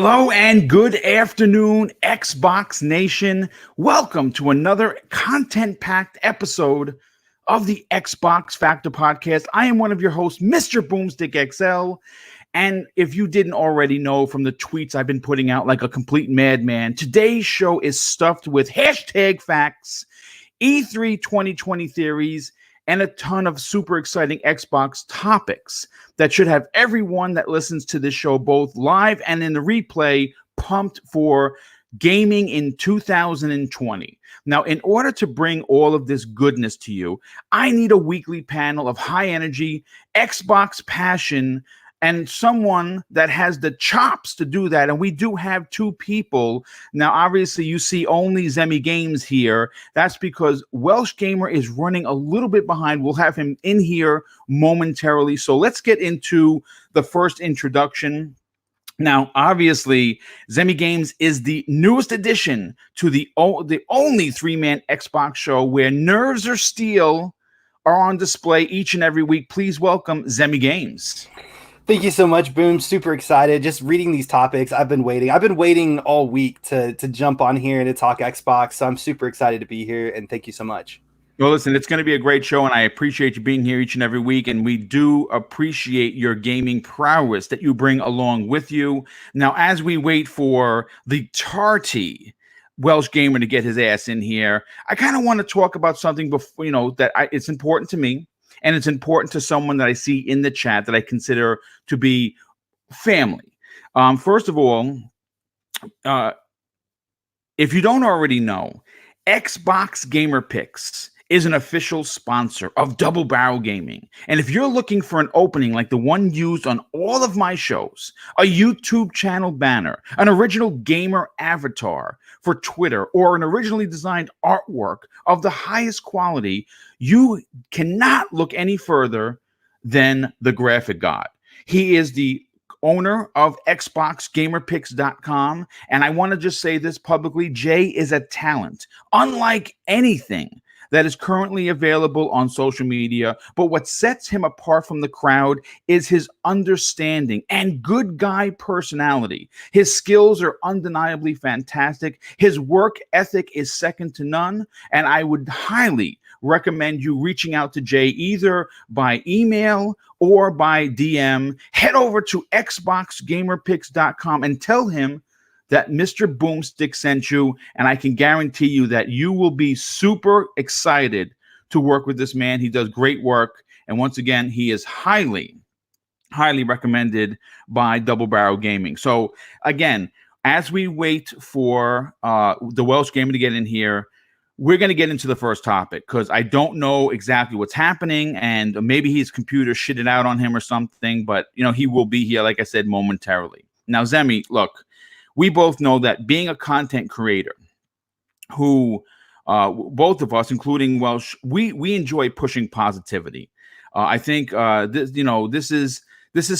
Hello and good afternoon, Xbox Nation. Welcome to another content-packed episode of the Xbox Factor Podcast. I am one of your hosts, Mr. Boomstick XL. And if you didn't already know from the tweets I've been putting out like a complete madman, today's show is stuffed with hashtag facts, E3 2020 theories, and a ton of super exciting Xbox topics that should have everyone that listens to this show, both live and in the replay, pumped for gaming in 2020. Now, in order to bring all of this goodness to you, I need a weekly panel of high energy, Xbox passion, and someone that has the chops to do that. And we do have two people. Now, obviously, you see only Zemi Games here. That's because Welsh Gamer is running a little bit behind. We'll have him in here momentarily. So let's get into the first introduction. Now, obviously, Zemi Games is the newest addition to the only three-man Xbox show where nerves of steel are on display each and every week. Please welcome Zemi Games. Thank you so much, Boom. Super excited. Just reading these topics. I've been waiting all week to jump on here and to talk Xbox. So I'm super excited to be here. And thank you so much. Well, listen, it's going to be a great show, and I appreciate you being here each and every week. And we do appreciate your gaming prowess that you bring along with you. Now, as we wait for the tarty Welsh Gamer to get his ass in here, I kind of want to talk about something before, it's important to me. And it's important to someone that I see in the chat that I consider to be family. First of all, if you don't already know, Xbox Gamer Picks is an official sponsor of Double Barrel Gaming. And if you're looking for an opening like the one used on all of my shows, a YouTube channel banner, an original gamer avatar for Twitter, or an originally designed artwork of the highest quality, you cannot look any further than the graphic god. He is the owner of XboxGamerPicks.com. And I want to just say this publicly, Jay is a talent, unlike anything that is currently available on social media. But what sets him apart from the crowd is his understanding and good guy personality. His skills are undeniably fantastic. His work ethic is second to none. And I would highly recommend you reaching out to Jay either by email or by DM. Head over to XboxGamerPicks.com and tell him that Mr. Boomstick sent you, and I can guarantee you that you will be super excited to work with this man. He does great work, and once again, he is highly recommended by Double Barrel Gaming. So again, as we wait for the Welsh Gamer to get in here, we're going to get into the first topic because I don't know exactly what's happening, and maybe his computer shitted out on him or something, but he will be here, like I said, momentarily. Now, Zemi, look, we both know that being a content creator who both of us, including Welsh, we enjoy pushing positivity. I think this is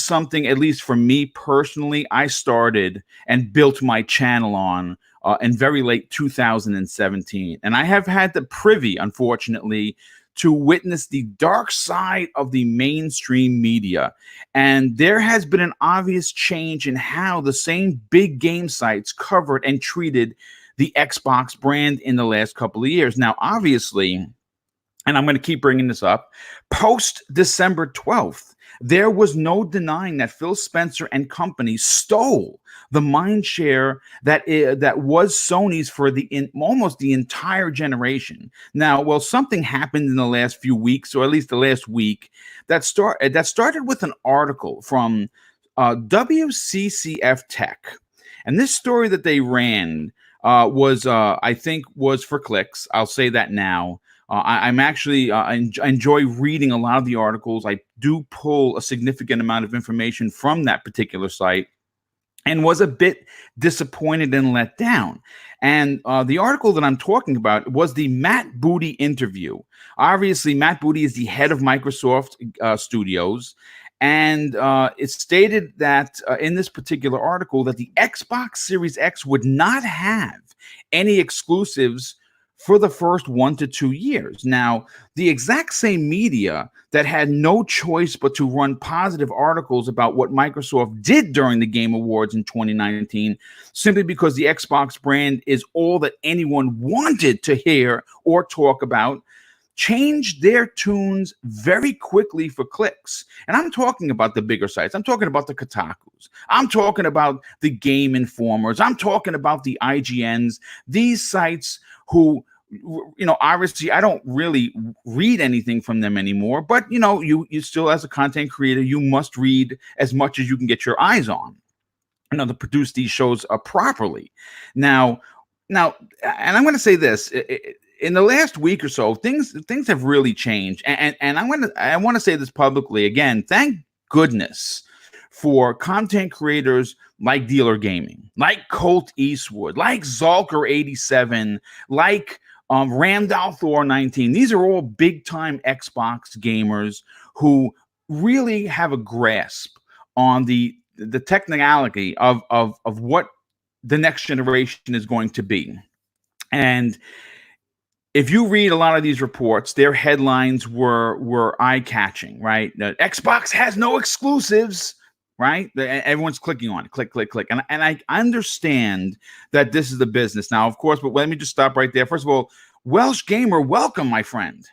something, at least for me personally, I started and built my channel on in very late 2017. And I have had the privy, unfortunately, to witness the dark side of the mainstream media. And there has been an obvious change in how the same big game sites covered and treated the Xbox brand in the last couple of years. Now, obviously, and I'm going to keep bringing this up, post December 12th, there was no denying that Phil Spencer and company stole the mind share that was Sony's for almost the entire generation. Now, well, something happened in the last few weeks, or at least the last week, that started with an article from WCCF Tech, and this story that they ran was for clicks. I'll say that now. I'm actually I enjoy reading a lot of the articles. I do pull a significant amount of information from that particular site, and was a bit disappointed and let down. And the article that I'm talking about was the Matt Booty interview. Obviously, Matt Booty is the head of Microsoft Studios, and it stated that in this particular article that the Xbox Series X would not have any exclusives for the first 1 to 2 years. Now, the exact same media that had no choice but to run positive articles about what Microsoft did during the Game Awards in 2019, simply because the Xbox brand is all that anyone wanted to hear or talk about, changed their tunes very quickly for clicks. And I'm talking about the bigger sites. I'm talking about the Kotakus. I'm talking about the Game Informers. I'm talking about the IGNs. These sites who, obviously I don't really read anything from them anymore, but you still, as a content creator, you must read as much as you can get your eyes on, to produce these shows properly. Now, and I'm going to say this. In the last week or so, things have really changed, and I want to say this publicly again. Thank goodness for content creators like Dealer Gaming, like Colt Eastwood, like Zalker87, like Randall Thor 19. These are all big time Xbox gamers who really have a grasp on the technicality of what the next generation is going to be. And if you read a lot of these reports, their headlines were eye-catching, right? Xbox has no exclusives, right? Everyone's clicking on it, click. And I understand that this is the business now, of course, but let me just stop right there. First of all, Welsh Gamer, welcome, my friend.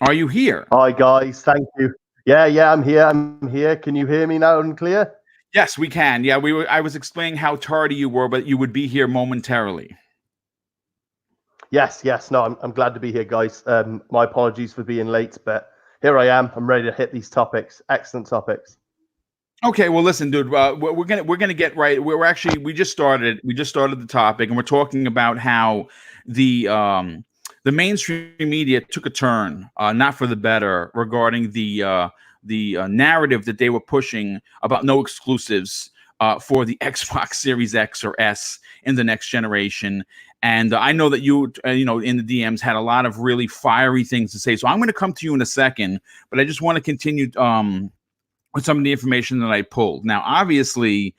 Are you here? Hi, guys. Thank you. Yeah, I'm here. Can you hear me now and clear? Yes, we can. Yeah, I was explaining how tardy you were, but you would be here momentarily. Yes. No, I'm glad to be here, guys. My apologies for being late, but here I am. I'm ready to hit these topics. Excellent topics. Okay, well, listen, dude. We're gonna get right. We just started the topic, and we're talking about how the mainstream media took a turn, not for the better, regarding the narrative that they were pushing about no exclusives for the Xbox Series X or S in the next generation. And I know that you in the DMs had a lot of really fiery things to say. So I'm going to come to you in a second, but I just want to continue with some of the information that I pulled. Now, obviously,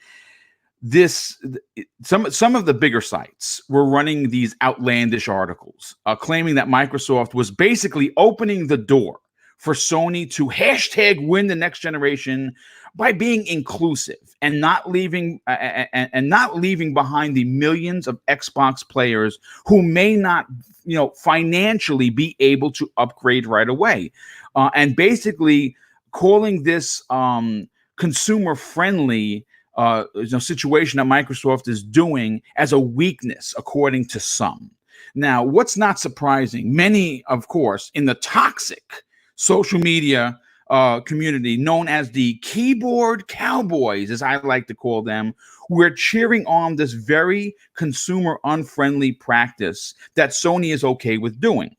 some of the bigger sites were running these outlandish articles claiming that Microsoft was basically opening the door for Sony to hashtag win the next generation by being inclusive and not leaving behind the millions of Xbox players who may not, financially be able to upgrade right away, and basically calling this consumer friendly situation that Microsoft is doing as a weakness, according to some. Now, what's not surprising, many, of course, in the toxic social media community known as the keyboard cowboys, as I like to call them, we're cheering on this very consumer unfriendly practice that Sony is okay with doing.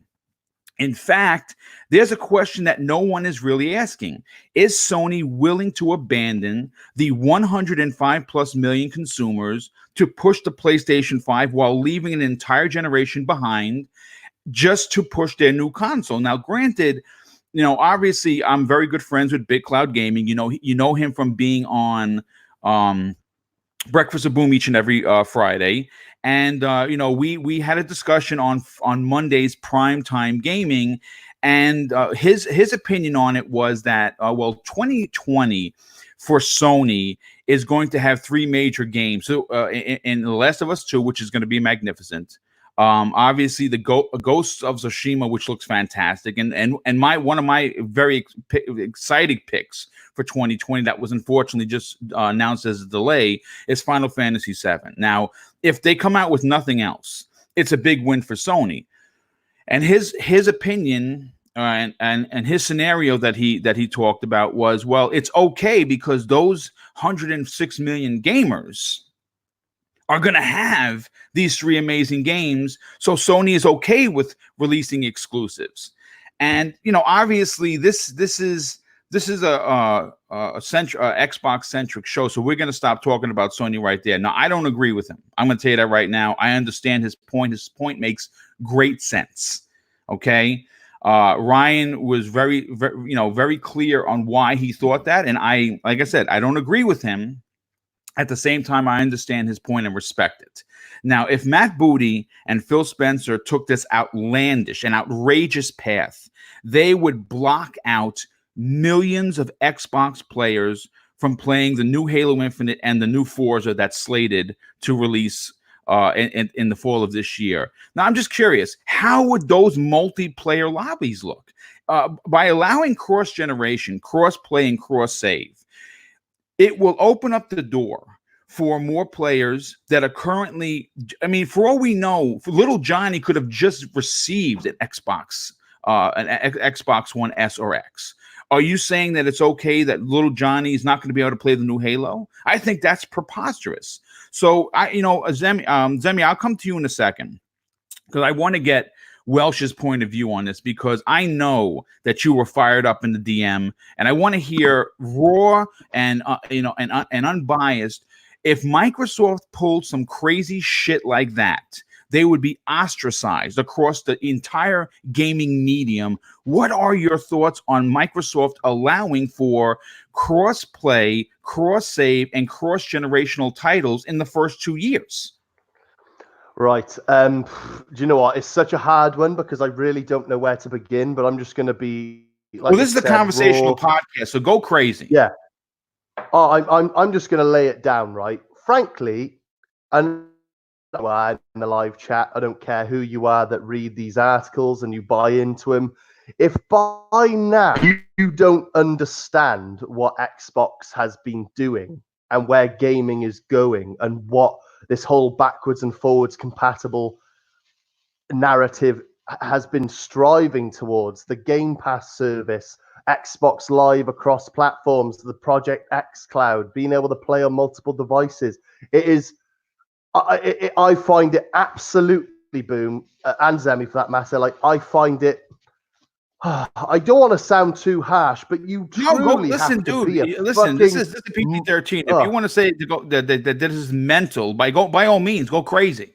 In fact, there's a question that no one is really asking. Is Sony willing to abandon the 105 plus million consumers to push the PlayStation 5 while leaving an entire generation behind just to push their new console? Now, granted, obviously I'm very good friends with Big Cloud Gaming. You know him from being on Breakfast of Boom each and every Friday. And we had a discussion on Monday's primetime gaming, and his opinion on it was that 2020 for Sony is going to have 3 major games. So in The Last of Us 2, which is going to be magnificent. Obviously the Ghosts of Tsushima, which looks fantastic, and one of my very exciting picks for 2020 that was unfortunately just announced as a delay is Final Fantasy VII. Now, if they come out with nothing else, it's a big win for Sony. And his opinion and his scenario that he talked about was, well, it's okay because those 106 million gamers are going to have these 3 amazing games, so Sony is okay with releasing exclusives. And obviously this is a Xbox centric show, so we're going to stop talking about Sony right there. Now, I don't agree with him. I'm going to tell you that right now. I understand his point. His point makes great sense. Okay, Ryan was very clear on why he thought that, and like I said, I don't agree with him. At the same time, I understand his point and respect it. Now, if Matt Booty and Phil Spencer took this outlandish and outrageous path, they would block out millions of Xbox players from playing the new Halo Infinite and the new Forza that's slated to release in the fall of this year. Now, I'm just curious, how would those multiplayer lobbies look? By allowing cross-generation, cross-play, and cross-save, it will open up the door for more players that are currently, I mean, for all we know, little Johnny could have just received an Xbox One S or X. Are you saying that it's okay that little Johnny is not going to be able to play the new Halo? I think that's preposterous. So Zemi, I'll come to you in a second because I want to get Welsh's point of view on this, because I know that you were fired up in the DM, and I want to hear raw and unbiased. If Microsoft pulled some crazy shit like that, they would be ostracized across the entire gaming medium. What are your thoughts on Microsoft allowing for cross-play, cross-save, and cross-generational titles in the first 2 years? Right. Do you know what? It's such a hard one because I really don't know where to begin, but I'm just going to be like, well, this is the conversational podcast, so go crazy. Yeah. Oh, I'm just going to lay it down, right? Frankly, and in the live chat, I don't care who you are that read these articles and you buy into them. If by now you don't understand what Xbox has been doing and where gaming is going and what this whole backwards and forwards compatible narrative has been striving towards, the Game Pass service, Xbox Live across platforms, the Project X Cloud, being able to play on multiple devices. It is, I find it absolutely boom, and Zemi for that matter. Like, I find it, I don't want to sound too harsh, but you truly have to be a listen, this is a PG-13. If you want to say that this is mental, by all means, go crazy.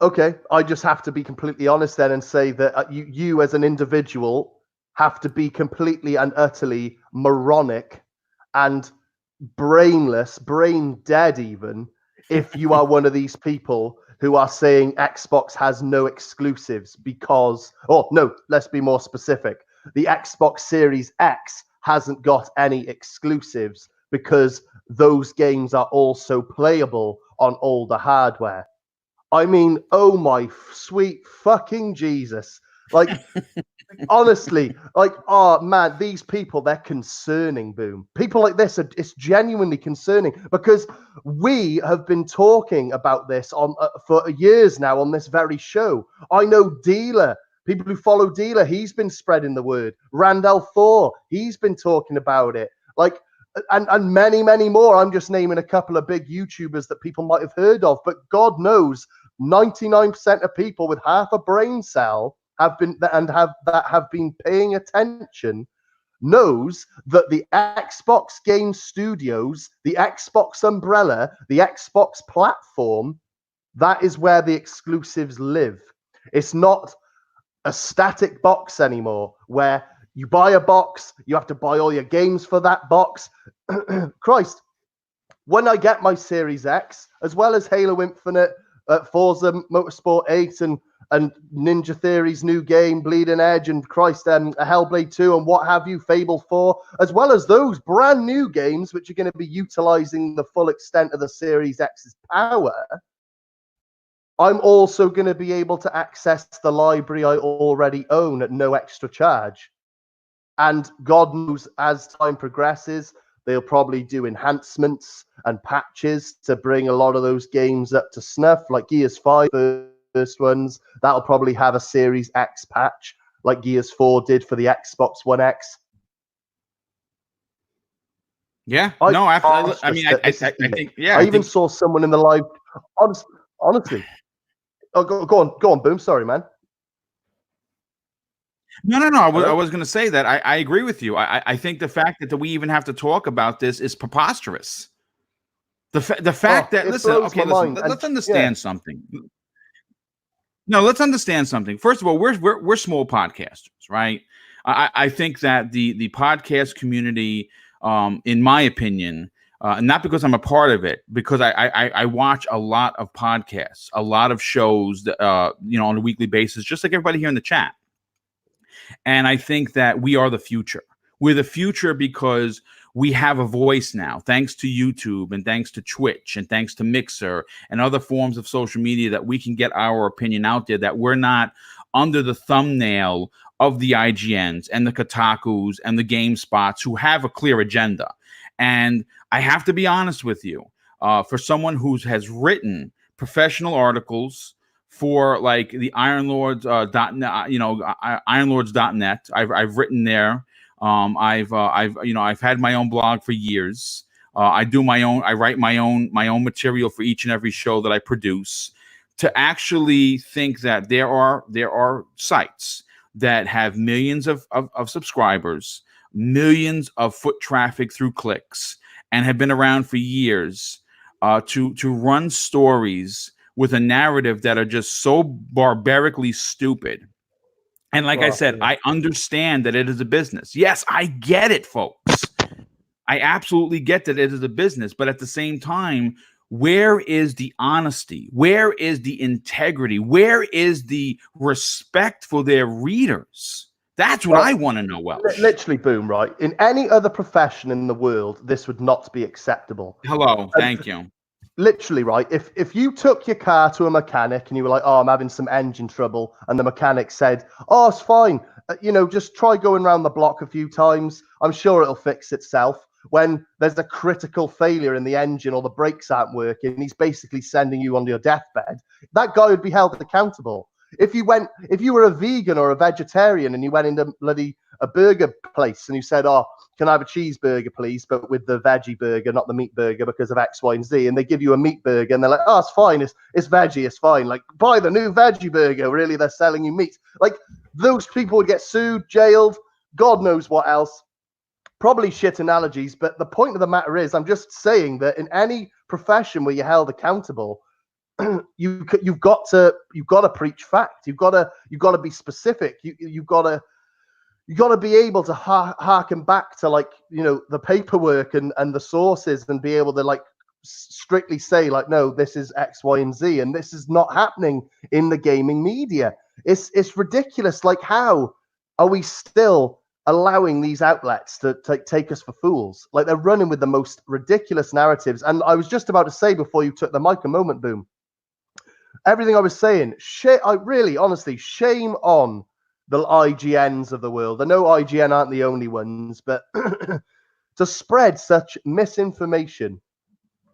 Okay, I just have to be completely honest then and say that you as an individual have to be completely and utterly moronic and brainless, brain dead even, if you are one of these people who are saying Xbox has no exclusives because, oh no, let's be more specific. The Xbox Series X hasn't got any exclusives because those games are also playable on older hardware. I mean, oh my sweet fucking Jesus. Like, honestly, like, oh man, these people, they're concerning, Boom. People like this, it's genuinely concerning because we have been talking about this on for years now on this very show. I know Dealer, people who follow Dealer, he's been spreading the word. Randall Thor, he's been talking about it. Like, and many, many more. I'm just naming a couple of big YouTubers that people might have heard of, but God knows 99% of people with half a brain cell have been paying attention knows that the Xbox Game Studios, the Xbox umbrella, the Xbox platform, that is where the exclusives live. It's not a static box anymore where you buy a box, you have to buy all your games for that box. Christ, when I get my Series X, as well as Halo Infinite, Forza Motorsport 8 and Ninja Theory's new game, Bleeding Edge, and Hellblade 2 and what have you, Fable 4, as well as those brand new games which are going to be utilizing the full extent of the Series X's power, I'm also going to be able to access the library I already own at no extra charge. And God knows, as time progresses, they'll probably do enhancements and patches to bring a lot of those games up to snuff, like Gears 5, first ones. That'll probably have a Series X patch, like Gears 4 did for the Xbox One X. Yeah, I think, yeah. I even saw someone in the live, honestly. Oh, go on, Boom. Sorry, man. No. I was going to say that I agree with you. I think the fact that we even have to talk about this is preposterous. The fact that let's understand something. No, let's understand something. First of all, we're small podcasters, right? I think that the podcast community, in my opinion, and not because I'm a part of it, because I watch a lot of podcasts, a lot of shows that, on a weekly basis, just like everybody here in the chat. And I think that we are the future. We're the future because we have a voice now, thanks to YouTube and thanks to Twitch and thanks to Mixer and other forms of social media, that we can get our opinion out there, that we're not under the thumbnail of the IGNs and the Kotakus and the GameSpots who have a clear agenda. And I have to be honest with you, for someone who has written professional articles for like the Ironlords Ironlords.net, I've written there. I've had my own blog for years. I write my own material for each and every show that I produce. To actually think that there are sites that have millions of subscribers, millions of foot traffic through clicks, and have been around for years, to run stories with a narrative that are just so barbarically stupid. And like I said, I understand that it is a business. Yes, I get it, folks. I absolutely get that it is a business. But at the same time, where is the honesty? Where is the integrity? Where is the respect for their readers? That's what I want to know, Welsh. Literally, Boom, right? In any other profession in the world, this would not be acceptable. Hello, thank you. Literally, right? If you took your car to a mechanic and you were like, oh, I'm having some engine trouble, and the mechanic said, oh, it's fine, just try going around the block a few times, I'm sure it'll fix itself. When there's a critical failure in the engine or the brakes aren't working, he's basically sending you on your deathbed, that guy would be held accountable. If you were a vegan or a vegetarian and you went into a burger place and you said, oh, can I have a cheeseburger, please, but with the veggie burger, not the meat burger, because of X, Y, and Z, and they give you a meat burger and they're like, oh, it's fine, it's veggie, it's fine. Like, buy the new veggie burger. Really, they're selling you meat. Like, those people would get sued, jailed, God knows what else. Probably shit analogies, but the point of the matter is, I'm just saying that in any profession where you're held accountable, you've got to preach fact. You've got to be specific. You've got to be able to harken back to, like, the paperwork and the sources, and be able to, like, strictly say, like, no, this is X, Y, and Z, and this is not happening in the gaming media. It's ridiculous. Like, how are we still allowing these outlets to take us for fools? Like, they're running with the most ridiculous narratives. And I was just about to say, before you took the mic a moment, Boom, everything I was saying, honestly, shame on the IGNs of the world. I know IGN aren't the only ones, but to spread such misinformation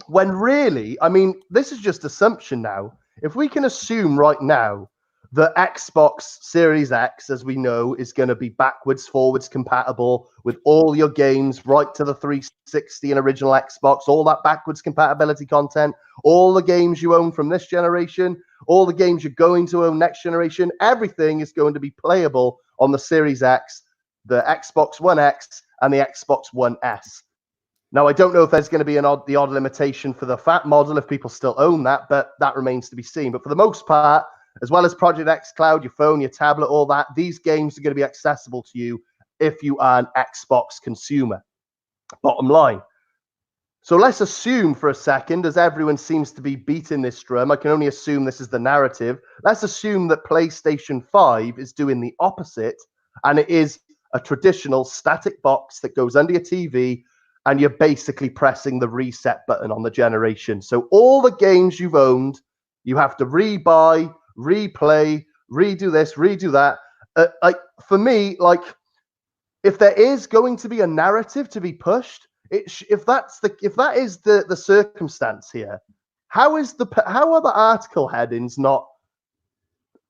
when really, I mean, this is just assumption now. If we can assume right now the Xbox Series X, as we know, is going to be backwards, forwards compatible with all your games, right to the 360 and original Xbox, all that backwards compatibility content, all the games you own from this generation, all the games you're going to own next generation, everything is going to be playable on the Series X, the Xbox One X, and the Xbox One S. Now, I don't know if there's going to be the odd limitation for the fat model if people still own that, but that remains to be seen. But for the most part, as well as Project X Cloud, your phone, your tablet, all that, these games are going to be accessible to you if you are an Xbox consumer. Bottom line. So let's assume for a second, as everyone seems to be beating this drum, I can only assume this is the narrative. Let's assume that PlayStation 5 is doing the opposite, and it is a traditional static box that goes under your TV, and you're basically pressing the reset button on the generation. So all the games you've owned, you have to rebuy, replay, redo this, redo that. Like, for me, like, if there is going to be a narrative to be pushed, if that is the circumstance here, how are the article headings not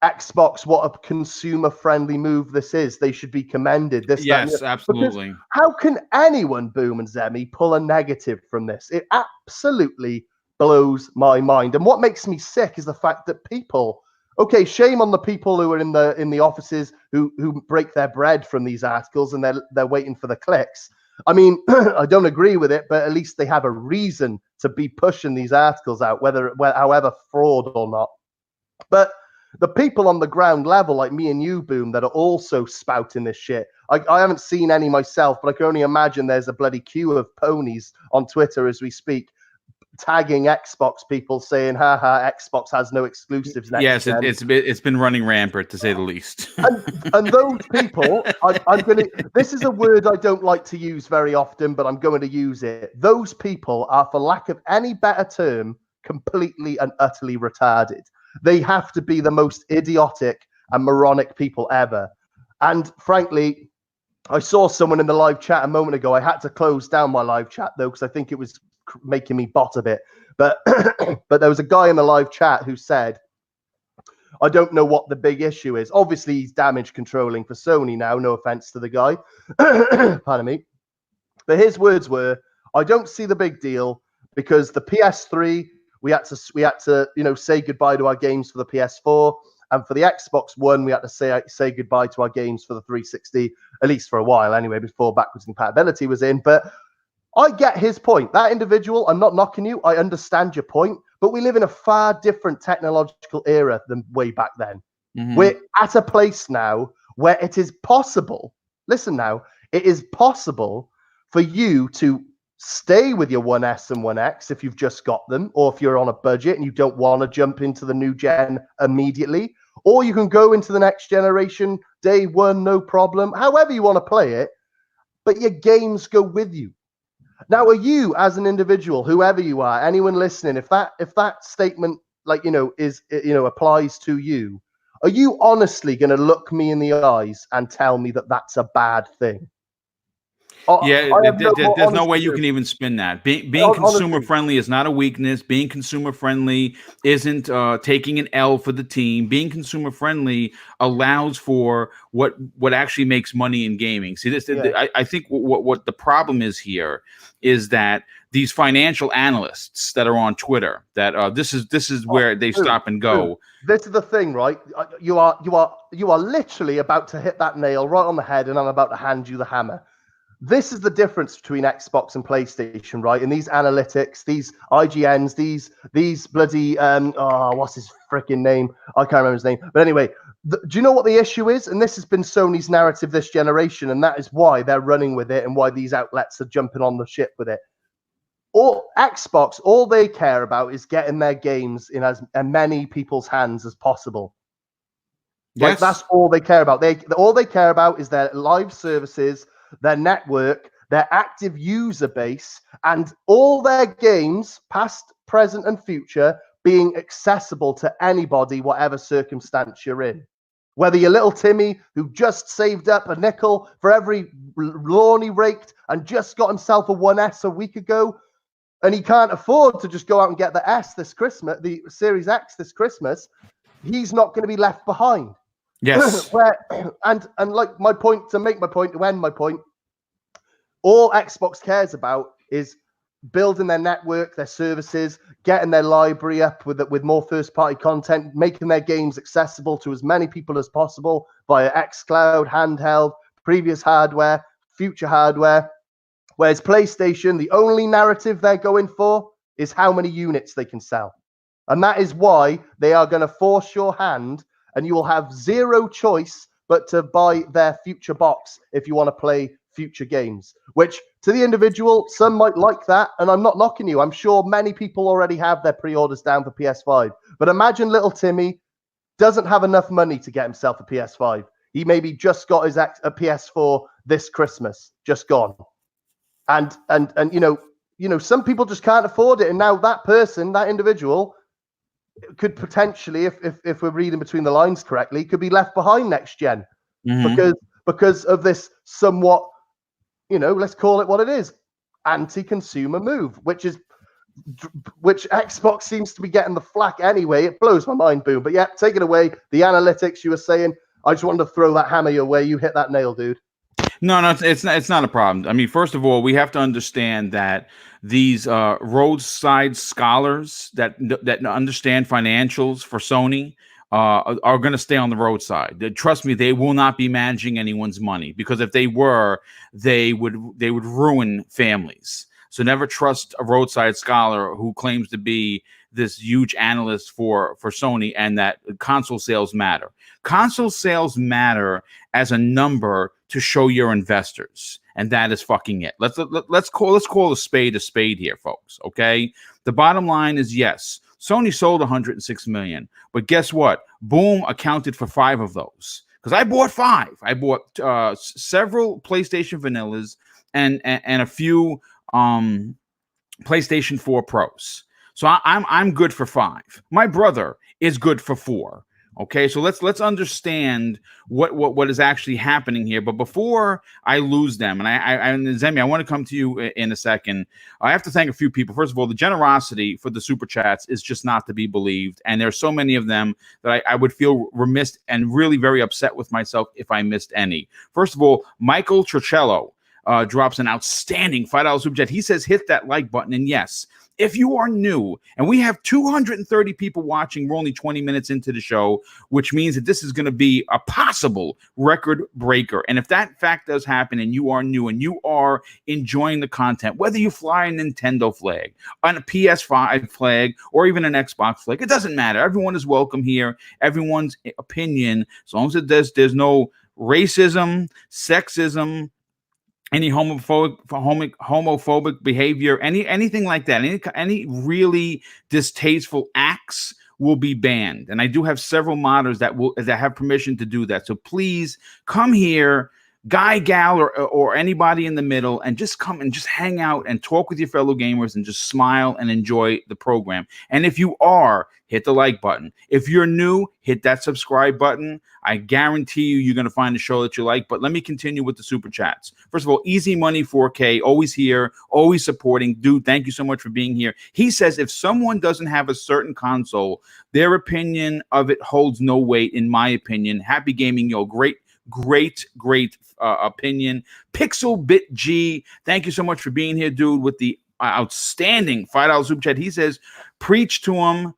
Xbox, what a consumer-friendly move this is? They should be commended. Yes, absolutely. Because how can anyone, Boom and Zemi, pull a negative from this? It absolutely blows my mind. And what makes me sick is the fact that people, okay, shame on the people who are in the offices who break their bread from these articles and they're waiting for the clicks. I mean, I don't agree with it, but at least they have a reason to be pushing these articles out, however fraud or not. But The people on the ground level, like me and you, Boom, that are also spouting this shit. I haven't seen any myself, but I can only imagine there's a bloody queue of ponies on Twitter as we speak, tagging Xbox people saying, haha, Xbox has no exclusives next Yes, gen. it's been running rampant, to say the least. And those people, I'm going to, this is a word I don't like to use very often, but I'm going to use it. Those people are, for lack of any better term, completely and utterly retarded. They have to be the most idiotic and moronic people ever. And frankly, I saw someone in the live chat a moment ago. I had to close down my live chat, though, because I think it was making me bot a bit. But but there was a guy in the live chat who said, I don't know what the big issue is. Obviously, he's damage controlling for Sony now. No offense to the guy. Pardon me. But his words were, I don't see the big deal because the PS3, we had to say goodbye to our games for the PS4. And for the Xbox One, we had to say goodbye to our games for the 360, at least for a while anyway, before backwards compatibility was in. But I get his point. That individual, I'm not knocking you. I understand your point. But we live in a far different technological era than way back then. Mm-hmm. We're at a place now where it is possible, listen now, it is possible for you to stay with your 1S and 1X if you've just got them, or if you're on a budget and you don't want to jump into the new gen immediately, or you can go into the next generation day one, no problem, however you want to play it, but your games go with you. Now, are you, as an individual, whoever you are, anyone listening, if that statement, applies to you, are you honestly going to look me in the eyes and tell me that that's a bad thing? Yeah, there's no way you can even spin that. Being consumer friendly is not a weakness. Being consumer friendly isn't taking an L for the team. Being consumer friendly allows for what actually makes money in gaming. See, I think what the problem is here is that these financial analysts that are on Twitter, that this is where they stop and go. This is the thing, right? You are literally about to hit that nail right on the head, and I'm about to hand you the hammer. This is the difference between Xbox and PlayStation, right? And these analytics, these IGNs, these bloody what's his freaking name? I can't remember his name. But anyway, do you know what the issue is? And this has been Sony's narrative this generation, and that is why they're running with it and why these outlets are jumping on the ship with it. Xbox, all they care about is getting their games in as many people's hands as possible. Yes. Like, that's all they care about. All they care about is their live services, their network, their active user base, and all their games, past, present, and future, being accessible to anybody, whatever circumstance you're in. Whether you're little Timmy, who just saved up a nickel for every lawn he raked and just got himself a 1S a week ago, and he can't afford to just go out and get the S this Christmas, the Series X this Christmas, he's not going to be left behind. Yes. and like my point, to make my point, to end my point, all Xbox cares about is building their network, their services, getting their library up with more first-party content, making their games accessible to as many people as possible via xCloud, handheld, previous hardware, future hardware. Whereas PlayStation, the only narrative they're going for is how many units they can sell. And that is why they are going to force your hand, and you will have zero choice but to buy their future box if you want to play future games, which to the individual, some might like that. And I'm not knocking you. I'm sure many people already have their pre-orders down for PS5. But imagine little Timmy doesn't have enough money to get himself a PS5. He maybe just got a PS4 this Christmas, just gone. And some people just can't afford it. And now that person, that individual, could potentially, if we're reading between the lines correctly, could be left behind next gen. Mm-hmm. because of this somewhat, let's call it what it is, anti-consumer move, which Xbox seems to be getting the flack anyway. It blows my mind, Boom. But yeah, take it away. The analytics you were saying, I just wanted to throw that hammer your way. You hit that nail, dude. No, it's not a problem. I mean, first of all, we have to understand that these roadside scholars that understand financials for Sony are going to stay on the roadside. Trust me, they will not be managing anyone's money, because if they were, they would ruin families. So never trust a roadside scholar who claims to be this huge analyst for Sony, and that console sales matter. Console sales matter as a number to show your investors, and that is fucking it. Let's call a spade here, folks. Okay, the bottom line is yes, Sony sold 106 million, but guess what? Boom accounted for 5 of those, because I bought 5. I bought several PlayStation Vanillas and a few PlayStation 4 Pros. So I'm good for 5. My brother is good for 4. Okay, so let's understand what is actually happening here. But before I lose them, and Zemi, I want to come to you in a second. I have to thank a few people. First of all, the generosity for the super chats is just not to be believed, and there's so many of them that I would feel remiss and really very upset with myself if I missed any. First of all, Michael Tricello drops an outstanding $5 super chat. He says, hit that like button. And yes, if you are new, and we have 230 people watching, we're only 20 minutes into the show, which means that this is going to be a possible record breaker. And if that fact does happen and you are new and you are enjoying the content, whether you fly a Nintendo flag, on a PS5 flag, or even an Xbox flag, it doesn't matter. Everyone is welcome here. Everyone's opinion, as long as there's no racism, sexism, any homophobic behavior, anything like that, any really distasteful acts will be banned. And I do have several modders that have permission to do that. So please come here, guy, gal, or anybody in the middle, and just come and just hang out and talk with your fellow gamers and just smile and enjoy the program. And if you are, hit the like button. If you're new, hit that subscribe button. I guarantee you're going to find a show that you like. But let me continue with the super chats. First of all, Easy Money 4K, always here, always supporting. Dude, thank you so much for being here. He says, if someone doesn't have a certain console, their opinion of it holds no weight, in my opinion. Happy gaming, yo. Great opinion. Pixel Bit G, thank you so much for being here, dude, with the outstanding $5 super chat. He says, preach to him.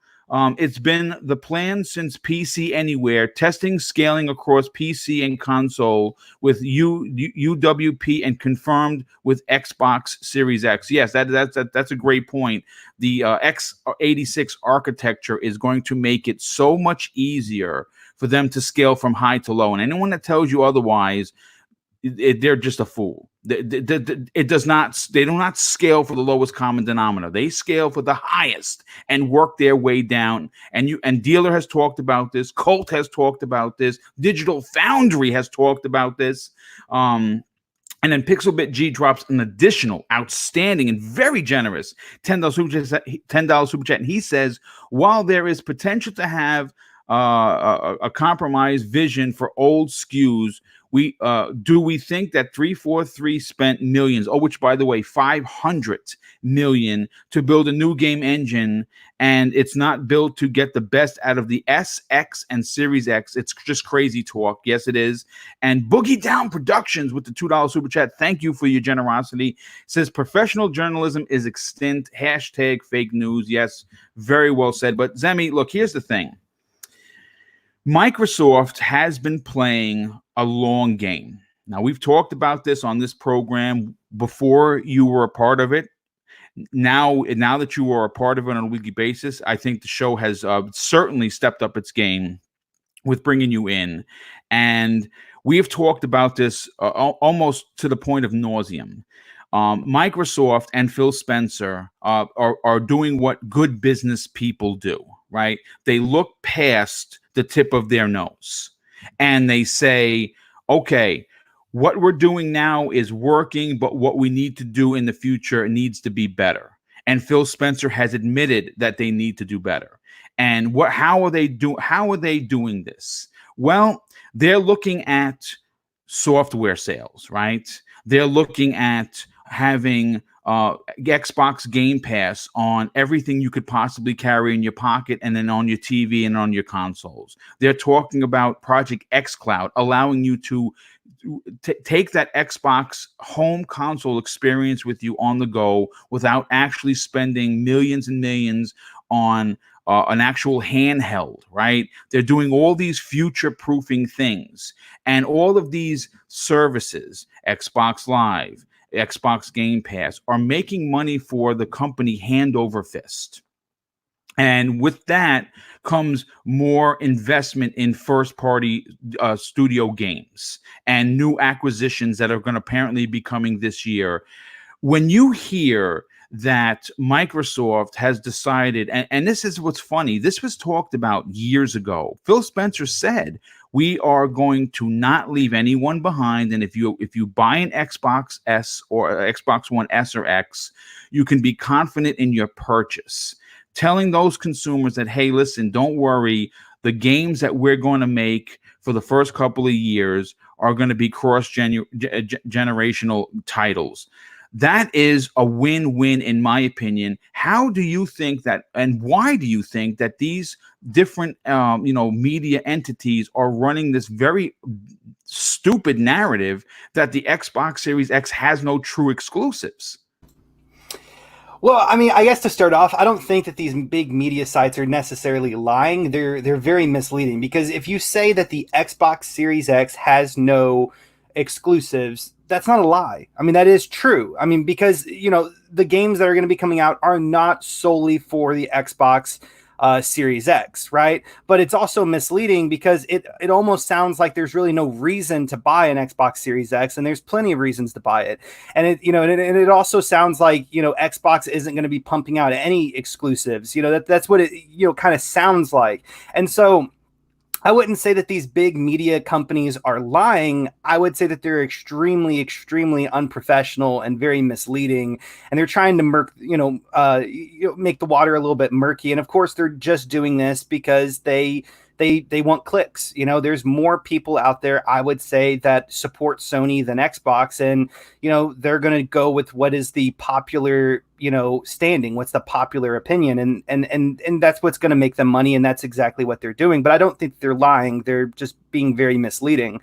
It's been the plan since PC Anywhere, testing scaling across PC and console with UWP and confirmed with Xbox Series X. Yes, that's a great point. The x86 architecture is going to make it so much easier for them to scale from high to low. And anyone that tells you otherwise, they're just a fool. They do not scale for the lowest common denominator. They scale for the highest and work their way down. And Dealer has talked about this. Colt has talked about this. Digital Foundry has talked about this. And then Pixelbit G drops an additional outstanding and very generous $10 super chat. And he says, while there is potential to have a compromised vision for old SKUs, we think that 343 spent millions, which by the way, 500 million to build a new game engine, and it's not built to get the best out of the S, X, and Series X. It's just crazy talk. Yes, it is. And Boogie Down Productions with the $2 super chat. Thank you for your generosity. Says professional journalism is extinct. Hashtag fake news. Yes, very well said. But Zemi, look, here's the thing. Microsoft has been playing a long game. Now, we've talked about this on this program before you were a part of it. Now that you are a part of it on a weekly basis, I think the show has certainly stepped up its game with bringing you in. And we have talked about this almost to the point of nauseum. Microsoft and Phil Spencer are doing what good business people do, right? They look past the tip of their nose and they say, okay, what we're doing now is working, but what we need to do in the future needs to be better. And Phil Spencer has admitted that they need to do better. And how are they doing this? Well, they're looking at software sales, right? They're looking at having Xbox Game Pass on everything you could possibly carry in your pocket, and then on your TV and on your consoles. They're talking about Project xCloud, allowing you to take that Xbox home console experience with you on the go without actually spending millions and millions on an actual handheld, right? They're doing all these future-proofing things, and all of these services, Xbox Live, Xbox Game Pass, are making money for the company hand over fist. And with that comes more investment in first party studio games and new acquisitions that are going to apparently be coming this year. When you hear that Microsoft has decided, and this is what's funny, this was talked about years ago. Phil Spencer said, we are going to not leave anyone behind. And if you buy an Xbox S or Xbox One S or X, you can be confident in your purchase. Telling those consumers that, hey, listen, don't worry. The games that we're going to make for the first couple of years are going to be cross-generational titles. That is a win-win, in my opinion. How do you think that, and why do you think that these different, media entities are running this very stupid narrative that the Xbox Series X has no true exclusives? Well, I mean, I guess to start off, I don't think that these big media sites are necessarily lying. They're very misleading, because if you say that the Xbox Series X has no exclusives, that's not a lie. I mean, that is true. I mean, because, the games that are going to be coming out are not solely for the Xbox Series X, right? But it's also misleading because it almost sounds like there's really no reason to buy an Xbox Series X, and there's plenty of reasons to buy it. And it also sounds like, Xbox isn't going to be pumping out any exclusives. That's what it kind of sounds like. And so I wouldn't say that these big media companies are lying. I would say that they're extremely, extremely unprofessional and very misleading, and they're trying to make the water a little bit murky. And of course, they're just doing this because they want clicks. There's more people out there, I would say, that support Sony than Xbox, and they're going to go with what is the popular standing, what's the popular opinion, and that's what's going to make them money, and that's exactly what they're doing. But I don't think they're lying. They're just being very misleading.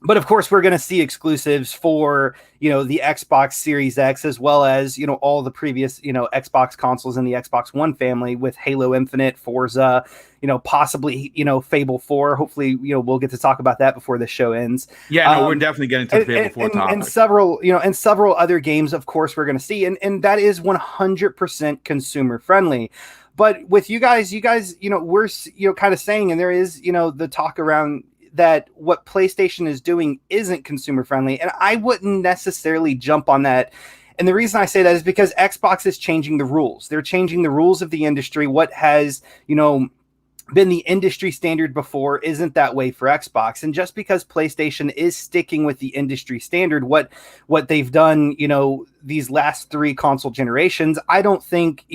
But of course, we're going to see exclusives for, the Xbox Series X, as well as, all the previous, Xbox consoles in the Xbox One family, with Halo Infinite, Forza, possibly, Fable 4. Hopefully, we'll get to talk about that before the show ends. Yeah, no, we're definitely getting to the Fable 4 topic. And several other games, of course, we're going to see. And that is 100% consumer friendly. But with you guys, we're, kind of saying, and there is, the talk around that what PlayStation is doing isn't consumer friendly. And I wouldn't necessarily jump on that. And the reason I say that is because Xbox is changing the rules. They're changing the rules of the industry. What has, been the industry standard before isn't that way for Xbox. And just because PlayStation is sticking with the industry standard, what they've done, these last 3 console generations, I don't think,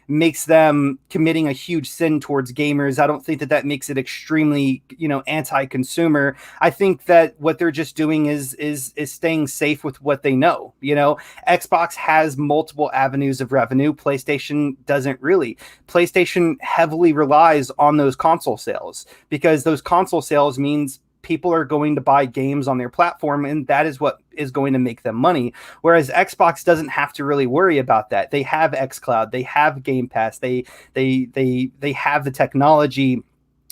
makes them committing a huge sin towards gamers. I don't think that makes it extremely, anti-consumer. I think that what they're just doing is staying safe with what they know. Xbox has multiple avenues of revenue. PlayStation doesn't really. PlayStation heavily relies on those console sales, because those console sales means people are going to buy games on their platform, and that is what is going to make them money. Whereas Xbox doesn't have to really worry about that. They have xCloud, they have Game Pass, they have the technology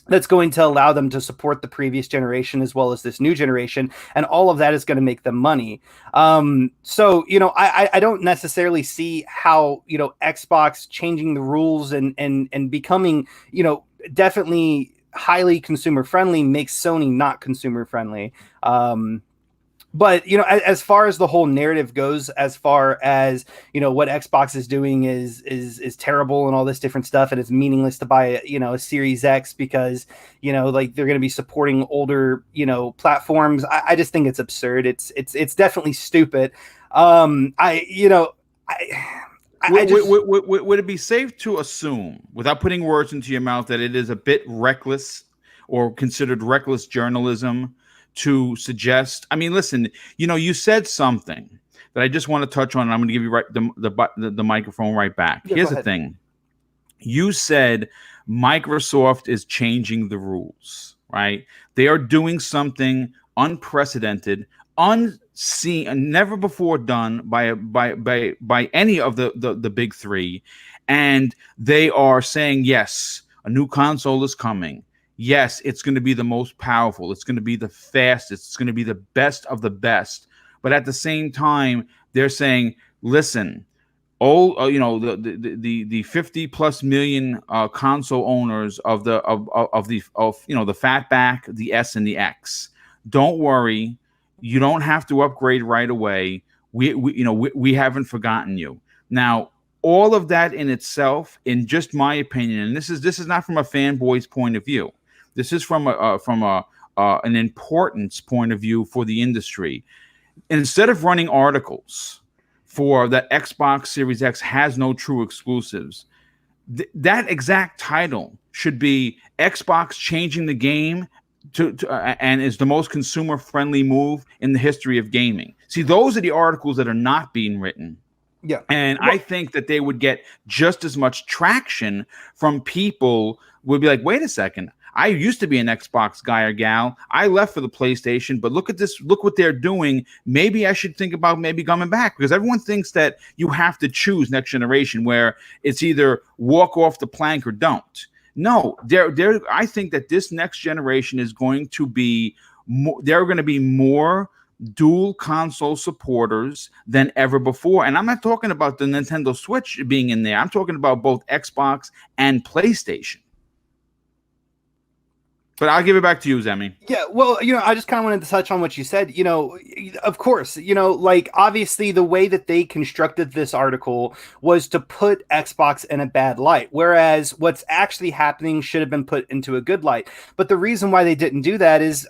that's going to allow them to support the previous generation as well as this new generation, and all of that is going to make them money. So I don't necessarily see how Xbox changing the rules and becoming definitely highly consumer friendly makes Sony not consumer friendly. But as far as the whole narrative goes, as far as what Xbox is doing is terrible and all this different stuff, and it's meaningless to buy a Series X because like they're going to be supporting older platforms. I just think it's absurd. It's definitely stupid. Would it be safe to assume, without putting words into your mouth, that it is a bit reckless or considered reckless journalism to suggest? I mean, listen, you said something that I just want to touch on, and I'm going to give you the microphone right back. Yeah, here's the thing. You said Microsoft is changing the rules, right? They are doing something unprecedented, unseen, never before done by any of the big 3, and they are saying, yes, a new console is coming. Yes, it's going to be the most powerful. It's going to be the fastest. It's going to be the best of the best. But at the same time, they're saying, listen, all the 50 plus million console owners of the the fatback, the S and the X. Don't worry, you don't have to upgrade right away. We haven't forgotten you. Now, all of that in itself, in just my opinion, and this is not from a fanboy's point of view. This is from an importance point of view for the industry. Instead of running articles for that Xbox Series X has no true exclusives, that exact title should be Xbox changing the game and is the most consumer friendly move in the history of gaming. See, those are the articles that are not being written. Yeah. And I think that they would get just as much traction from people would be like, wait a second, I used to be an Xbox guy or gal. I left for the PlayStation, but look at this. Look what they're doing. Maybe I should think about maybe coming back, because everyone thinks that you have to choose next generation, where it's either walk off the plank or don't. No, I think that this next generation is going to be more, there are going to be more dual console supporters than ever before. And I'm not talking about the Nintendo Switch being in there. I'm talking about both Xbox and PlayStation. But I'll give it back to you, Zemi. Yeah, well, I just kind of wanted to touch on what you said. Of course, like obviously the way that they constructed this article was to put Xbox in a bad light, whereas what's actually happening should have been put into a good light. But the reason why they didn't do that is,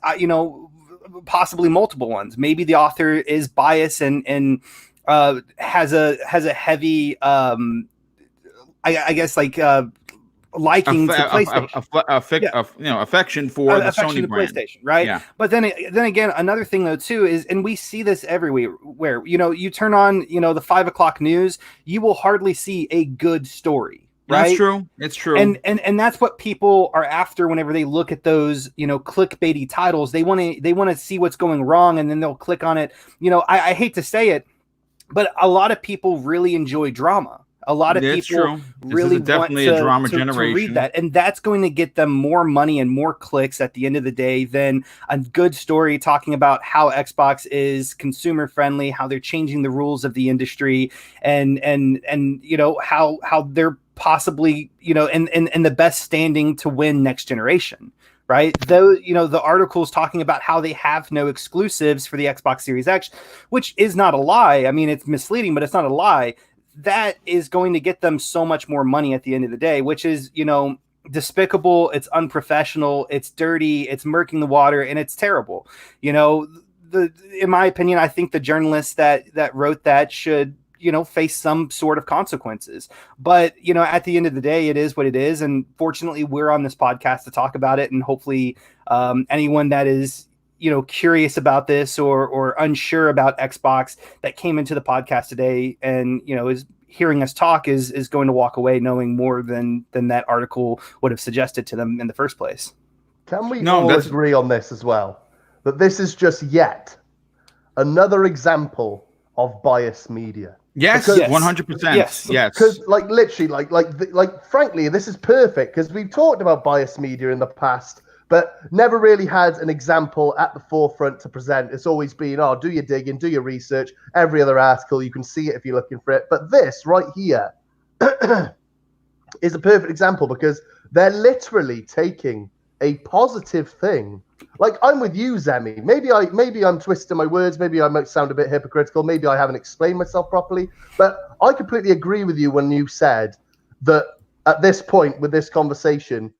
possibly multiple ones. Maybe the author is biased and has a heavy, I guess, like liking to PlayStation, affection for the Sony brand, PlayStation, right? Yeah. But then again, another thing though too is, and we see this everywhere, where you turn on the 5 o'clock news, you will hardly see a good story. Right? That's true. It's true. And that's what people are after whenever they look at those, clickbaity titles. They want to see what's going wrong, and then they'll click on it. I hate to say it, but a lot of people really enjoy drama. A lot of people really want a drama generation. to read that, and that's going to get them more money and more clicks at the end of the day than a good story talking about how Xbox is consumer friendly, how they're changing the rules of the industry, and how they're possibly in the best standing to win next generation. Right, though, the article's talking about how they have no exclusives for the Xbox Series X, which is not a lie. I mean, it's misleading, but it's not a lie. That is going to get them so much more money at the end of the day, which is, despicable. It's unprofessional. It's dirty. It's murking the water, and it's terrible. In my opinion, I think the journalists that wrote that should, face some sort of consequences. But, at the end of the day, it is what it is. And fortunately, we're on this podcast to talk about it. And hopefully anyone that is, curious about this or unsure about Xbox that came into the podcast today and, is hearing us talk is going to walk away knowing more than that article would have suggested to them in the first place. Can we all agree on this as well? That this is just yet another example of biased media. Yes, 100%. Yes. Because literally, frankly, this is perfect, because we've talked about biased media in the past, but never really had an example at the forefront to present. It's always been, do your digging, do your research. Every other article, you can see it if you're looking for it. But this right here is a perfect example, because they're literally taking a positive thing. Like, I'm with you, Zemi. Maybe I'm twisting my words. Maybe I might sound a bit hypocritical. Maybe I haven't explained myself properly. But I completely agree with you when you said that at this point with this conversation,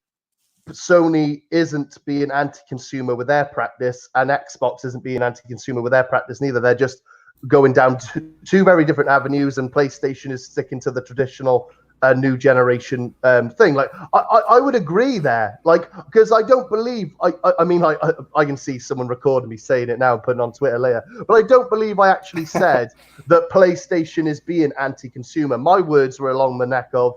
Sony isn't being anti-consumer with their practice, and Xbox isn't being anti-consumer with their practice neither. They're just going down two very different avenues, and PlayStation is sticking to the traditional new generation thing. Like, I would agree there, because I don't believe I can see someone recording me saying it now and putting it on Twitter later, but I don't believe I actually said that PlayStation is being anti-consumer. My words were along the neck of,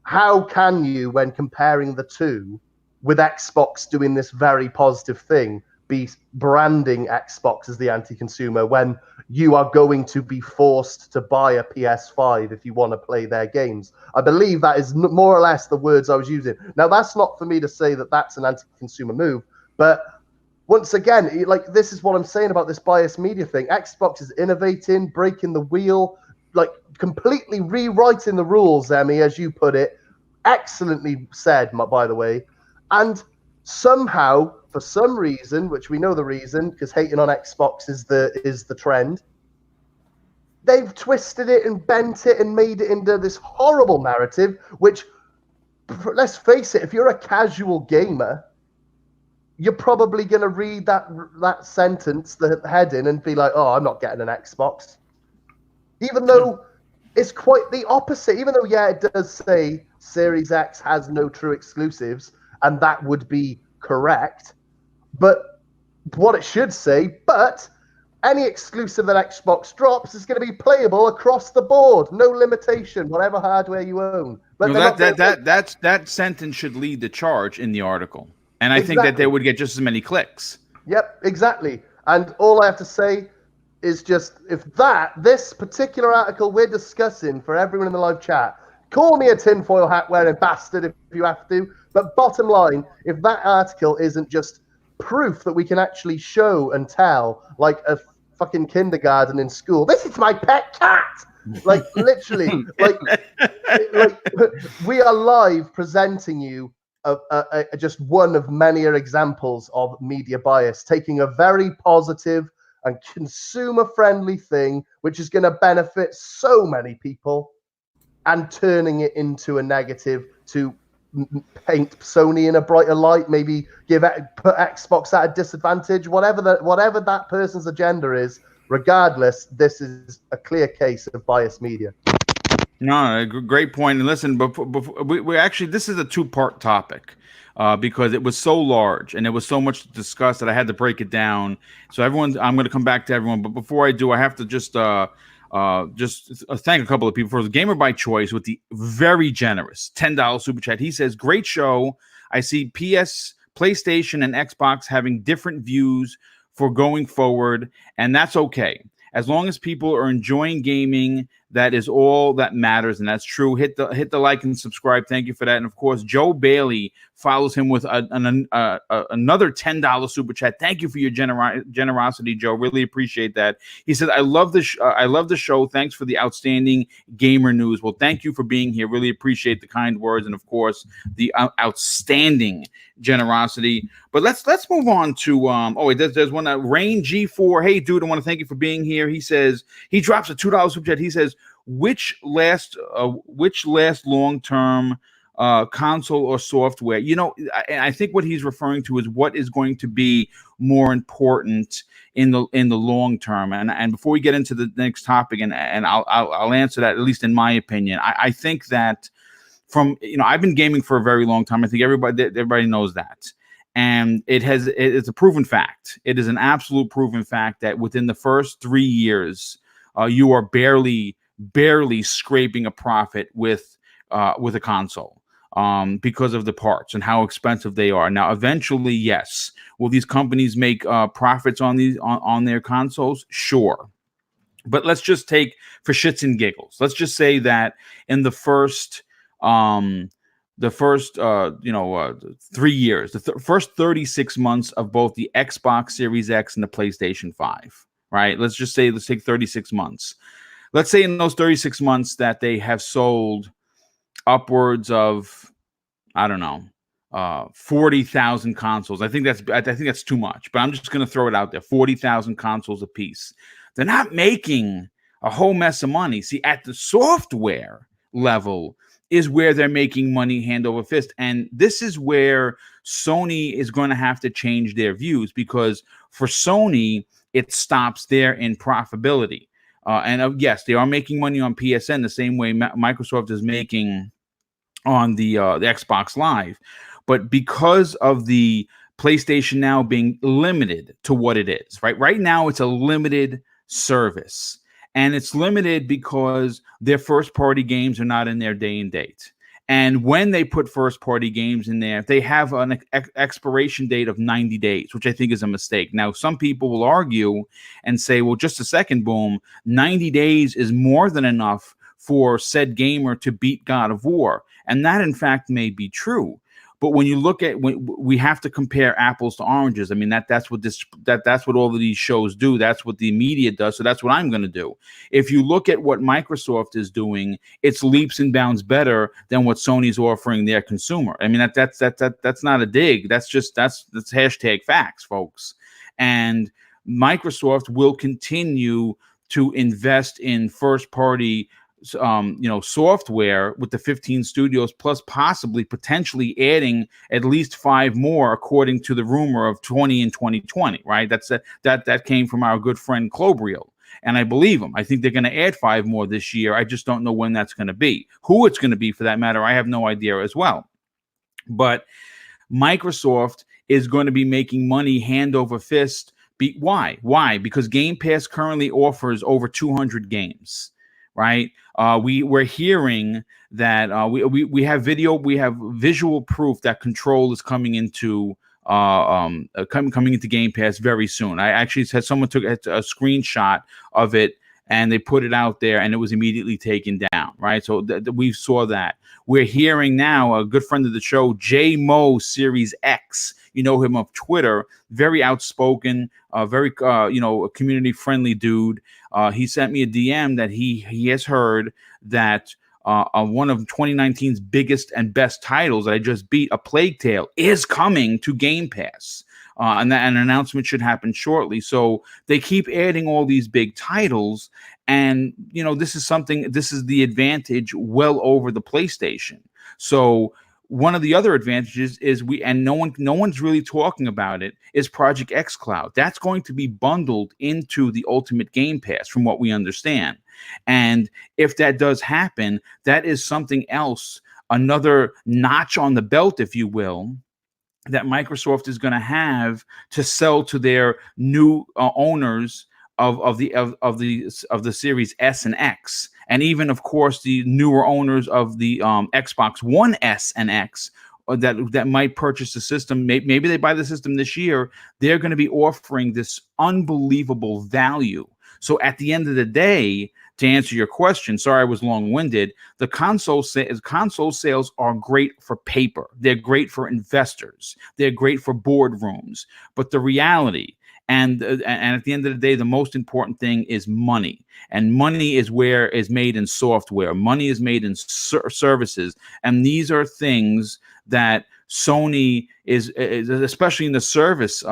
how can you, when comparing the two, with Xbox doing this very positive thing, be branding Xbox as the anti-consumer when you are going to be forced to buy a PS5 if you want to play their games? I believe that is more or less the words I was using. Now, that's not for me to say that that's an anti-consumer move, but once again, this is what I'm saying about this biased media thing. Xbox is innovating, breaking the wheel, like completely rewriting the rules, Emmy, as you put it. Excellently said, by the way. And somehow, for some reason, which we know the reason, because hating on Xbox is the trend, they've twisted it and bent it and made it into this horrible narrative, which, let's face it, if you're a casual gamer, you're probably going to read that sentence, the heading, and be like, oh, I'm not getting an Xbox. Even though it's quite the opposite. Even though, yeah, it does say Series X has no true exclusives, and that would be correct. But what it should say, but any exclusive that Xbox drops is going to be playable across the board. No limitation, whatever hardware you own. But that sentence should lead the charge in the article. And I think that they would get just as many clicks. Yep, exactly. And all I have to say is just, if this particular article we're discussing for everyone in the live chat, call me a tinfoil hat wearing bastard if you have to, but bottom line, if that article isn't just proof that we can actually show and tell, like a fucking kindergarten in school, this is my pet cat! Like, literally, like we are live presenting you just one of many examples of media bias, taking a very positive and consumer-friendly thing, which is going to benefit so many people, and turning it into a negative to paint Sony in a brighter light, maybe put Xbox at a disadvantage, whatever that person's agenda is. Regardless, this is a clear case of biased media. No, great point. And listen, we actually, this is a two-part topic because it was so large and there was so much to discuss that I had to break it down. So I'm going to come back to everyone. But before I do, I have to just thank a couple of people. For the Gamer by Choice with the very generous $10 super chat. He says, great show. I see PlayStation and Xbox having different views for going forward, and that's okay. As long as people are enjoying gaming, that is all that matters, and that's true. Hit the like and subscribe. Thank you for that. And of course, Joe Bailey follows him with another $10 super chat. Thank you for your generosity, Joe. Really appreciate that. He said, "I love the show. Thanks for the outstanding gamer news." Well, thank you for being here. Really appreciate the kind words and of course the outstanding generosity. But let's move on to there's one Rain G4. Hey, dude, I want to thank you for being here. He says he drops a $2 super chat. He says, which last long-term console or software? I think what he's referring to is what is going to be more important in the long term. And before we get into the next topic, and I'll answer that, at least in my opinion, I think that I've been gaming for a very long time. I think everybody knows that. And it's a proven fact. It is an absolute proven fact that within the first 3 years, you are barely scraping a profit with a console because of the parts and how expensive they are. Now, eventually, yes, will these companies make profits on their consoles? Sure. But let's just take for shits and giggles. Let's just say that in the first 3 years, first 36 months of both the Xbox Series X and the PlayStation 5, right? Let's take 36 months. Let's say in those 36 months that they have sold upwards of, 40,000 consoles. I think that's too much, but I'm just going to throw it out there. 40,000 consoles a piece. They're not making a whole mess of money. See, at the software level is where they're making money hand over fist. And this is where Sony is going to have to change their views, because for Sony, it stops there in profitability. Yes, they are making money on PSN the same way Microsoft is making on the Xbox Live. But because of the PlayStation Now being limited to what it is, right? Right now, it's a limited service. And it's limited because their first-party games are not in there day and date. And when they put first-party games in there, they have an expiration date of 90 days, which I think is a mistake. Now, some people will argue and say, well, just a second, boom, 90 days is more than enough for said gamer to beat God of War. And that, in fact, may be true. But when you look at, when we have to compare apples to oranges, I mean, that's what all of these shows do. That's what the media does. So that's what I'm going to do. If you look at what Microsoft is doing, it's leaps and bounds better than what Sony's offering their consumer. I mean, that's not a dig. That's hashtag facts, folks. And Microsoft will continue to invest in first party software with the 15 studios, plus possibly potentially adding at least 5 more, according to the rumor of 20 in 2020, right? That came from our good friend Clobriel, and I believe him. I think they're going to add 5 more this year. I just don't know when that's going to be. Who it's going to be, for that matter, I have no idea as well. But Microsoft is going to be making money hand over fist. Why? Because Game Pass currently offers over 200 games. Right, we're hearing that we have visual proof that Control is coming into coming into Game Pass very soon. I actually said someone took a screenshot of it and they put it out there, and it was immediately taken down. Right, so we saw that. We're hearing now, a good friend of the show, J Mo Series X. You know him of Twitter, very outspoken, very a community friendly dude. He sent me a DM that he has heard that one of 2019's biggest and best titles that I just beat, A Plague Tale, is coming to Game Pass. And an announcement should happen shortly. So they keep adding all these big titles. And, this is the advantage well over the PlayStation. So one of the other advantages is no one's really talking about it, is Project xCloud. That's going to be bundled into the Ultimate Game Pass, from what we understand. And if that does happen, that is something else, another notch on the belt, if you will, that Microsoft is going to have to sell to their new owners of the Series S and X, and even, of course, the newer owners of the Xbox One S and X that might purchase the system. Maybe they buy the system this year. They're going to be offering this unbelievable value. So at the end of the day, to answer your question, sorry I was long-winded, the console sales are great for paper. They're great for investors. They're great for boardrooms. But the reality, and at the end of the day, the most important thing is money. And money is made in software. Money is made in services. And these are things that Sony is especially in the service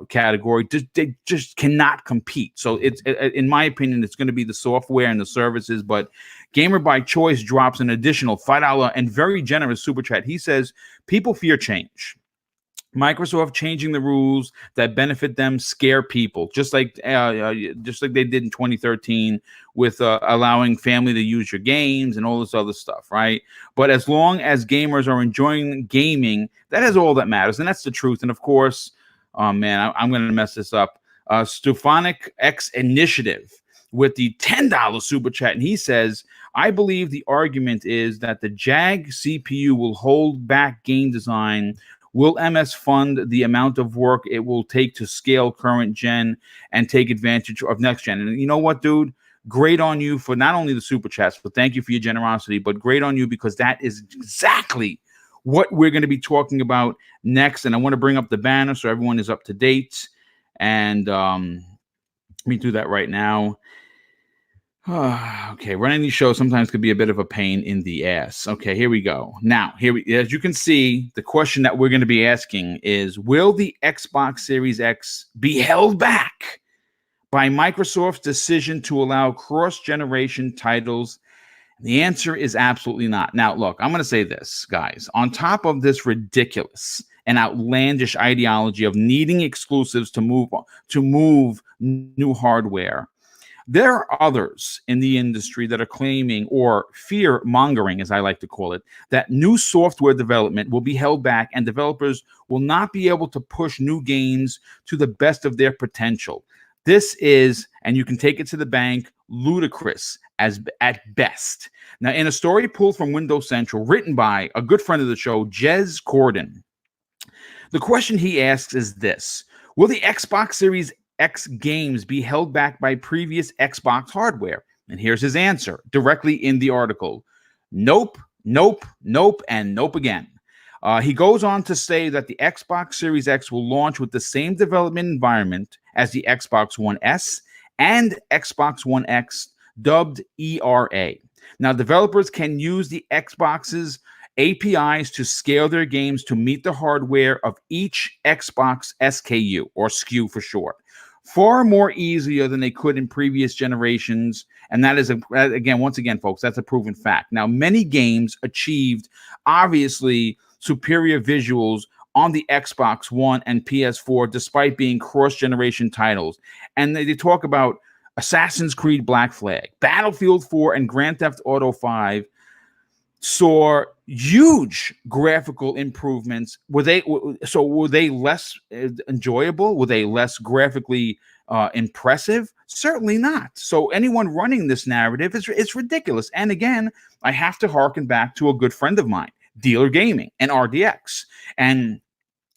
category, they just cannot compete. So it's, in my opinion, it's going to be the software and the services. But Gamer by Choice drops an additional $5 and very generous super chat. He says, people fear change. Microsoft changing the rules that benefit them scare people, just like they did in 2013 with allowing family to use your games and all this other stuff, right? But as long as gamers are enjoying gaming, that is all that matters, and that's the truth. And of course, I'm going to mess this up. Stefanik X Initiative with the $10 super chat, and he says, I believe the argument is that the Jag CPU will hold back game design. Will MS fund the amount of work it will take to scale current gen and take advantage of next gen? And you know what, dude? Great on you for not only the super chats, but thank you for your generosity, but great on you, because that is exactly what we're going to be talking about next. And I want to bring up the banner so everyone is up to date. And let me do that right now. Okay, running these shows sometimes could be a bit of a pain in the ass. Okay, here we go. Now, as you can see, the question that we're going to be asking is, will the Xbox Series X be held back by Microsoft's decision to allow cross-generation titles? The answer is absolutely not. Now, look, I'm going to say this, guys. On top of this ridiculous and outlandish ideology of needing exclusives to move new hardware, there are others in the industry that are claiming, or fear mongering, as I like to call it, that new software development will be held back and developers will not be able to push new games to the best of their potential. This is, and you can take it to the bank, ludicrous at best. Now, in a story pulled from Windows Central, written by a good friend of the show, Jez Corden, the question he asks is this: will the Xbox Series X games be held back by previous Xbox hardware? And here's his answer directly in the article: nope, nope, nope, and nope again. He goes on to say that the Xbox Series X will launch with the same development environment as the Xbox One S and Xbox One X, dubbed ERA. Now, developers can use the Xbox's APIs to scale their games to meet the hardware of each Xbox SKU, or SKU for short, far more easier than they could in previous generations. And that is, once again, folks, that's a proven fact. Now, many games achieved, obviously, superior visuals on the Xbox One and PS4, despite being cross-generation titles. And they talk about Assassin's Creed Black Flag, Battlefield 4, and Grand Theft Auto 5 saw huge graphical improvements. Were they less enjoyable? Were they less graphically impressive? Certainly not. So anyone running this narrative is ridiculous. And again, I have to harken back to a good friend of mine, Dealer Gaming and RDX. And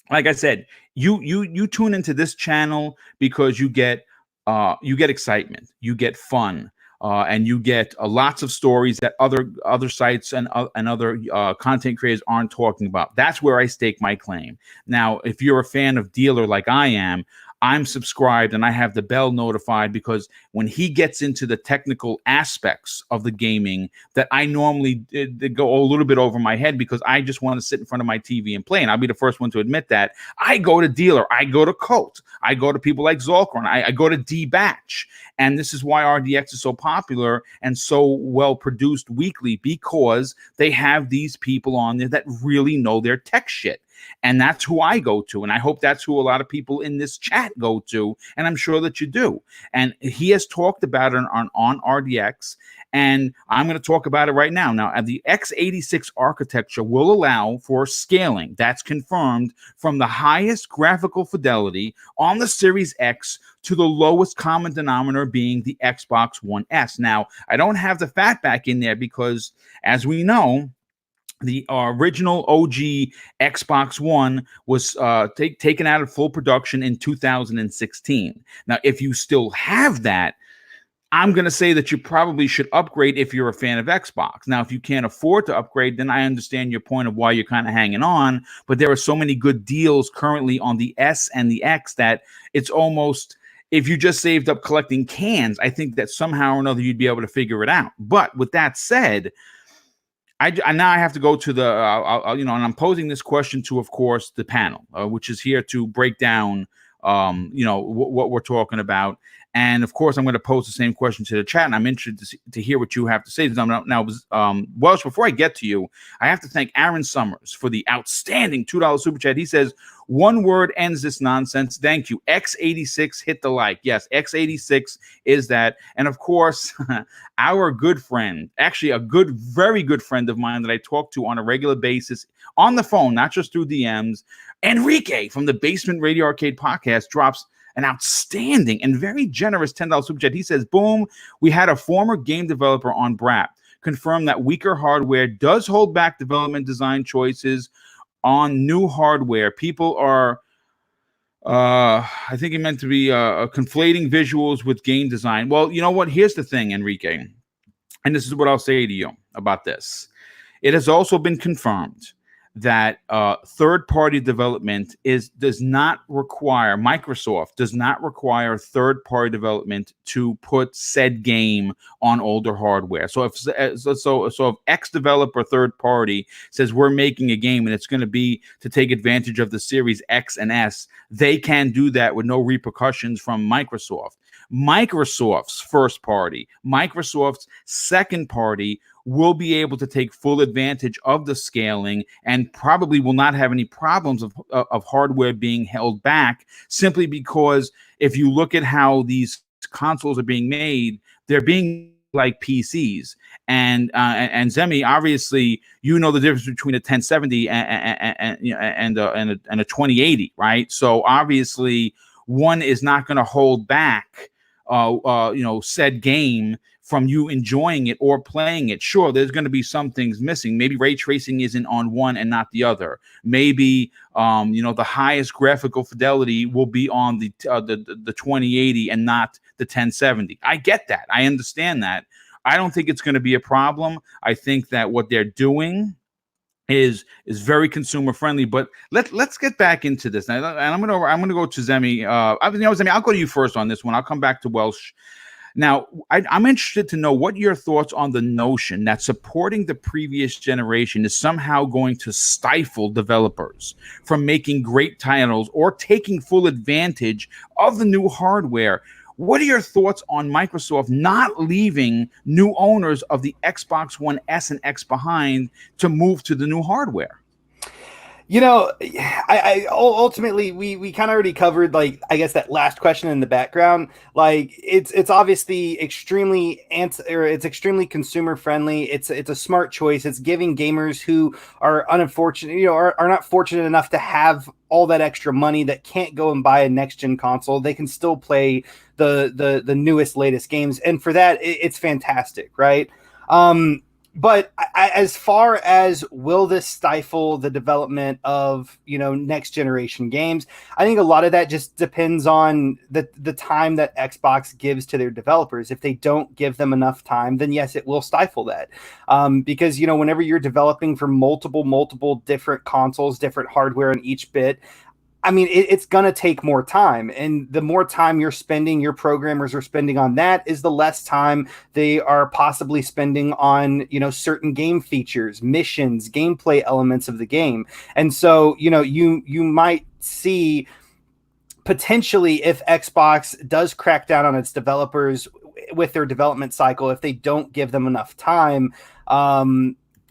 like I said, you tune into this channel because you get excitement, you get fun, and you get lots of stories that other sites and other content creators aren't talking about. That's where I stake my claim. Now, if you're a fan of Dealer like I am, I'm subscribed and I have the bell notified, because when he gets into the technical aspects of the gaming that I normally go a little bit over my head, because I just want to sit in front of my TV and play. And I'll be the first one to admit that. I go to Dealer, I go to Colt, I go to people like Zolkron, I go to D-Batch. And this is why RDX is so popular and so well produced weekly, because they have these people on there that really know their tech shit. And that's who I go to. And I hope that's who a lot of people in this chat go to. And I'm sure that you do. And he has talked about it on RDX. And I'm going to talk about it right now. Now, the x86 architecture will allow for scaling. That's confirmed, from the highest graphical fidelity on the Series X to the lowest common denominator being the Xbox One S. Now, I don't have the fatback in there because, as we know, the original OG Xbox One was taken out of full production in 2016. Now, if you still have that, I'm going to say that you probably should upgrade if you're a fan of Xbox. Now, if you can't afford to upgrade, then I understand your point of why you're kind of hanging on. But there are so many good deals currently on the S and the X that it's almost, if you just saved up collecting cans, I think that somehow or another you'd be able to figure it out. But with that said, I now have to go to the, and I'm posing this question to, of course, the panel, which is here to break down, what we're talking about. And of course, I'm going to pose the same question to the chat, and I'm interested to hear what you have to say. Now, Welsh, before I get to you, I have to thank Aaron Summers for the outstanding $2 super chat. He says, "One word ends this nonsense. Thank you. X86, hit the like." Yes, X86 is that. And of course, our good friend, actually a very good friend of mine that I talk to on a regular basis on the phone, not just through DMs, Enrique from the Basement Radio Arcade podcast, drops an outstanding and very generous $10 super chat. He says, "Boom, we had a former game developer on BRAP confirm that weaker hardware does hold back development design choices on new hardware. People are, I think he meant to be conflating visuals with game design." Well, you know what? Here's the thing, Enrique, and this is what I'll say to you about this. It has also been confirmed that third-party development does not require, Microsoft does not require third-party development to put said game on older hardware. So if X developer third-party says we're making a game and it's going to be to take advantage of the Series X and S, they can do that with no repercussions from Microsoft. Microsoft's first party, Microsoft's second party will be able to take full advantage of the scaling and probably will not have any problems of hardware being held back, simply because if you look at how these consoles are being made, they're being like PCs. And Zemi, obviously, you know the difference between a 1070 and a 2080, right? So obviously, one is not going to hold back said game from you enjoying it or playing it. Sure, there's going to be some things missing. Maybe ray tracing isn't on one and not the other. Maybe the highest graphical fidelity will be on the 2080 and not the 1070. I get that. I understand that. I don't think it's going to be a problem. I think that what they're doing is very consumer friendly. But let's get back into this. And I'm gonna go to Zemi. Zemi, I'll go to you first on this one. I'll come back to Welsh. Now, I'm interested to know what your thoughts on the notion that supporting the previous generation is somehow going to stifle developers from making great titles or taking full advantage of the new hardware. What are your thoughts on Microsoft not leaving new owners of the Xbox One S and X behind to move to the new hardware? You know, I ultimately we kind of already covered, like, I guess that last question in the background. Like, it's obviously it's extremely consumer friendly. It's a smart choice. It's giving gamers who are unfortunate, are not fortunate enough to have all that extra money, that can't go and buy a next gen console. They can still play the newest, latest games, and for that, it's fantastic, right? But as far as will this stifle the development of, next generation games, I think a lot of that just depends on the time that Xbox gives to their developers. If they don't give them enough time, then yes, it will stifle that. Because, whenever you're developing for multiple different consoles, different hardware in each bit, I mean, it's going to take more time. And the more time you're spending, your programmers are spending on that, is the less time they are possibly spending on, certain game features, missions, gameplay elements of the game. And so, you might see potentially, if Xbox does crack down on its developers with their development cycle, if they don't give them enough time,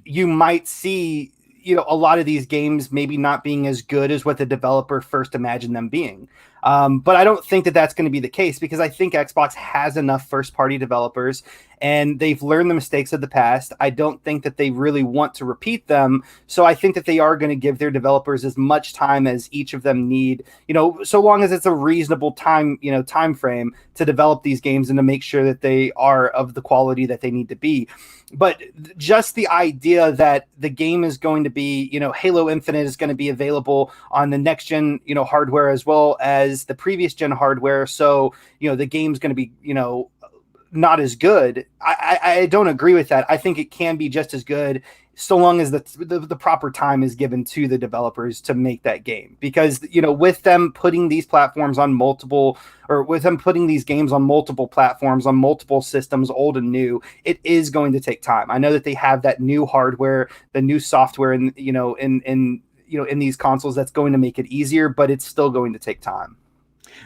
you might see a lot of these games maybe not being as good as what the developer first imagined them being. But I don't think that that's going to be the case, because I think Xbox has enough first-party developers and they've learned the mistakes of the past. I don't think that they really want to repeat them. So I think that they are going to give their developers as much time as each of them need, so long as it's a reasonable time frame to develop these games and to make sure that they are of the quality that they need to be. But just the idea that the game is going to be, Halo Infinite is going to be available on the next gen, hardware as well as the previous gen hardware. So, the game's going to be, not as good. I don't agree with that. I think it can be just as good, so long as the proper time is given to the developers to make that game. Because, with them putting these platforms on with them putting these games on multiple platforms, on multiple systems, old and new, it is going to take time. I know that they have that new hardware, the new software, in these consoles that's going to make it easier, but it's still going to take time.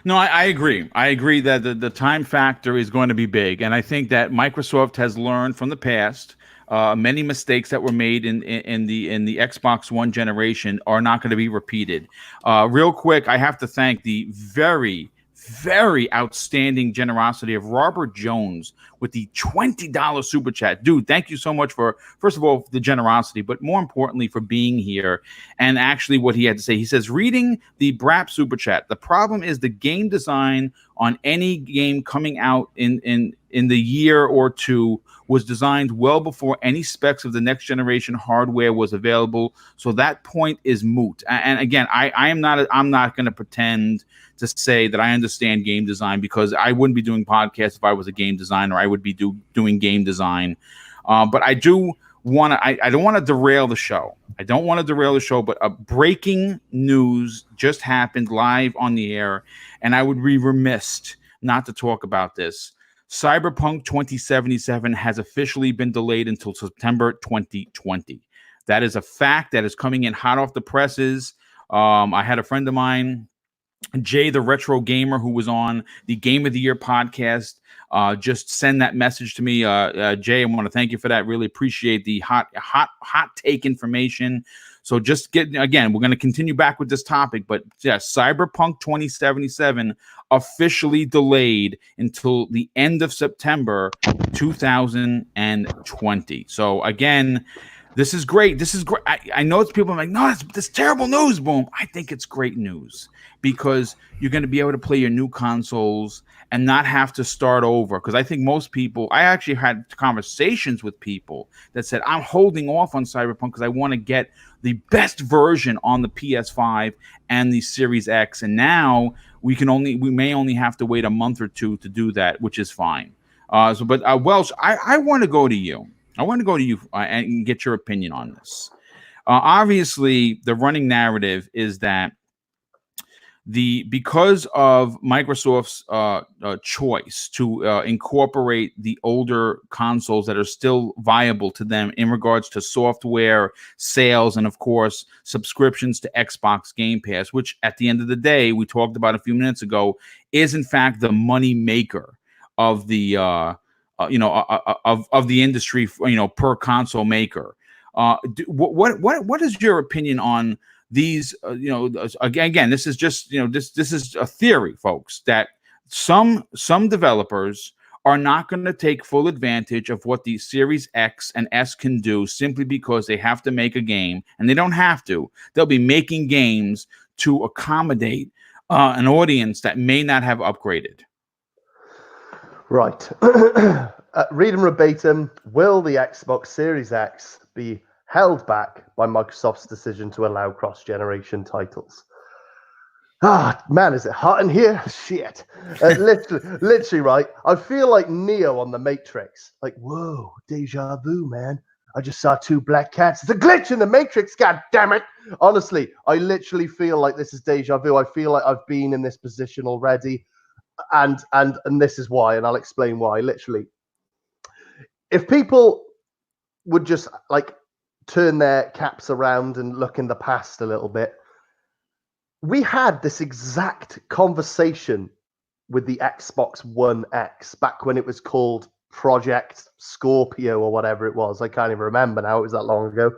No, I agree. I agree that the time factor is going to be big. And I think that Microsoft has learned from the past. Many mistakes that were made in the Xbox One generation are not going to be repeated. Real quick, I have to thank the very, very outstanding generosity of Robert Jones with the $20 super chat. Dude, thank you so much for, first of all, the generosity, but more importantly, for being here and actually what he had to say. He says, reading the BRAP super chat, the problem is the game design on any game coming out in the year or two was designed well before any specs of the next generation hardware was available. So that point is moot. And again, I'm not going to pretend to say that I understand game design, because I wouldn't be doing podcasts if I was a game designer. I would be doing game design. But I do want to, I don't want to derail the show. But breaking news just happened live on the air, and I would be remiss not to talk about this. Cyberpunk 2077 has officially been delayed until September 2020. That is a fact that is coming in hot off the presses. I had a friend of mine, Jay, the retro gamer, who was on the Game of the Year podcast, just send that message to me. Jay, I want to thank you for that. Really appreciate the hot take information. So just again, we're going to continue back with this topic, but yeah, Cyberpunk 2077 officially delayed until the end of September 2020. So again, this is great. I know it's people are like, no, that's terrible news. Boom. I think it's great news, because you're going to be able to play your new consoles and not have to start over. Because I think most people, I actually had conversations with people that said, I'm holding off on Cyberpunk because I want to get the best version on the PS5 and the Series X. And now we may only have to wait a month or two to do that, which is fine. Welsh, I want to go to you. And get your opinion on this. Obviously, the running narrative is that because of Microsoft's choice to incorporate the older consoles that are still viable to them in regards to software sales and, of course, subscriptions to Xbox Game Pass, which at the end of the day, we talked about a few minutes ago, is in fact the money maker of the of the industry, per console maker. What is your opinion on these? Again, this is just this is a theory, folks, that some developers are not going to take full advantage of what the Series X and S can do simply because they have to make a game, and they don't have to. They'll be making games to accommodate an audience that may not have upgraded. Right. Reading verbatim, will the Xbox Series X be held back by Microsoft's decision to allow cross-generation titles? Ah, man, is it hot in here? Shit. Literally, right? I feel like Neo on The Matrix. Like, whoa, deja vu, man. I just saw two black cats. It's a glitch in the Matrix, god damn it. Honestly, I literally feel like this is deja vu. I feel like I've been in this position already. And this is why, and I'll explain why. Literally, if people would just like turn their caps around and look in the past a little bit, we had this exact conversation with the Xbox One X back when it was called Project Scorpio or whatever it was. I can't even remember now. It was that long ago.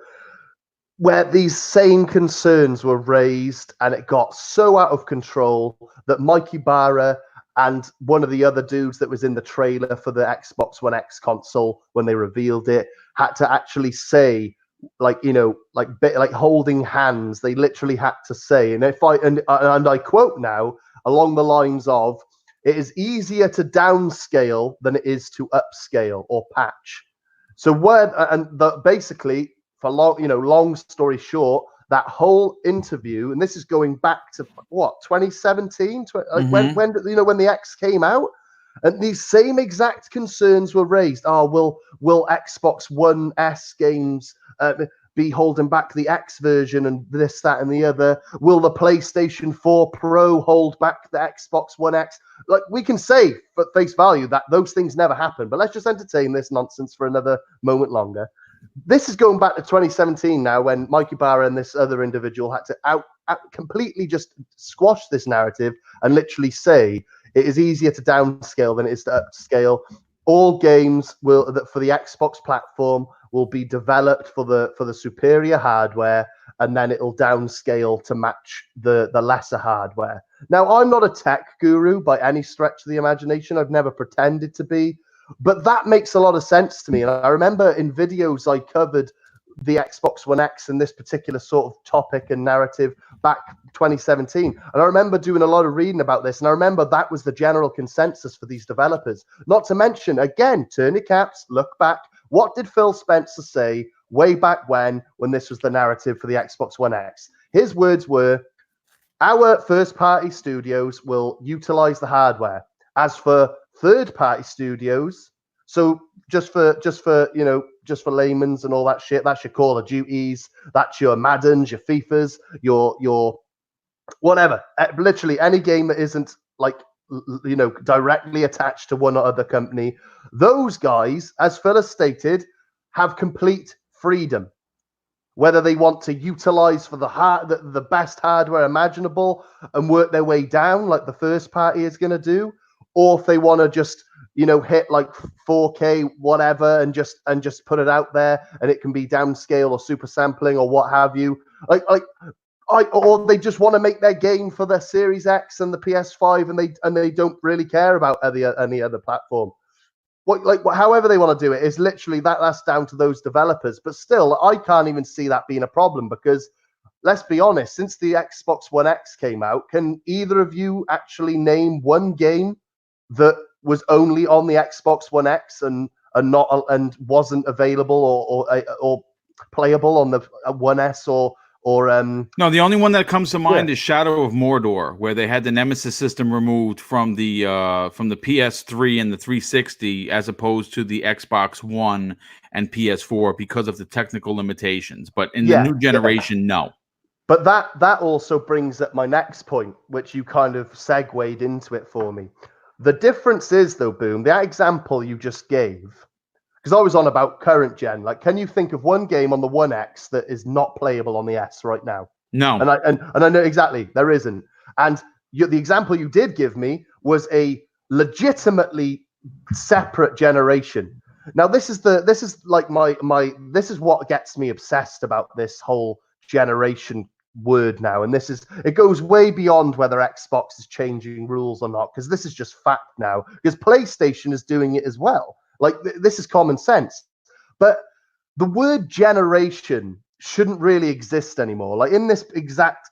Where these same concerns were raised, and it got so out of control that Mikey Barra and one of the other dudes that was in the trailer for the Xbox One X console when they revealed it had to actually say, like holding hands. They literally had to say, and I quote now, along the lines of, "It is easier to downscale than it is to upscale or patch." So basically, for long story short, that whole interview, and this is going back to what, 2017, when the X came out, and these same exact concerns were raised. Oh, will Xbox One S games be holding back the X version, and this, that, and the other? Will the PlayStation 4 Pro hold back the Xbox One X? Like, we can say at face value that those things never happened, but let's just entertain this nonsense for another moment longer. This is going back to 2017 now, when Mikey Barra and this other individual had to completely just squash this narrative and literally say it is easier to downscale than it is to upscale. All games for the Xbox platform will be developed for the superior hardware, and then it'll downscale to match the lesser hardware. Now, I'm not a tech guru by any stretch of the imagination. I've never pretended to be. But that makes a lot of sense to me. And I remember in videos I covered the Xbox One X and this particular sort of topic and narrative back 2017. And I remember doing a lot of reading about this. And I remember that was the general consensus for these developers. Not to mention, again, turn your caps, look back. What did Phil Spencer say way back when this was the narrative for the Xbox One X? His words were, "Our first-party studios will utilize the hardware. As for third-party studios, so just for layman's and all that shit, that's your Call of Duties, that's your Maddens, your FIFAs, your whatever, literally any game that isn't directly attached to one or other company. Those guys, as Phil has stated, have complete freedom, whether they want to utilize for the best hardware imaginable and work their way down like the first party is going to do, or if they want to just hit like 4K whatever and just put it out there, and it can be downscale or super sampling or what have you, or they just want to make their game for their Series X and the PS5, and they don't really care about any other platform. However they want to do it is literally that's down to those developers. But still, I can't even see that being a problem, because let's be honest, since the Xbox One X came out, can either of you actually name one game that was only on the Xbox One X and wasn't available or playable on the One S or No, the only one that comes to mind is Shadow of Mordor, where they had the Nemesis system removed from the PS3 and the 360, as opposed to the Xbox One and PS4 because of the technical limitations. But in the Yeah, new generation, no. But that also brings up my next point, which you kind of segued into it for me. The difference is, though, Boom, that example you just gave, because I was on about current gen. Like, can you think of one game on the One X that is not playable on the S right now? No. And I know exactly there isn't. And the example you did give me was a legitimately separate generation. Now, this is what gets me obsessed about this whole generation word now, and it goes way beyond whether Xbox is changing rules or not, because this is just fact now, because PlayStation is doing it as well. Like, this is common sense. But the word generation shouldn't really exist anymore. Like, in this exact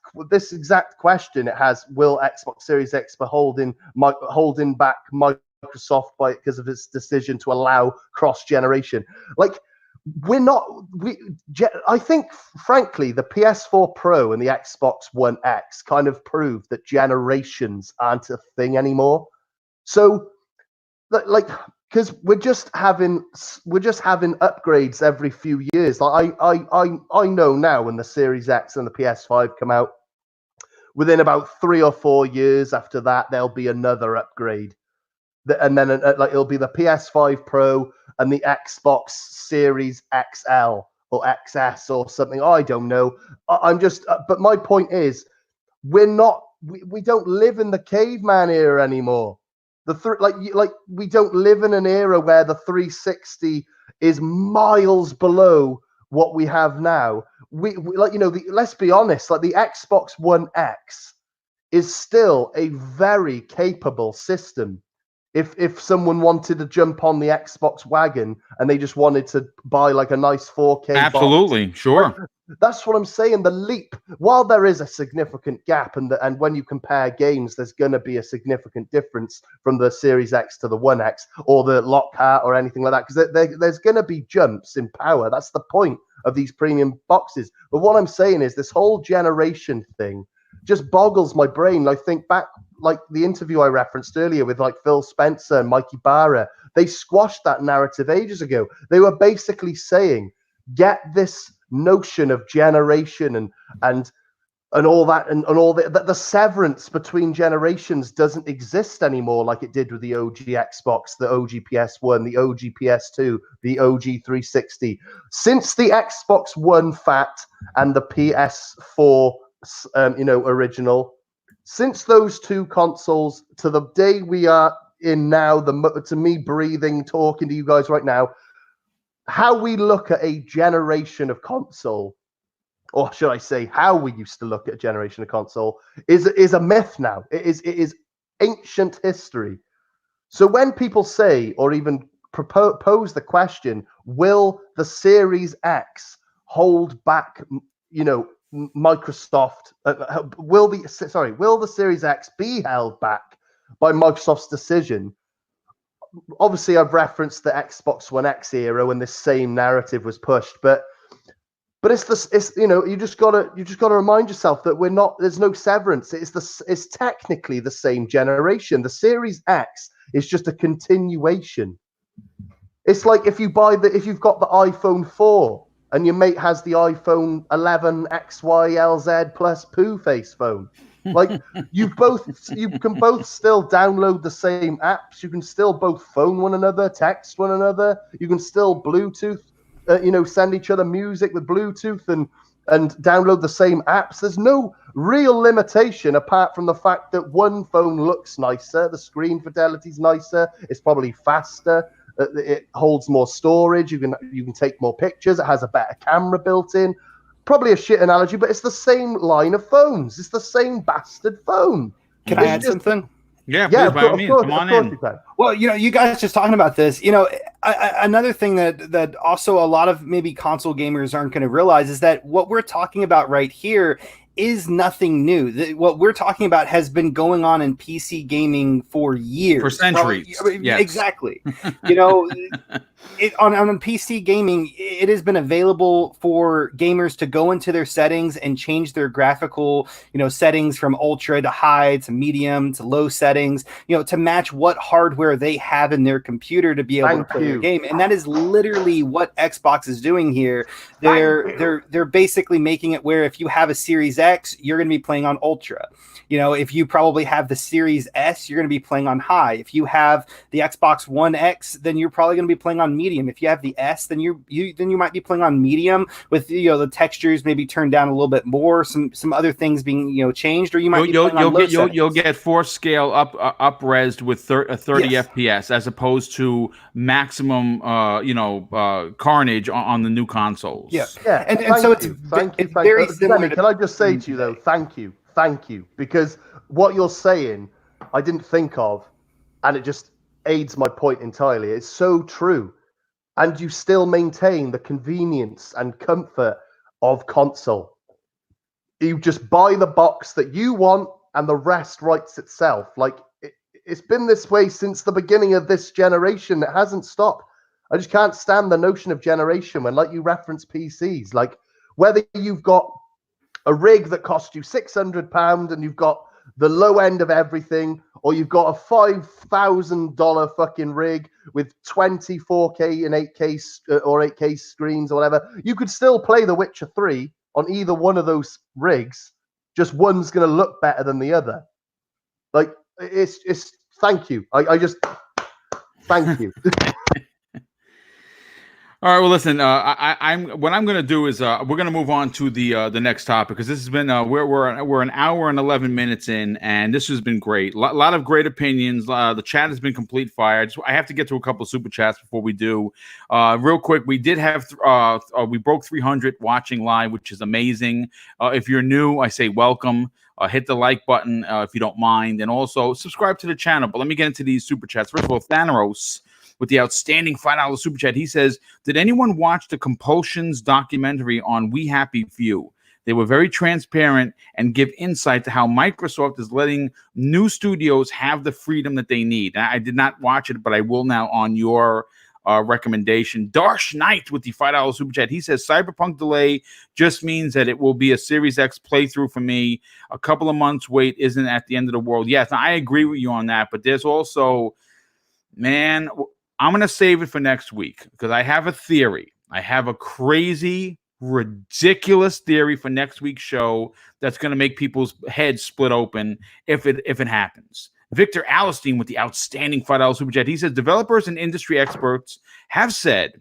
question, it has, will Xbox Series X be holding back Microsoft because of its decision to allow cross generation? Like, I think, frankly, the PS4 Pro and the Xbox One X kind of proved that generations aren't a thing anymore. So, like, because we're just having upgrades every few years. Like, I know now, when the Series X and the PS5 come out, within about 3 or 4 years after that, there'll be another upgrade. And then it'll be the PS5 Pro and the Xbox Series XL or XS or something. I don't know. But my point is, we don't live in the caveman era anymore. We don't live in an era where the 360 is miles below what we have now. Let's be honest. Like, the Xbox One X is still a very capable system. If someone wanted to jump on the Xbox wagon and they just wanted to buy like a nice 4K absolutely box, sure. That's what I'm saying. The leap, while there is a significant gap, and when you compare games, there's going to be a significant difference from the Series X to the One X or the Lockhart or anything like that, because there's going to be jumps in power. That's the point of these premium boxes. But what I'm saying is, this whole generation thing just boggles my brain. I think back, like the interview I referenced earlier with like Phil Spencer and Mikey Barra, they squashed that narrative ages ago. They were basically saying, get this notion of generation and all that and all the severance between generations doesn't exist anymore, like it did with the OG Xbox, the OG PS1, the OG PS2, the OG 360. Since the Xbox One Fat and the PS4 original, since those two consoles to the day we are in now, to me breathing, talking to you guys right now, how we look at a generation of console, or should I say how we used to look at a generation of console, is a myth now. It is ancient history. So when people say, or even pose the question, will the Series X hold back, Microsoft, will the Series X be held back by Microsoft's decision? Obviously, I've referenced the Xbox One X era when this same narrative was pushed, but you just gotta remind yourself that there's no severance. It's technically the same generation. The Series X is just a continuation. It's like if you've got the iPhone 4 and your mate has the iPhone 11 XYLZ plus poo face phone. Like, you can both still download the same apps. You can still both phone one another, text one another. You can still Bluetooth, send each other music with Bluetooth and download the same apps. There's no real limitation apart from the fact that one phone looks nicer, the screen fidelity's nicer, it's probably faster, it holds more storage, you can take more pictures, it has a better camera built in. Probably a shit analogy, but it's the same line of phones. It's the same bastard phone. Can I add something? Yeah, please, by all means, come on in. Well, you guys just talking about this, another thing that also a lot of maybe console gamers aren't going to realize is that what we're talking about right here is nothing new. What we're talking about has been going on in PC gaming for years. For centuries. Yes. Exactly. On PC gaming, it has been available for gamers to go into their settings and change their graphical, settings from ultra to high to medium to low settings, to match what hardware they have in their computer to be able to play their game. And that is literally what Xbox is doing here. They're basically making it where if you have a Series X, you're going to be playing on ultra. If you probably have the Series S, you're going to be playing on high. If you have the Xbox One X, then you're probably going to be playing on medium. If you have the S, then you might be playing on medium with the textures maybe turned down a little bit more, some other things being changed, or you might you'll get force scale up resed with 30 FPS as opposed to maximum carnage on the new consoles. Yeah. And so it's very similar. Can I just say to you though, thank you, because what you're saying I didn't think of, and it just aids my point entirely. It's so true. And you still maintain the convenience and comfort of console. You just buy the box that you want and the rest writes itself. Like, it's been this way since the beginning of this generation. It hasn't stopped. I just can't stand the notion of generation when, like, you reference PCs. Like, whether you've got a rig that costs you £600 and you've got the low end of everything, or you've got a $5,000 fucking rig with 24K and 8K or 8K screens or whatever, you could still play The Witcher 3 on either one of those rigs. Just one's going to look better than the other. Like, it's thank you. I just thank you. All right. Well, listen. What I'm going to do is we're going to move on to the next topic, because this has been we're an hour and 11 minutes in, and this has been great. A lot of great opinions. The chat has been complete fire. I have to get to a couple of super chats before we do. Real quick, we did have we broke 300 watching live, which is amazing. If you're new, I say welcome. Hit the like button if you don't mind, and also subscribe to the channel. But let me get into these super chats. First of all, Thanos, with the outstanding $5 super chat, he says, did anyone watch the Compulsions documentary on We Happy Few? They were very transparent and give insight to how Microsoft is letting new studios have the freedom that they need. I did not watch it, but I will now on your recommendation. Darsh Knight with the $5 super chat, he says, Cyberpunk delay just means that it will be a Series X playthrough for me. A couple of months wait isn't at the end of the world. Yes, I agree with you on that, but there's also, man, I'm going to save it for next week because I have a theory. I have a crazy, ridiculous theory for next week's show that's going to make people's heads split open if it happens. Victor Alistine with the outstanding $5 super chat. He says, developers and industry experts have said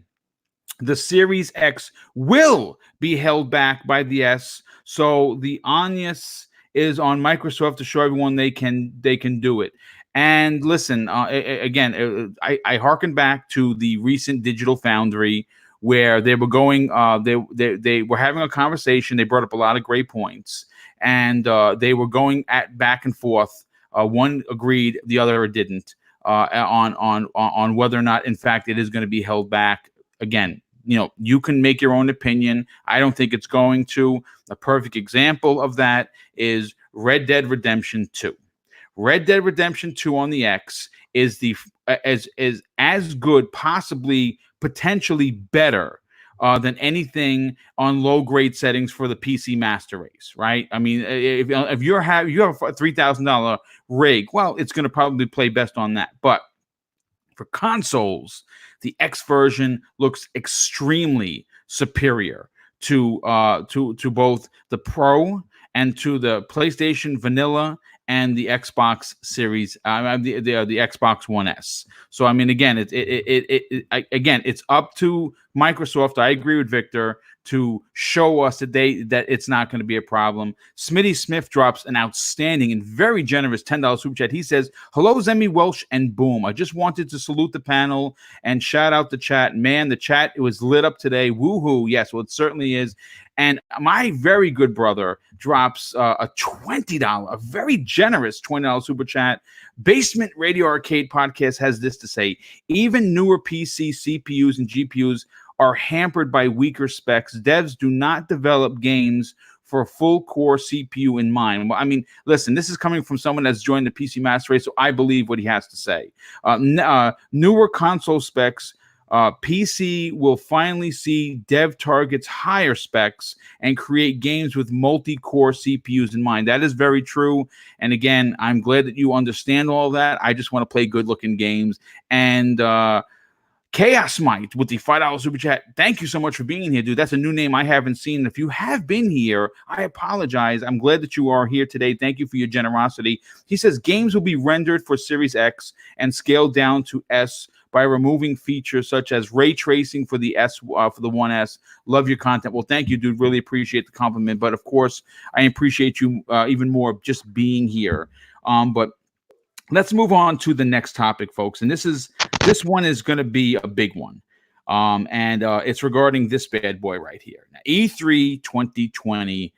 the Series X will be held back by the S, so the onus is on Microsoft to show everyone they can do it. And listen, again, I hearken back to the recent Digital Foundry where they were going. They were having a conversation. They brought up a lot of great points, and they were going back and forth. One agreed, the other didn't, on whether or not, in fact, it is going to be held back. Again, you can make your own opinion. I don't think it's going to. A perfect example of that is Red Dead Redemption 2. Red Dead Redemption 2 on the X is as good, possibly potentially better than anything on low grade settings for the PC Master Race, right? I mean, if you have a $3,000 rig, well, it's going to probably play best on that. But for consoles, the X version looks extremely superior to both the Pro and to the PlayStation Vanilla and the Xbox Series, the Xbox One S. So I mean, again, it's up to Microsoft. I agree with Victor to show us that it's not going to be a problem. Smitty Smith drops an outstanding and very generous $10 super chat. He says, "Hello, Zemi Welsh and Boom. I just wanted to salute the panel and shout out the chat. Man, the chat, it was lit up today. Woohoo! Yes, well, it certainly is." And my very good brother drops a $20, a very generous $20 super chat. Basement Radio Arcade Podcast has this to say: even newer PC CPUs and GPUs are hampered by weaker specs. Devs do not develop games for a full core CPU in mind. Well, I mean, listen, this is coming from someone that's joined the PC Master Race, so I believe what he has to say. Newer console specs PC will finally see dev targets higher specs and create games with multi-core CPUs in mind. That is very true. And again, I'm glad that you understand all that. I just want to play good-looking games. And Chaos Mite with the $5 super chat. Thank you so much for being here, dude. That's a new name I haven't seen. If you have been here, I apologize. I'm glad that you are here today. Thank you for your generosity. He says games will be rendered for Series X and scaled down to S by removing features such as ray tracing for the S for the 1S. Love your content. Well, thank you, dude. Really appreciate the compliment. But of course, I appreciate you even more just being here. But let's move on to the next topic, folks. And this one is going to be a big one. And it's regarding this bad boy right here. Now, E3 2020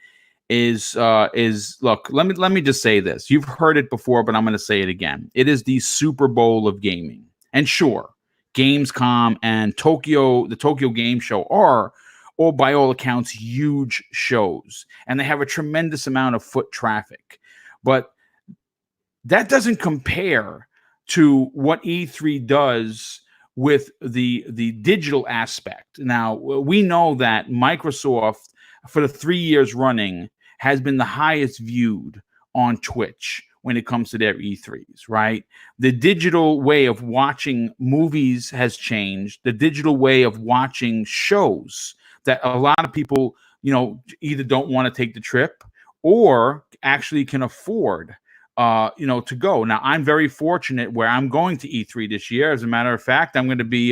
is look, let me just say this. You've heard it before, but I'm going to say it again. It is the Super Bowl of gaming. And sure, Gamescom and the Tokyo Game Show are, or by all accounts, huge shows. And they have a tremendous amount of foot traffic. But that doesn't compare to what E3 does with the digital aspect. Now, we know that Microsoft, for the 3 years running, has been the highest viewed on Twitch when it comes to their E3s, right? The digital way of watching movies has changed. The digital way of watching shows that a lot of people, either don't want to take the trip or actually can afford to go. Now, I'm very fortunate where I'm going to E3 this year. As a matter of fact, I'm going to be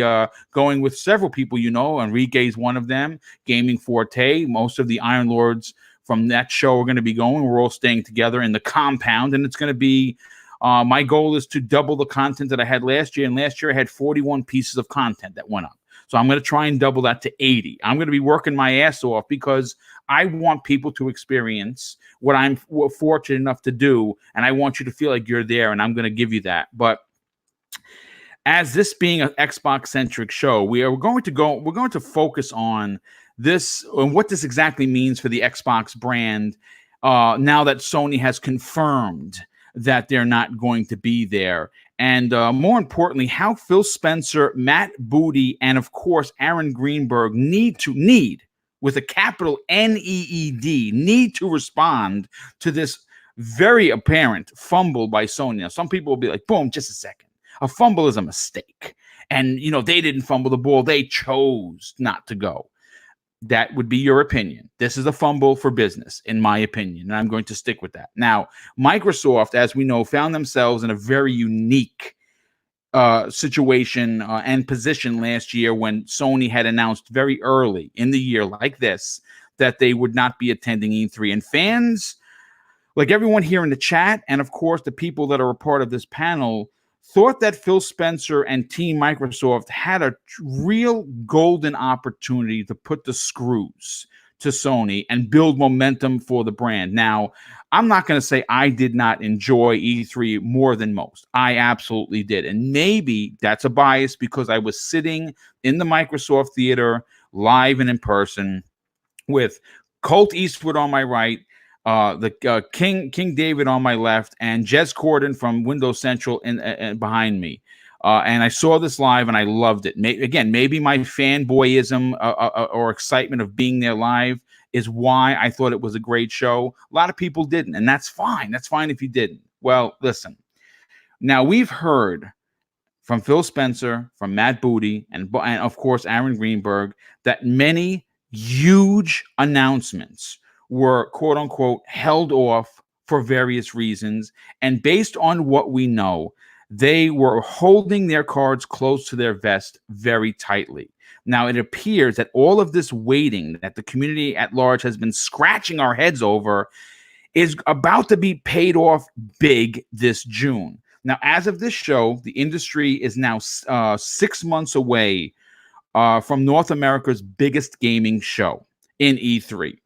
going with several people, Enrique's one of them, Gaming Forte. Most of the Iron Lords from that show are going to be going. We're all staying together in the compound, and it's going to be, my goal is to double the content that I had last year. And last year I had 41 pieces of content that went up. So I'm going to try and double that to 80. I'm going to be working my ass off because I want people to experience what I'm fortunate enough to do. And I want you to feel like you're there, and I'm going to give you that. But as this being an Xbox centric show, we're going to focus on this and what this exactly means for the Xbox brand. Now that Sony has confirmed that they're not going to be there. And more importantly, how Phil Spencer, Matt Booty, and of course, Aaron Greenberg need with a capital NEED, need to respond to this very apparent fumble by Sony. Now, some people will be like, boom, just a second. A fumble is a mistake. And, they didn't fumble the ball. They chose not to go. That would be your opinion. This is a fumble for business, in my opinion, and I'm going to stick with that. Now, Microsoft, as we know, found themselves in a very unique situation and position last year when Sony had announced very early in the year like this that they would not be attending E3. And fans, like everyone here in the chat, and of course the people that are a part of this panel, thought that Phil Spencer and Team Microsoft had a real golden opportunity to put the screws to Sony and build momentum for the brand. Now, I'm not going to say I did not enjoy E3 more than most. I absolutely did. And maybe that's a bias because I was sitting in the Microsoft Theater live and in person with Colt Eastwood on my right, King David on my left, and Jez Corden from Windows Central in behind me. And I saw this live and I loved it. Maybe my fanboyism or excitement of being there live is why I thought it was a great show. A lot of people didn't, and that's fine. That's fine if you didn't. Well, listen. Now, we've heard from Phil Spencer, from Matt Booty, and of course Aaron Greenberg that many huge announcements were, quote unquote, held off for various reasons. And based on what we know, they were holding their cards close to their vest very tightly. Now, it appears that all of this waiting that the community at large has been scratching our heads over is about to be paid off big this June. Now, as of this show, the industry is now 6 months away from North America's biggest gaming show in E3.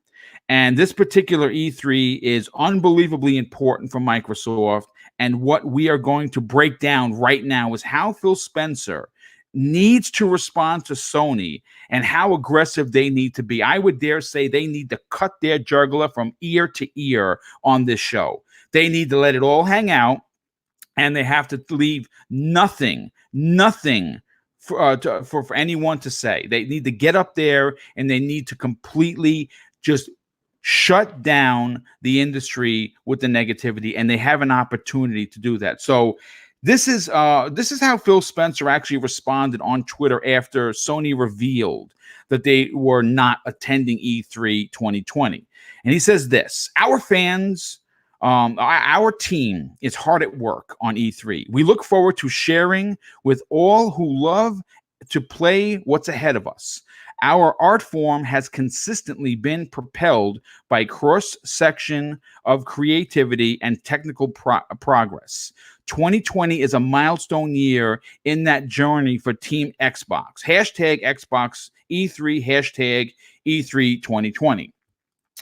And this particular E3 is unbelievably important for Microsoft. And what we are going to break down right now is how Phil Spencer needs to respond to Sony and how aggressive they need to be. I would dare say they need to cut their jugular from ear to ear on this show. They need to let it all hang out, and they have to leave nothing for anyone to say. They need to get up there and they need to completely just shut down the industry with the negativity, and they have an opportunity to do that. So this is how Phil Spencer actually responded on Twitter after Sony revealed that they were not attending E3 2020. And he says this: our fans, our team is hard at work on E3. We look forward to sharing with all who love to play what's ahead of us. Our art form has consistently been propelled by cross-section of creativity and technical progress. 2020 is a milestone year in that journey for Team Xbox. Hashtag Xbox E3, hashtag E3 2020.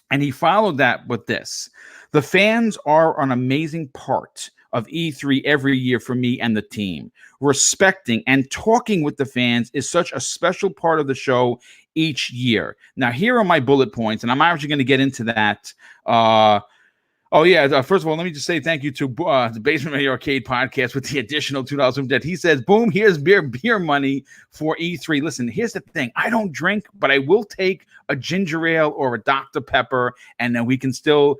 And he followed that with this: the fans are an amazing part of E3 every year for me and the team. Respecting and talking with the fans is such a special part of the show each year. Now, here are my bullet points, and I'm actually going to get into that. First of all, let me just say thank you to the Basement Mania Arcade podcast with the additional $2 debt. He says, boom, here's beer money for E3. Listen, here's the thing. I don't drink, but I will take a ginger ale or a Dr. Pepper, and then we can still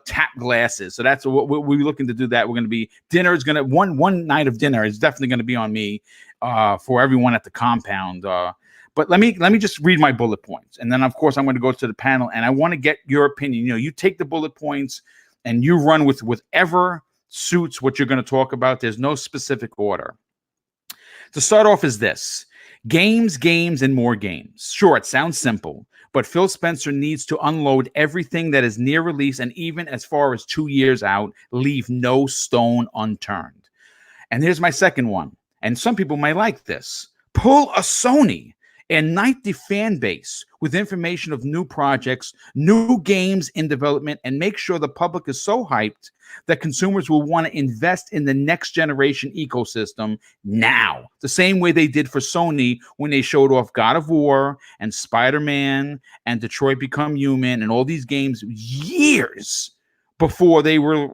tap glasses. So that's what we're looking to do. That we're going to be, dinner is going to, one night of dinner is definitely going to be on me for everyone at the compound. But let me just read my bullet points. And then, of course, I'm going to go to the panel, and I want to get your opinion. You know, you take the bullet points and you run with whatever suits what you're going to talk about. There's no specific order. To start off is this: games, and more games. Sure, it sounds simple, but Phil Spencer needs to unload everything that is near release, and even as far as 2 years out, leave no stone unturned. And here's my second one, and some people might like this: pull a Sony. Ignite the fan base with information of new projects, new games in development, and make sure the public is so hyped that consumers will want to invest in the next generation ecosystem now. The same way they did for Sony when they showed off God of War and Spider-Man and Detroit Become Human and all these games years before they were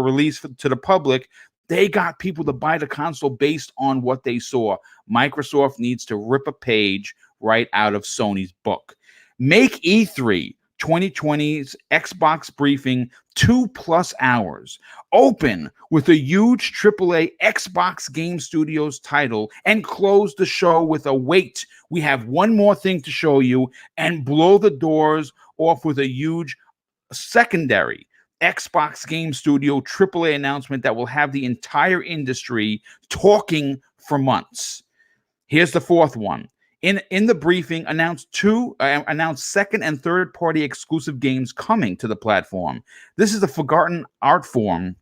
released to the public. They got people to buy the console based on what they saw. Microsoft needs to rip a page right out of Sony's book. Make E3 2020's Xbox briefing 2+ hours. Open with a huge AAA Xbox Game Studios title and close the show with a wait. We have one more thing to show you, and blow the doors off with a huge secondary Xbox Game Studio AAA announcement that will have the entire industry talking for months. Here's the fourth one. In the briefing, announced second and third party exclusive games coming to the platform. This is the forgotten art form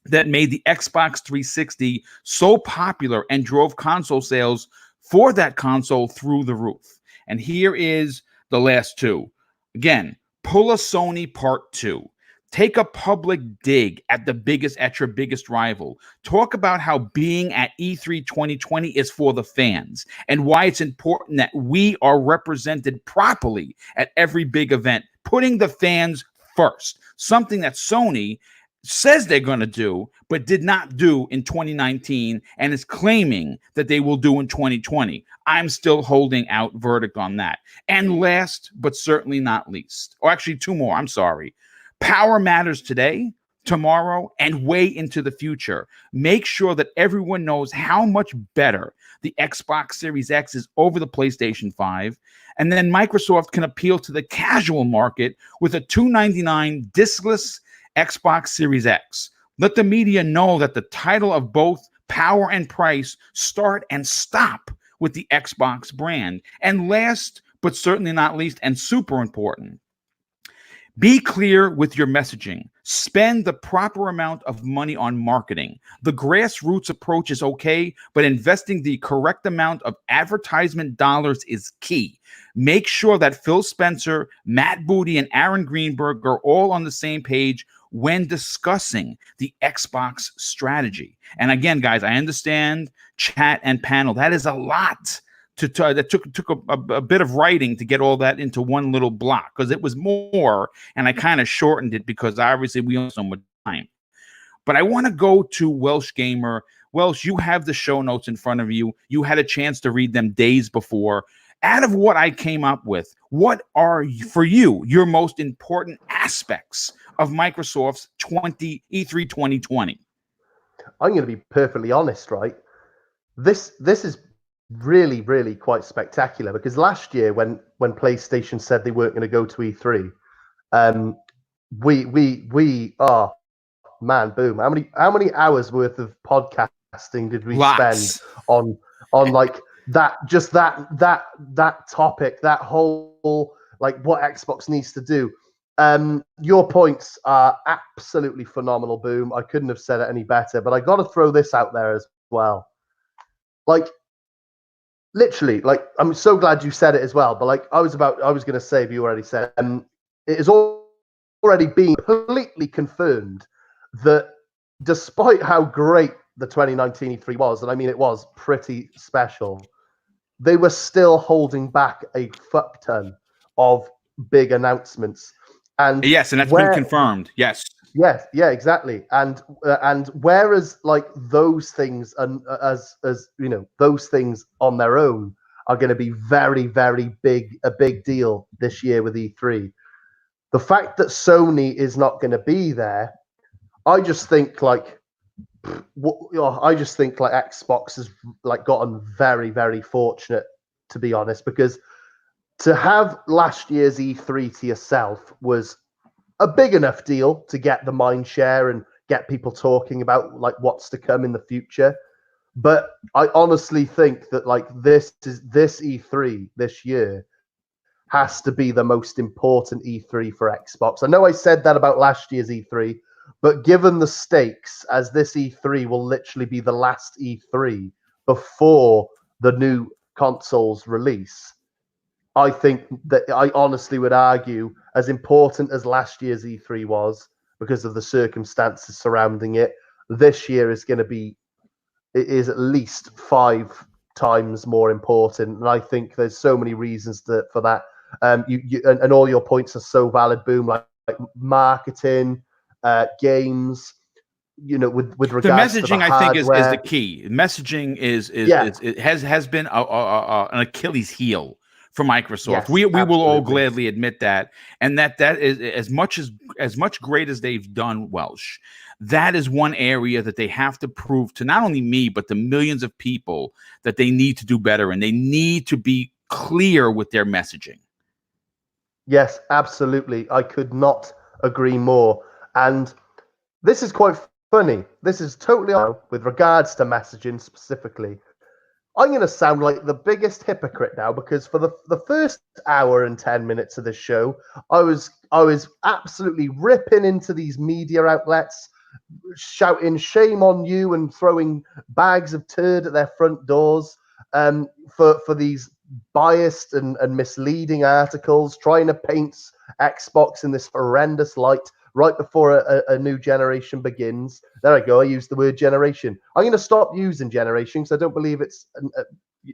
that made the Xbox 360 so popular and drove console sales for that console through the roof. And here is the last two. Again, pull a Sony Part 2. Take a public dig at your biggest rival. Talk about how being at E3 2020 is for the fans and why it's important that we are represented properly at every big event, putting the fans first. Something that Sony says they're going to do, but did not do in 2019 and is claiming that they will do in 2020. I'm still holding out verdict on that. And last, but certainly not least, or actually two more, I'm sorry. Power matters today, tomorrow, and way into the future. Make sure that everyone knows how much better the Xbox Series X is over the PlayStation 5. And then Microsoft can appeal to the casual market with a $299 discless Xbox Series X. Let the media know that the title of both power and price start and stop with the Xbox brand. And last, but certainly not least, and super important, be clear with your messaging. Spend the proper amount of money on marketing. The grassroots approach is okay, but investing the correct amount of advertisement dollars is key. Make sure that Phil Spencer, Matt Booty, and Aaron Greenberg are all on the same page when discussing the Xbox strategy. And again, guys, I understand chat and panel. That is a lot. That took a bit of writing to get all that into one little block, because it was more, and I kind of shortened it because obviously we don't have so much time. But I want to go to Welsh Gamer. Welsh, you have the show notes in front of you. You had a chance to read them days before. Out of what I came up with, what are, for you, your most important aspects of Microsoft's E3 2020? I'm going to be perfectly honest, right? This is really, really quite spectacular, because last year when PlayStation said they weren't going to go to E3, we are, man, boom. How many hours worth of podcasting did we spend on like that topic, that whole, like, what Xbox needs to do? Your points are absolutely phenomenal, Boom. I couldn't have said it any better, but I got to throw this out there as well. Like, literally, like, I'm so glad you said it as well, but like I was going to say, but you already said, it is already been completely confirmed that despite how great the 2019 E3 was, and I mean, it was pretty special, they were still holding back a fuck ton of big announcements. And yes, and that's been confirmed. Yes. Yes, yeah, exactly. And whereas, like, those things, and as you know, those things on their own are going to be very, very a big deal this year with E3. The fact that Sony is not going to be there, I just think like Xbox has like gotten very, very fortunate, to be honest, because to have last year's E3 to yourself was a big enough deal to get the mind share and get people talking about like what's to come in the future. But I honestly think that like this E3 this year has to be the most important E3 for Xbox. I know I said that about last year's E3, but given the stakes, as this E3 will literally be the last E3 before the new consoles release, I think that I honestly would argue, as important as last year's E3 was because of the circumstances surrounding it, this year is going to be, it is at least 5 times more important. And I think there's so many reasons for that. And all your points are so valid, Boom, like marketing, games, you know, with regards the messaging, to the I think, hardware. is the key. Messaging it has been an Achilles heel for Microsoft. Yes, we will all absolutely. gladly admit that, and that is as much great as they've done, Welsh. That is one area that they have to prove to not only me but the millions of people that they need to do better, and they need to be clear with their messaging. Yes, absolutely. I could not agree more. And this is quite funny. This is totally with regards to messaging specifically. I'm going to sound like the biggest hypocrite now, because for the first hour and 10 minutes of this show, I was absolutely ripping into these media outlets, shouting shame on you and throwing bags of turd at their front doors for these biased and misleading articles, trying to paint Xbox in this horrendous light right before a new generation begins. There I go. I used the word generation. I'm going to stop using generation because I don't believe it's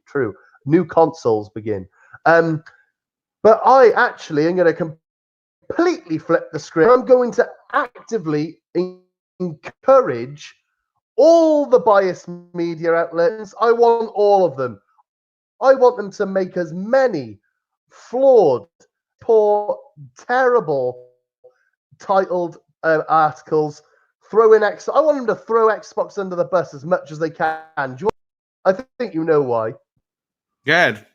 true. New consoles begin. But I actually am going to completely flip the script. I'm going to actively encourage all the biased media outlets. I want all of them. I want them to make as many flawed, poor, terrible titled articles. I want them to throw Xbox under the bus as much as they can. I think you know why. Good.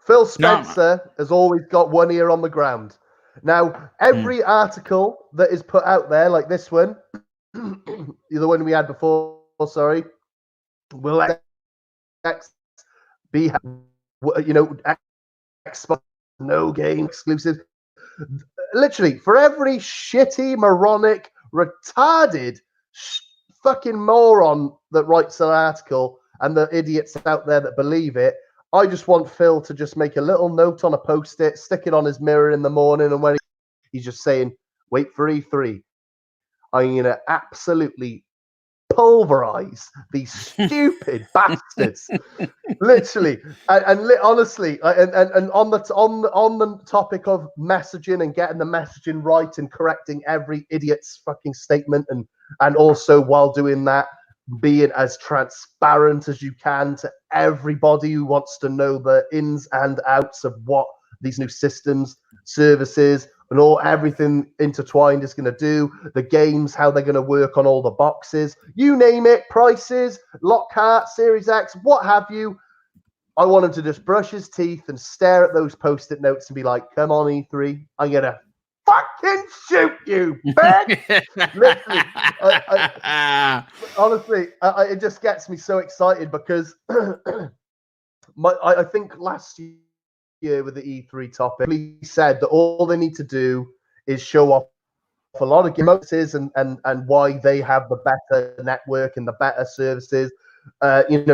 Phil Spencer has always got one ear on the ground. Now, every article that is put out there, like this one, the one we had before, sorry, will be, you know, Xbox no game exclusive. Literally, for every shitty, moronic, retarded, fucking moron that writes an article and the idiots out there that believe it, I just want Phil to just make a little note on a post-it, stick it on his mirror in the morning, and when he's just saying, wait for E3, I'm going to absolutely pulverize these stupid bastards. Literally, honestly, and on the topic of messaging and getting the messaging right and correcting every idiot's fucking statement, and also while doing that, being as transparent as you can to everybody who wants to know the ins and outs of what these new systems, services, and everything intertwined is going to do, the games, how they're going to work on all the boxes, you name it, prices, Lockhart, Series X, what have you. I want him to just brush his teeth and stare at those post-it notes and be like, come on, E3, I'm going to fucking shoot you, bitch! Literally, honestly, it just gets me so excited because I think last year with the E3 topic, he said that all they need to do is show off a lot of games and why they have the better network and the better services.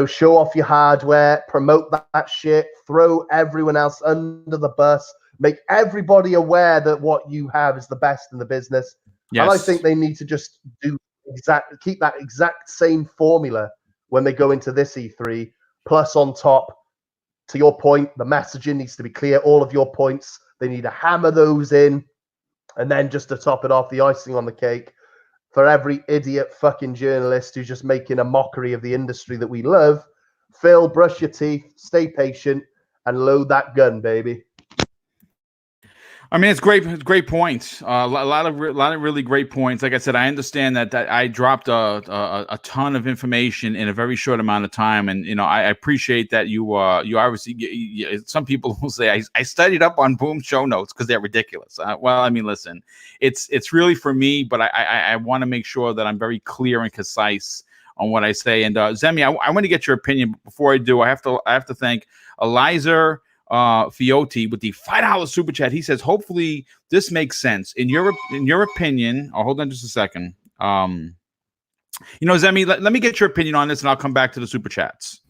Show off your hardware, promote that shit, throw everyone else under the bus, make everybody aware that what you have is the best in the business. Yes. And I think they need to just keep that exact same formula when they go into this E3. Plus, on top, to your point, the messaging needs to be clear. All of your points, they need to hammer those in. And then just to top it off, the icing on the cake, for every idiot fucking journalist who's just making a mockery of the industry that we love, Phil, brush your teeth, stay patient, and load that gun, baby. I mean, it's great. It's great points. A lot of really great points. Like I said, I understand that I dropped a ton of information in a very short amount of time, and I appreciate that you obviously. Some people will say I studied up on Boom show notes because they're ridiculous. Well, I mean, listen, it's really for me, but I want to make sure that I'm very clear and concise on what I say. And Zemi, I want to get your opinion. But before I do, I have to thank Eliza Fiotti with the $5 super chat. He says, hopefully this makes sense. In your opinion, hold on just a second. Zemi, let me get your opinion on this and I'll come back to the super chats.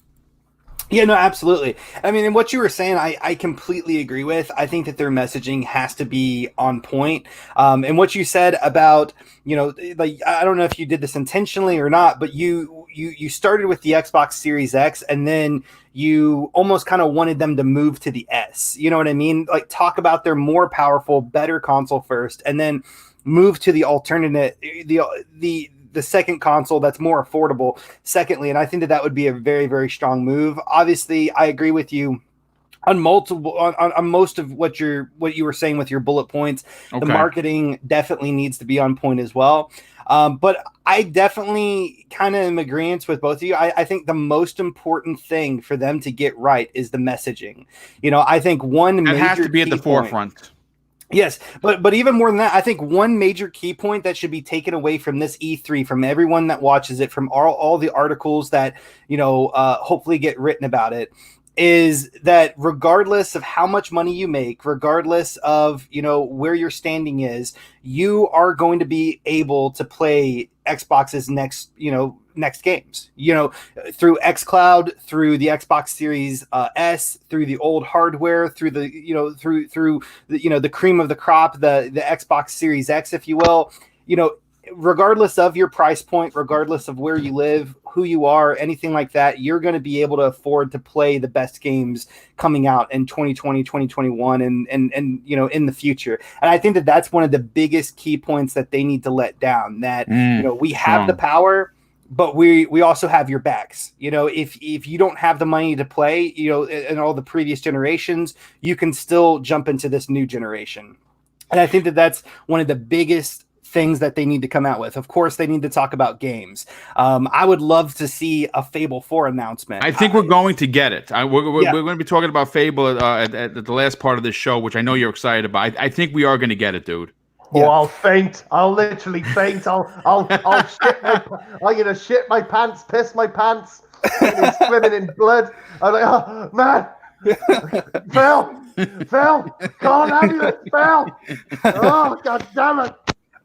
Yeah, no, absolutely. I mean, and what you were saying, I completely agree with. I think that their messaging has to be on point. And what you said about, like, I don't know if you did this intentionally or not, but you started with the Xbox Series X and then you almost kind of wanted them to move to the S. You know what I mean? Like, talk about their more powerful, better console first, and then move to the alternate, the second console that's more affordable secondly. And I think that would be a very, very strong move. Obviously, I agree with you on most of what you were saying with your bullet points. Okay. The marketing definitely needs to be on point as well. But I definitely kind of am agreeant with both of you. I think the most important thing for them to get right is the messaging. I think it has to be at the forefront. Yes, but even more than that, I think one major key point that should be taken away from this E3, from everyone that watches it, from all the articles that hopefully get written about it, is that regardless of how much money you make, regardless of where your standing is, you are going to be able to play Xbox's next games, through xCloud, through the Xbox Series S, through the old hardware, through the through the cream of the crop, the Xbox Series X, if you will. Regardless of your price point, regardless of where you live, who you are, anything like that, you're going to be able to afford to play the best games coming out in 2020, 2021, and in the future. And I think that that's one of the biggest key points that they need to let down, that we have the power, but we also have your backs. If you don't have the money to play, in all the previous generations, you can still jump into this new generation. And I think that that's one of the biggest things that they need to come out with. Of course, they need to talk about games. I would love to see a Fable 4 announcement. I think we're going to get it. We're going to be talking about Fable at the last part of this show, which I know you're excited about. I think we are going to get it, dude. Oh, yeah. I'll faint. I'll literally faint. I'll shit I'm gonna shit my pants, piss my pants, swimming in blood. I'm like, oh man, Phil, come on, ambulance, Phil. Oh, god damn it.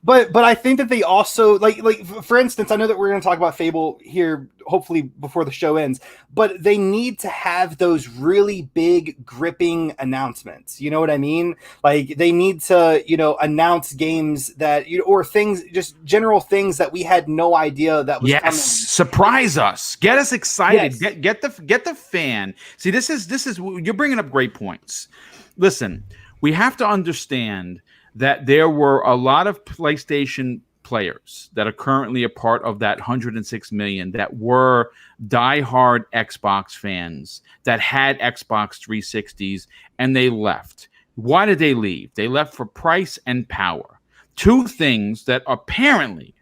But I think that they also like for instance, I know that we're going to talk about Fable here hopefully before the show ends, but they need to have those really big gripping announcements. You know what I mean? Like they need to, announce games that or things, just general things that we had no idea that was coming. Surprise us, get us excited, Yes. get the fan. See, this is you're bringing up great points. Listen, we have to understand that there were a lot of PlayStation players that are currently a part of that 106 million that were diehard Xbox fans that had Xbox 360s, and they left. Why did they leave? They left for price and power. Two things that apparently,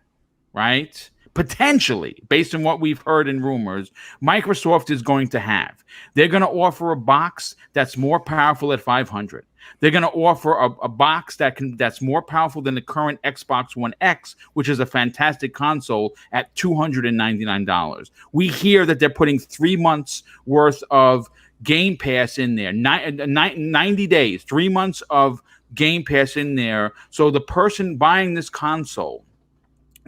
right, potentially, based on what we've heard in rumors, Microsoft is going to have. They're going to offer a box that's more powerful at $500. They're going to offer a box that's more powerful than the current Xbox One X, which is a fantastic console, at $299. We hear that they're putting 3 months worth of Game Pass in there, 90 days, 3 months of Game Pass in there. So the person buying this console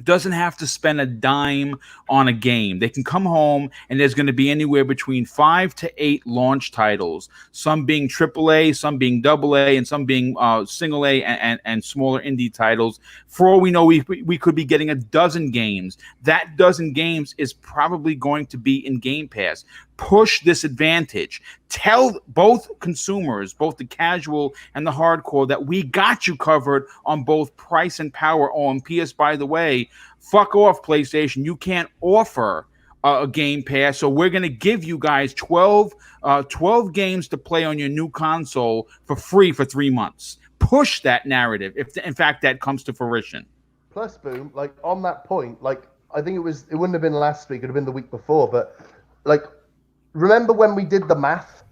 doesn't have to spend a dime on a game. They can come home and there's going to be anywhere between 5 to 8 launch titles, some being AAA, some being AA, and some being single A and smaller indie titles. For all we know, we could be getting a dozen games. That dozen games is probably going to be in Game Pass. Push this advantage. Tell both consumers, both the casual and the hardcore, that we got you covered on both price and power. Oh, and PS, by the way, fuck off, PlayStation. You can't offer a Game Pass, so we're going to give you guys 12 games to play on your new console for free for 3 months. Push that narrative, if in fact that comes to fruition. Plus, Boom, like on that point, like I think it wouldn't have been last week, it would have been the week before, but like, remember when we did the math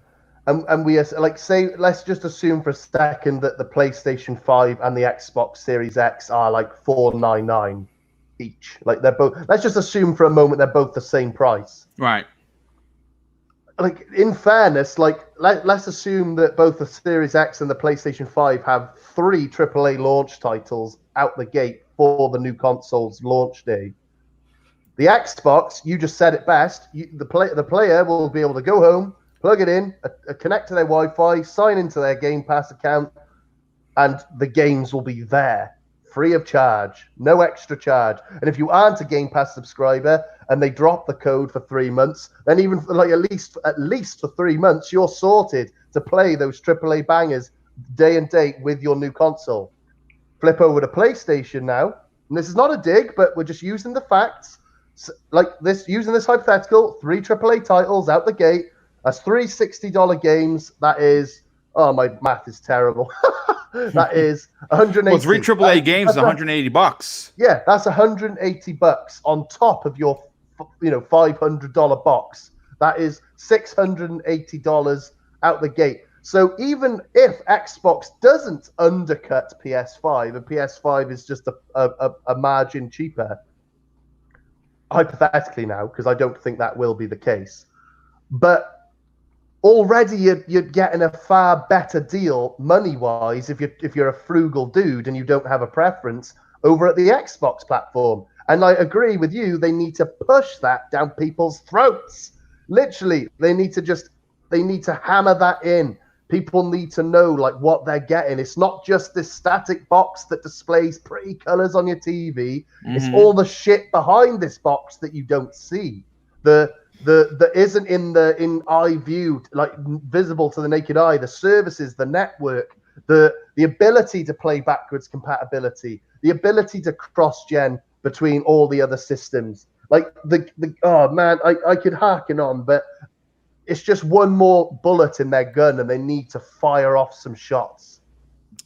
and we like say, let's just assume for a second that the PlayStation 5 and the Xbox Series X are like $499 each. Like they're both, let's just assume for a moment they're both the same price. Right. Like in fairness, like let's assume that both the Series X and the PlayStation 5 have 3 AAA launch titles out the gate for the new console's launch day. The Xbox, you just said it best. The player will be able to go home, plug it in, connect to their Wi-Fi, sign into their Game Pass account, and the games will be there, free of charge, no extra charge. And if you aren't a Game Pass subscriber and they drop the code for 3 months, then even for like at least for 3 months, you're sorted to play those AAA bangers day and date with your new console. Flip over to PlayStation now, and this is not a dig, but we're just using the facts. Like this, using this hypothetical, 3 AAA titles out the gate. That's 3 $60 games. That is, oh, my math is terrible. That is 180. Well, 3 AAA games is $180. Yeah, that's $180 on top of your, $500 box. That is $680 out the gate. So even if Xbox doesn't undercut PS5 and PS5 is just a margin cheaper, hypothetically now, because I don't think that will be the case, but already you're getting a far better deal money-wise if you're a frugal dude and you don't have a preference over at the Xbox platform. And I agree with you, they need to push that down people's throats. Literally, they need to hammer that in. People need to know like what they're getting. It's not just this static box that displays pretty colors on your TV. Mm-hmm. It's all the shit behind this box that you don't see. The isn't in eye view, like visible to the naked eye. The services, the network, the ability to play backwards compatibility, the ability to cross-gen between all the other systems. Like oh man, I could harken on, but it's just one more bullet in their gun, and they need to fire off some shots.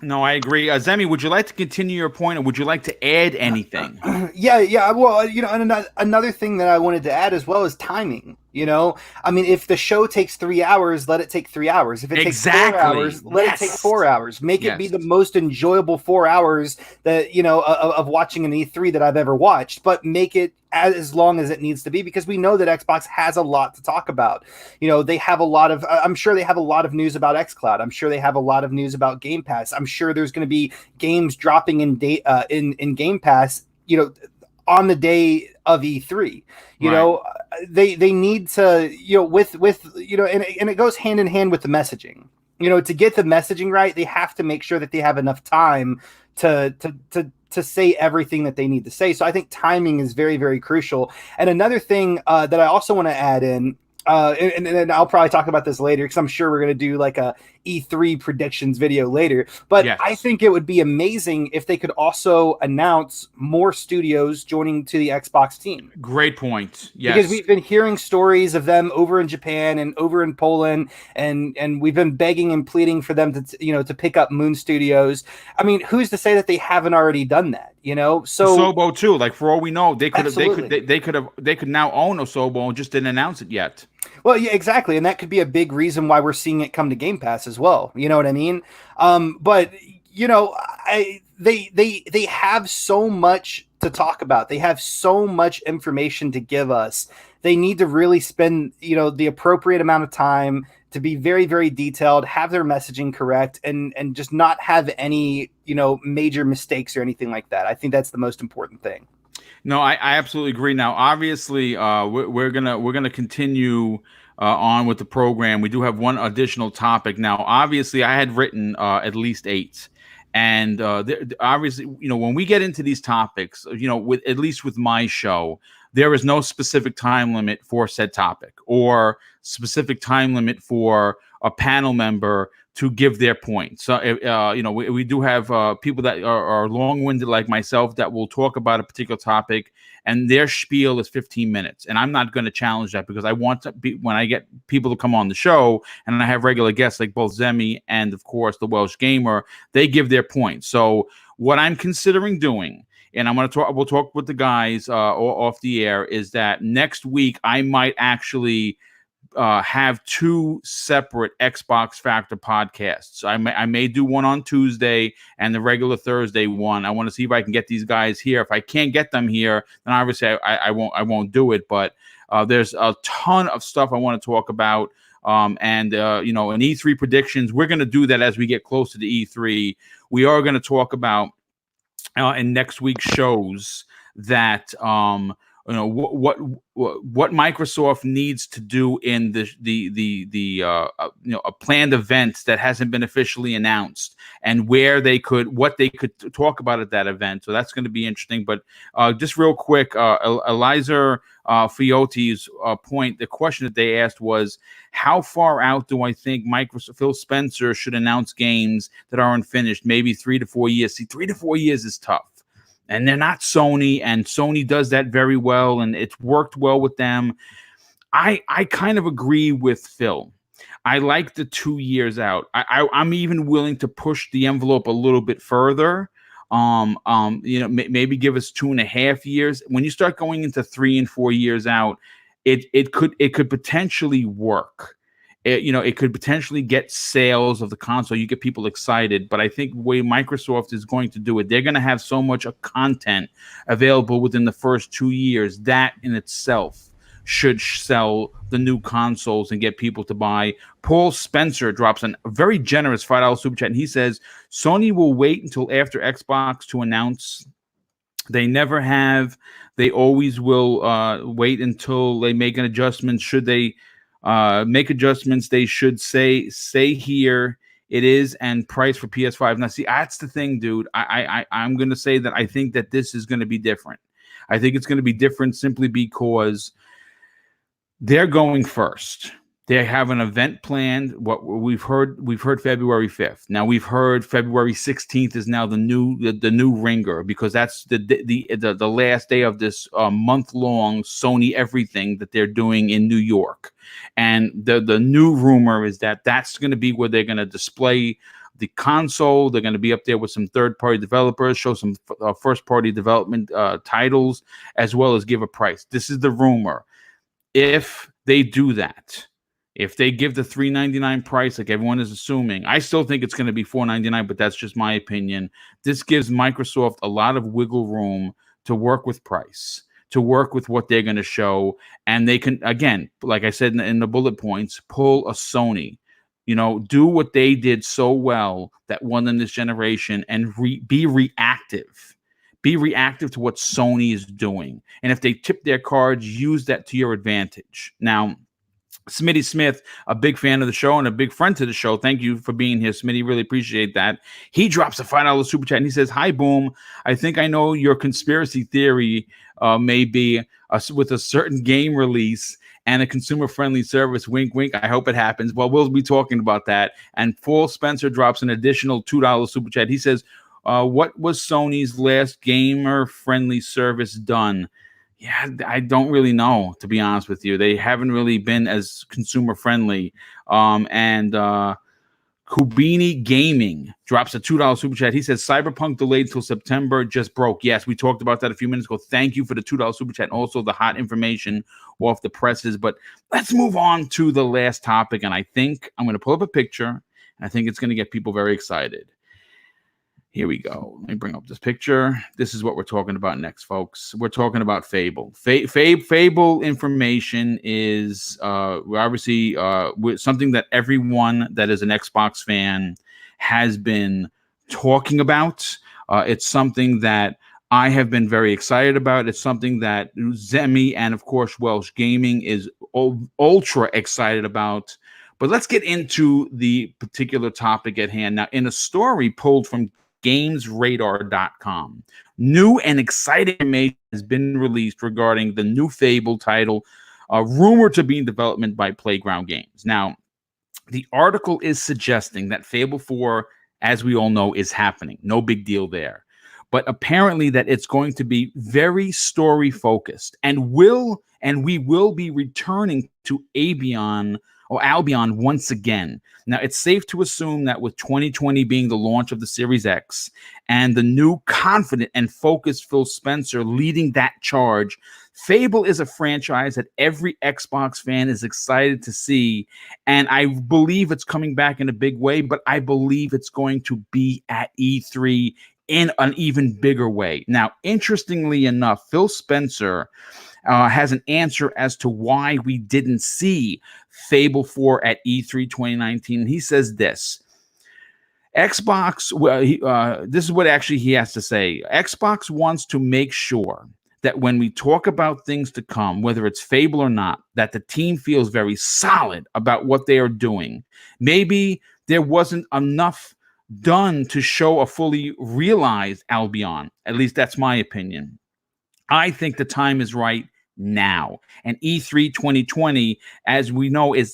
No, I agree. Zemi, would you like to continue your point, or would you like to add anything? Yeah. Well, and another thing that I wanted to add as well is timing. You know, I mean, if the show takes 3 hours, let it take 3 hours. If it takes 4 hours, let it take 4 hours. Make it be the most enjoyable 4 hours that, you know, of watching an E3 that I've ever watched, but make it as long as it needs to be, because we know that Xbox has a lot to talk about. You know, they have a lot of, I'm sure they have a lot of news about xCloud. I'm sure they have a lot of news about Game Pass. I'm sure there's going to be games dropping in Game Pass, you know, on the day of E3. You know, they need to, you know, with you know, and it goes hand in hand with the messaging. You know, to get the messaging right, they have to make sure that they have enough time to say everything that they need to say. So I think timing is very, very crucial. And another thing that I also want to add in, and I'll probably talk about this later, because I'm sure we're going to do like a E3 predictions video later. But I think it would be amazing if they could also announce more studios joining to the Xbox team. Great point. Yes. Because we've been hearing stories of them over in Japan and over in Poland, and we've been begging and pleading for them to, you know, to pick up Moon Studios. I mean, who's to say that they haven't already done that? You know, so Osobo too. Like, for all we know, they could now own Osobo and just didn't announce it yet. Well, yeah, exactly, and that could be a big reason why we're seeing it come to Game Pass as well. You know what I mean? But you know, they have so much to talk about. They have so much information to give us. They need to really spend, you know, the appropriate amount of time to be very, very detailed, have their messaging correct, and just not have any, you know, major mistakes or anything like that. I think that's the most important thing. No, I absolutely agree. Now, obviously, we're gonna continue on with the program. We do have one additional topic now. Obviously, I had written at least 8, and obviously, you know, when we get into these topics, you know, with at least with my show, there is no specific time limit for said topic or specific time limit for a panel member to give their point. So, you know, we do have people that are long-winded like myself that will talk about a particular topic, and their spiel is 15 minutes. And I'm not going to challenge that, because I want to be, when I get people to come on the show, and I have regular guests like both Zemi and, of course, the Welsh Gamer, they give their point. So what I'm considering doing, and we'll talk with the guys off the air, is that next week I might actually have 2 separate Xbox Factor podcasts. I may do one on Tuesday and the regular Thursday one. I want to see if I can get these guys here. If I can't get them here, then obviously I won't do it. But there's a ton of stuff I want to talk about. And you know, in E3 predictions, we're going to do that as we get closer to E3. We are going to talk about in next week's shows that you know, what Microsoft needs to do in the you know, a planned event that hasn't been officially announced, and what they could talk about at that event. So that's going to be interesting. But just real quick, Eliza Fioti's point, the question that they asked was, how far out do I think Microsoft, Phil Spencer, should announce games that are unfinished? Maybe 3 to 4 years. See, 3 to 4 years is tough. And they're not Sony, and Sony does that very well, and it's worked well with them. I kind of agree with Phil. I like the 2 years out. I'm even willing to push the envelope a little bit further. You know, maybe give us 2.5 years. When you start going into 3 and 4 years out, it could potentially work. You know, it could potentially get sales of the console. You get people excited, but I think the way Microsoft is going to do it, they're going to have so much content available within the first 2 years that in itself should sell the new consoles and get people to buy. Paul Spencer drops a very generous $5 super chat, and he says Sony will wait until after Xbox to announce. They never have. They always will wait until they make an adjustment. Should they make adjustments, they should say here it is, and price for PS5. Now, see, that's the thing, dude. I'm going to say that I think that this is going to be different. I think it's going to be different simply because they're going first. They have an event planned. What we've heard February 5th. Now we've heard February 16th is now the new ringer, because that's the last day of this month-long Sony everything that they're doing in New York. And the new rumor is that that's going to be where they're going to display the console. They're going to be up there with some third-party developers, show some first-party development titles, as well as give a price. This is the rumor. If they do that. If they give the $3.99 price, like everyone is assuming, I still think it's going to be $4.99, but that's just my opinion. This gives Microsoft a lot of wiggle room to work with price, to work with what they're going to show, and they can, again, like I said in the bullet points, pull a Sony. Do what they did so well that won in this generation, and be reactive. Be reactive to what Sony is doing, and if they tip their cards, use that to your advantage. Now, Smitty Smith, a big fan of the show and a big friend to the show. Thank you for being here, Smitty. Really appreciate that. He drops a $5 super chat and he says, "Hi, Boom. I think I know your conspiracy theory may be with a certain game release and a consumer-friendly service. Wink, wink. I hope it happens." Well, we'll be talking about that. And Paul Spencer drops an additional $2 super chat. He says, "What was Sony's last gamer-friendly service done?" Yeah, I don't really know, to be honest with you. They haven't really been as consumer friendly. And Kubini Gaming drops a $2 super chat. He says, "Cyberpunk delayed till September, just broke." Yes, we talked about that a few minutes ago. Thank you for the $2 super chat and also the hot information off the presses. But let's move on to the last topic. And I think I'm going to pull up a picture, and I think it's going to get people very excited. Here we go. Let me bring up this picture. This is what we're talking about next, folks. We're talking about Fable. Fable information is obviously something that everyone that is an Xbox fan has been talking about. It's something that I have been very excited about. It's something that Zemi and, of course, Welsh Gaming is ultra excited about. But let's get into the particular topic at hand. Now, in a story pulled from GamesRadar.com, new and exciting information has been released regarding the new Fable title, rumored to be in development by Playground Games. Now, the article is suggesting that Fable 4, as we all know, is happening. No big deal there. But apparently that it's going to be very story focused, and we will be returning to Albion once again. Now, it's safe to assume that with 2020 being the launch of the Series X and the new confident and focused Phil Spencer leading that charge, Fable is a franchise that every Xbox fan is excited to see, and I believe it's coming back in a big way, but I believe it's going to be at E3 in an even bigger way. Now, interestingly enough, Phil Spencer has an answer as to why we didn't see Fable 4 at E3 2019. He says this. Xbox, this is what actually he has to say. Xbox wants to make sure that when we talk about things to come, whether it's Fable or not, that the team feels very solid about what they are doing. Maybe there wasn't enough done to show a fully realized Albion. At least that's my opinion. I think the time is right now. And E3 2020, as we know, it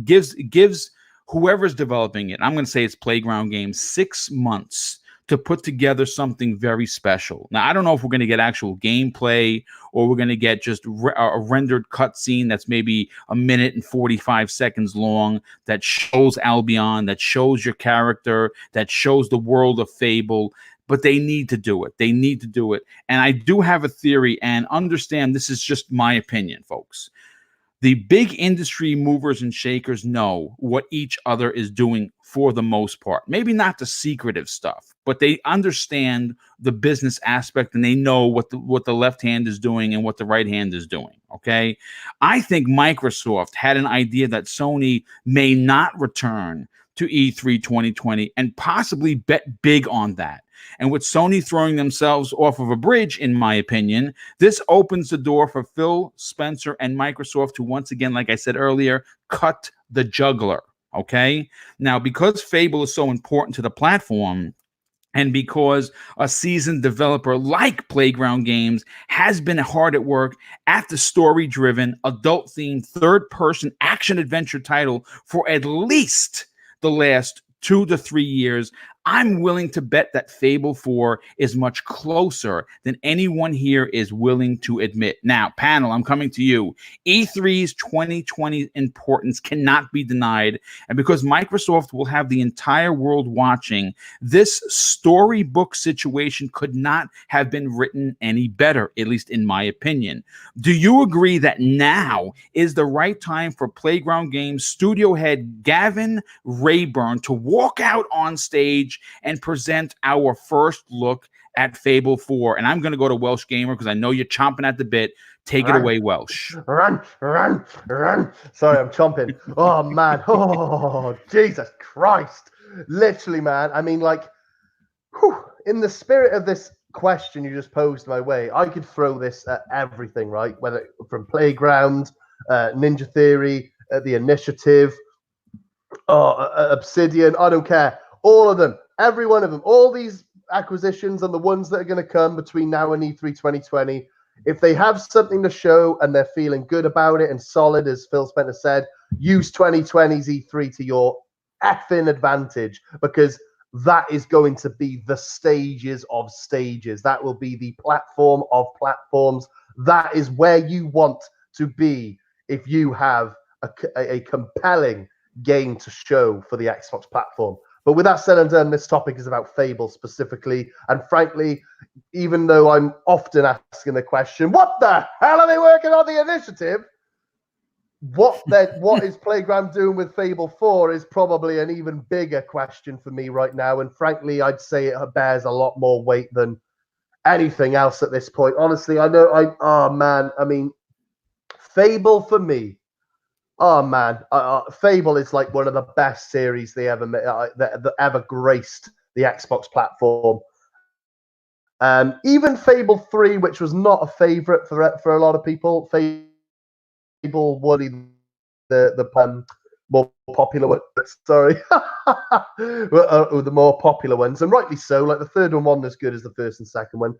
gives whoever's developing it, I'm going to say it's Playground Games, 6 months to put together something very special. Now, I don't know if we're going to get actual gameplay or we're going to get just a rendered cutscene that's maybe 1 minute and 45 seconds long that shows Albion, that shows your character, that shows the world of Fable. But they need to do it. They need to do it. And I do have a theory, and understand this is just my opinion, folks. The big industry movers and shakers know what each other is doing for the most part. Maybe not the secretive stuff, but they understand the business aspect, and they know what the left hand is doing and what the right hand is doing. Okay. I think Microsoft had an idea that Sony may not return to E3 2020 and possibly bet big on that. And with Sony throwing themselves off of a bridge, in my opinion, this opens the door for Phil Spencer and Microsoft to once again, like I said earlier, cut the juggler. Okay. Now, because Fable is so important to the platform, and because a seasoned developer like Playground Games has been hard at work at the story-driven, adult-themed, third-person action-adventure title for at least the last 2 to 3 years, I'm willing to bet that Fable 4 is much closer than anyone here is willing to admit. Now, panel, I'm coming to you. E3's 2020 importance cannot be denied. And because Microsoft will have the entire world watching, this storybook situation could not have been written any better, at least in my opinion. Do you agree that now is the right time for Playground Games studio head Gavin Rayburn to walk out on stage and present our first look at Fable 4? And I'm going to go to Welsh Gamer because I know you're chomping at the bit. Take it away, Welsh. Run. Sorry, I'm chomping. Oh, man. Oh, Jesus Christ. Literally, man. I mean, like, in the spirit of this question you just posed my way, I could throw this at everything, right? Whether from Playground, Ninja Theory, The Initiative, Obsidian, I don't care. All of them, every one of them, all these acquisitions and the ones that are going to come between now and E3 2020, if they have something to show and they're feeling good about it and solid, as Phil Spencer said, use 2020's E3 to your effing advantage, because that is going to be the stages of stages. That will be the platform of platforms. That is where you want to be if you have a compelling game to show for the Xbox platform. But with that said and done, this topic is about Fable specifically. And frankly, even though I'm often asking the question, what the hell are they working on the initiative? What is Playground doing with Fable 4 is probably an even bigger question for me right now. And frankly, I'd say it bears a lot more weight than anything else at this point. Honestly, I mean, Fable for me, Fable is like one of the best series they ever made, that ever graced the Xbox platform. Even Fable 3, which was not a favorite for a lot of people, Fable was the more popular one. Sorry, the more popular ones, and rightly so. Like the third one wasn't as good as the first and second one,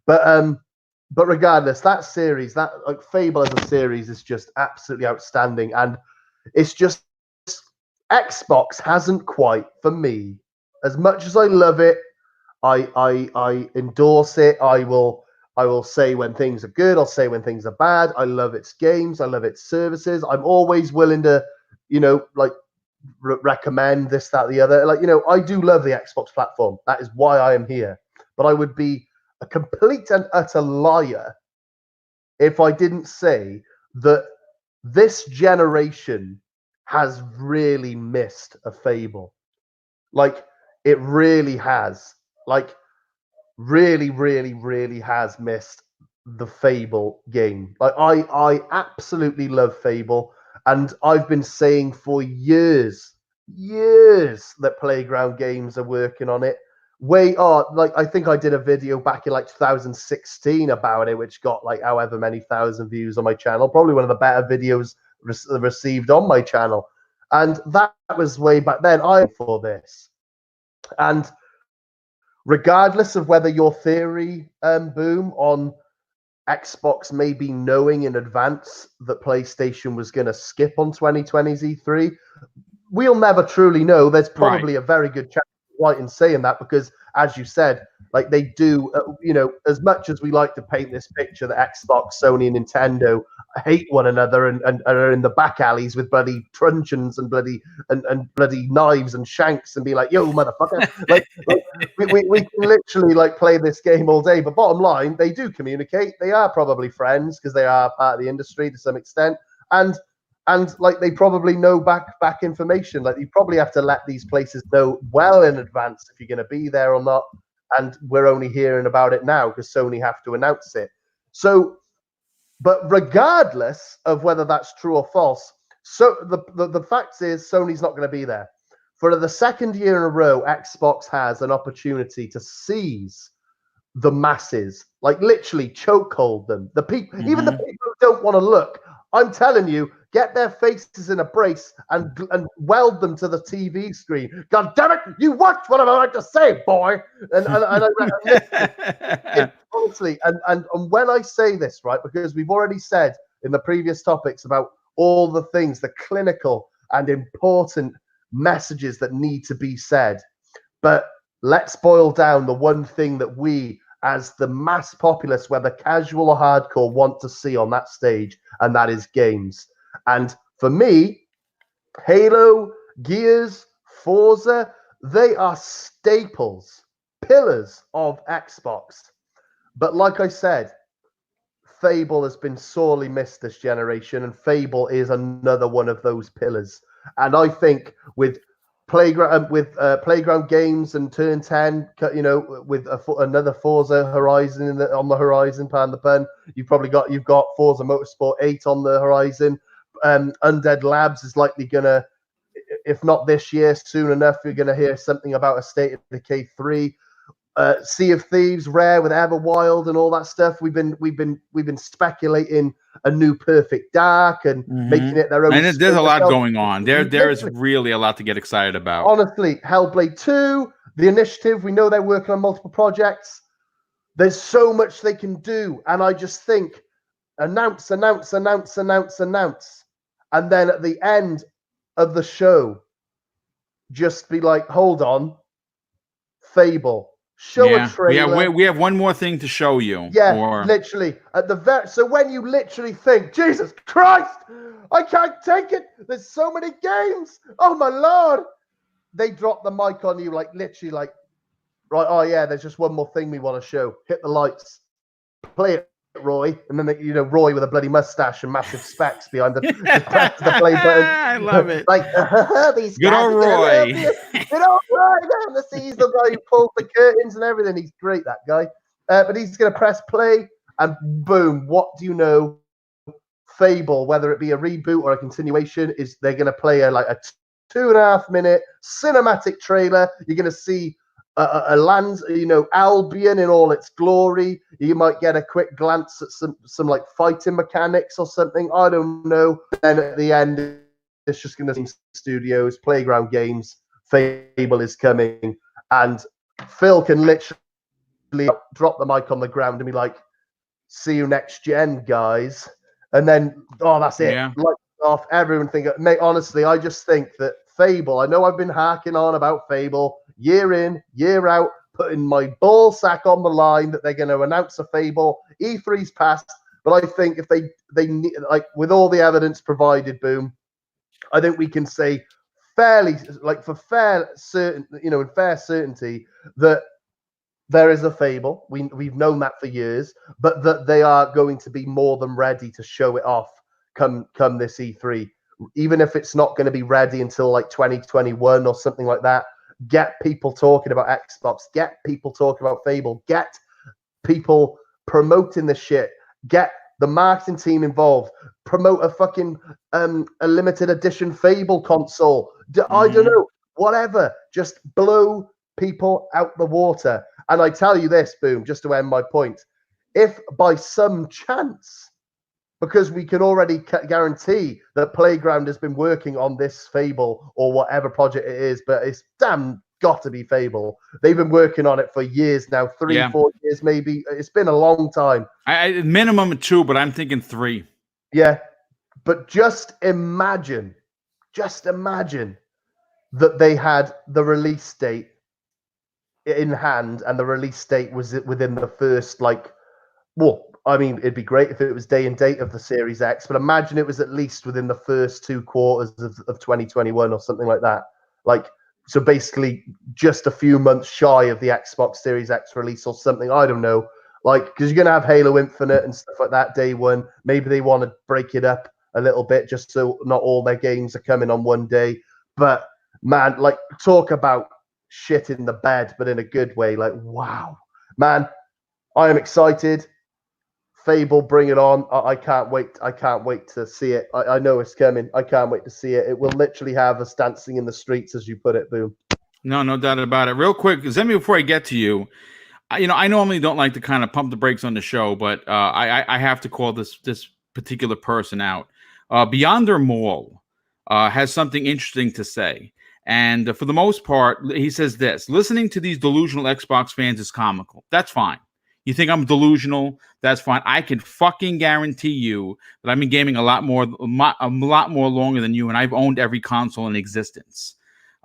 but regardless, that series, that like Fable as a series, is just absolutely outstanding, and it's just Xbox hasn't quite, for me, as much as I love it, I endorse it. I will say when things are good. I'll say when things are bad. I love its games. I love its services. I'm always willing to, recommend this, that, the other. I do love the Xbox platform. That is why I am here. But I would be a complete and utter liar if I didn't say that this generation has really missed a Fable. Like, it really has. Like, really, really, really has missed the Fable game. Like, I absolutely love Fable, and I've been saying for years that Playground Games are working on it. I think I did a video back in 2016 about it, which got however many thousand views on my channel. Probably one of the better videos received on my channel, and that was way back then. I'm for this, and regardless of whether your theory, Boom, on Xbox maybe knowing in advance that PlayStation was going to skip on 2020's E3, we'll never truly know. There's probably a very good chance right in saying that, because, as you said, they do, as much as we like to paint this picture that Xbox, Sony, and Nintendo hate one another and are in the back alleys with bloody truncheons and bloody knives and shanks and be like, yo, motherfucker. We can literally play this game all day. But bottom line, they do communicate. They are probably friends because they are part of the industry to some extent. And they probably know back information. You probably have to let these places know well in advance if you're going to be there or not. And we're only hearing about it now because Sony have to announce it. So, but regardless of whether that's true or false, so the fact is Sony's not going to be there. For the second year in a row, Xbox has an opportunity to seize the masses, literally chokehold them. The people, even the people who don't want to look. I'm telling you, get their faces in a brace and weld them to the TV screen. God damn it! You watch what I'm about to say, boy. And honestly, and when I say this, right, because we've already said in the previous topics about all the things, the clinical and important messages that need to be said. But let's boil down the one thing that we, as the mass populace, whether casual or hardcore, want to see on that stage, and that is games. And for me, Halo, Gears, Forza, they are staples, pillars of Xbox. But like I said, Fable has been sorely missed this generation, and Fable is another one of those pillars. And I think with Playground Games and Turn 10, with another Forza Horizon on the horizon, pardon the pun, you've got Forza Motorsport 8 on the horizon. Undead Labs is likely gonna, if not this year, soon enough, you're gonna hear something about a State of Decay 3. Sea of Thieves, Rare with Everwild and all that stuff. We've been speculating a new Perfect Dark and making it their own. And there's a lot going on. There is really a lot to get excited about. Honestly, Hellblade 2, The Initiative. We know they're working on multiple projects. There's so much they can do, and I just think announce, and then at the end of the show, just be like, hold on, Fable. Show a trailer. We have one more thing to show you. Yeah, literally. So when you literally think, Jesus Christ, I can't take it. There's so many games. Oh my Lord. They drop the mic on you, like literally, like, right, oh yeah, there's just one more thing we want to show. Hit the lights. Play it, Roy. And then Roy with a bloody mustache and massive specs behind the press the play button. I love it. Like these good old Roy. Good old Roy down the seas, the guy who pulls the curtains and everything. He's great, that guy. But he's gonna press play and boom, what do you know? Fable, whether it be a reboot or a continuation, they're gonna play a 2.5 minute cinematic trailer. You're gonna see a land, Albion in all its glory. You might get a quick glance at some like fighting mechanics or something. I don't know. And at the end, it's just going to be studios, Playground Games. Fable is coming, and Phil can literally drop the mic on the ground and be like, "See you next gen, guys." And then, that's it. Yeah. Lights off. Everyone mate. Honestly, I just think that Fable. I know I've been harking on about Fable year in, year out, putting my ball sack on the line that they're going to announce a Fable. E3's passed, but I think if they need, like, with all the evidence provided, boom, I think we can say fairly, like, for fair certain, in fair certainty that there is a Fable. We've known that for years, but that they are going to be more than ready to show it off come this E3. Even if it's not going to be ready until like 2021 or something like that, get people talking about Xbox, get people talking about Fable, get people promoting the shit, get the marketing team involved, promote a fucking a limited edition Fable console. I don't know, whatever. Just blow people out the water. And I tell you this, boom, just to end my point, if by some chance, because we can already guarantee that Playground has been working on this Fable or whatever project it is, but it's damn got to be Fable. They've been working on it for years now, 4 years maybe. It's been a long time. I minimum 2, but I'm thinking 3. Yeah, but just imagine that they had the release date in hand, and the release date was within the first, it'd be great if it was day and date of the Series X, but imagine it was at least within the first 2 quarters of 2021 or something like that. So basically just a few months shy of the Xbox Series X release or something. I don't know. Because you're going to have Halo Infinite and stuff like that day one. Maybe they want to break it up a little bit just so not all their games are coming on one day. But, man, talk about shit in the bed, but in a good way. Wow. Man, I am excited. Fable, bring it on. I can't wait. I can't wait to see it. I know it's coming. I can't wait to see it. It will literally have us dancing in the streets, as you put it, Boom. No doubt about it. Real quick, Zemi, before I get to you, I normally don't like to kind of pump the brakes on the show, but I have to call this particular person out. Beyonder Mall has something interesting to say. And for the most part, he says this: listening to these delusional Xbox fans is comical. That's fine. You think I'm delusional? That's fine. I can fucking guarantee you that I've been gaming a lot more longer than you, and I've owned every console in existence.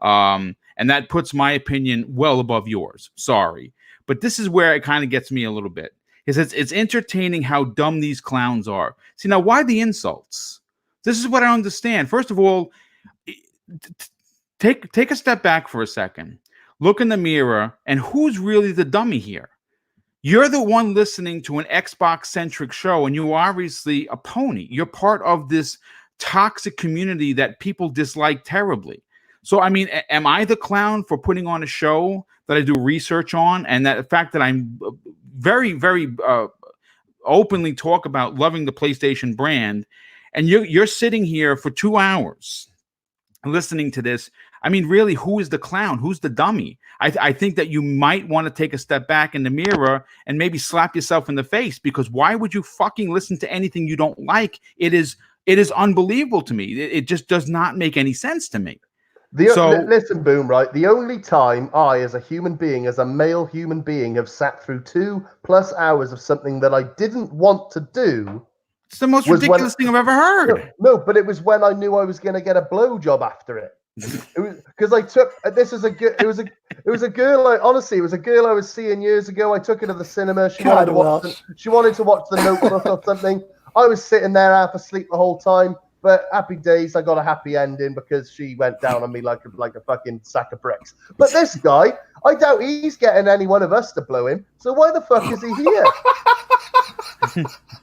And And that puts my opinion well above yours. Sorry. But this is where it kind of gets me a little bit. It's entertaining how dumb these clowns are. See, now, why the insults? This is what I understand. First of all, take a step back for a second. Look in the mirror, and who's really the dummy here? You're the one listening to an Xbox-centric show, and you're obviously a pony. You're part of this toxic community that people dislike terribly. So, I mean, am I the clown for putting on a show that I do research on, and that the fact that I'm very, very openly talk about loving the PlayStation brand, and you're sitting here for 2 hours listening to this? I mean, really, who is the clown? Who's the dummy? I think that you might want to take a step back in the mirror and maybe slap yourself in the face, because why would you fucking listen to anything you don't like? It is unbelievable to me. It just does not make any sense to me. Listen, Boom, right? The only time I, as a human being, as a male human being, have sat through 2+ hours of something that I didn't want to do. It's the most ridiculous thing I've ever heard. No, but it was when I knew I was going to get a blowjob after it. It was because I took this is a good. It was a girl. Honestly, it was a girl I was seeing years ago. I took her to the cinema. She wanted to watch The Notebook or something. I was sitting there half asleep the whole time. But happy days, I got a happy ending because she went down on me like a fucking sack of bricks. But this guy, I doubt he's getting any one of us to blow him. So why the fuck is he here?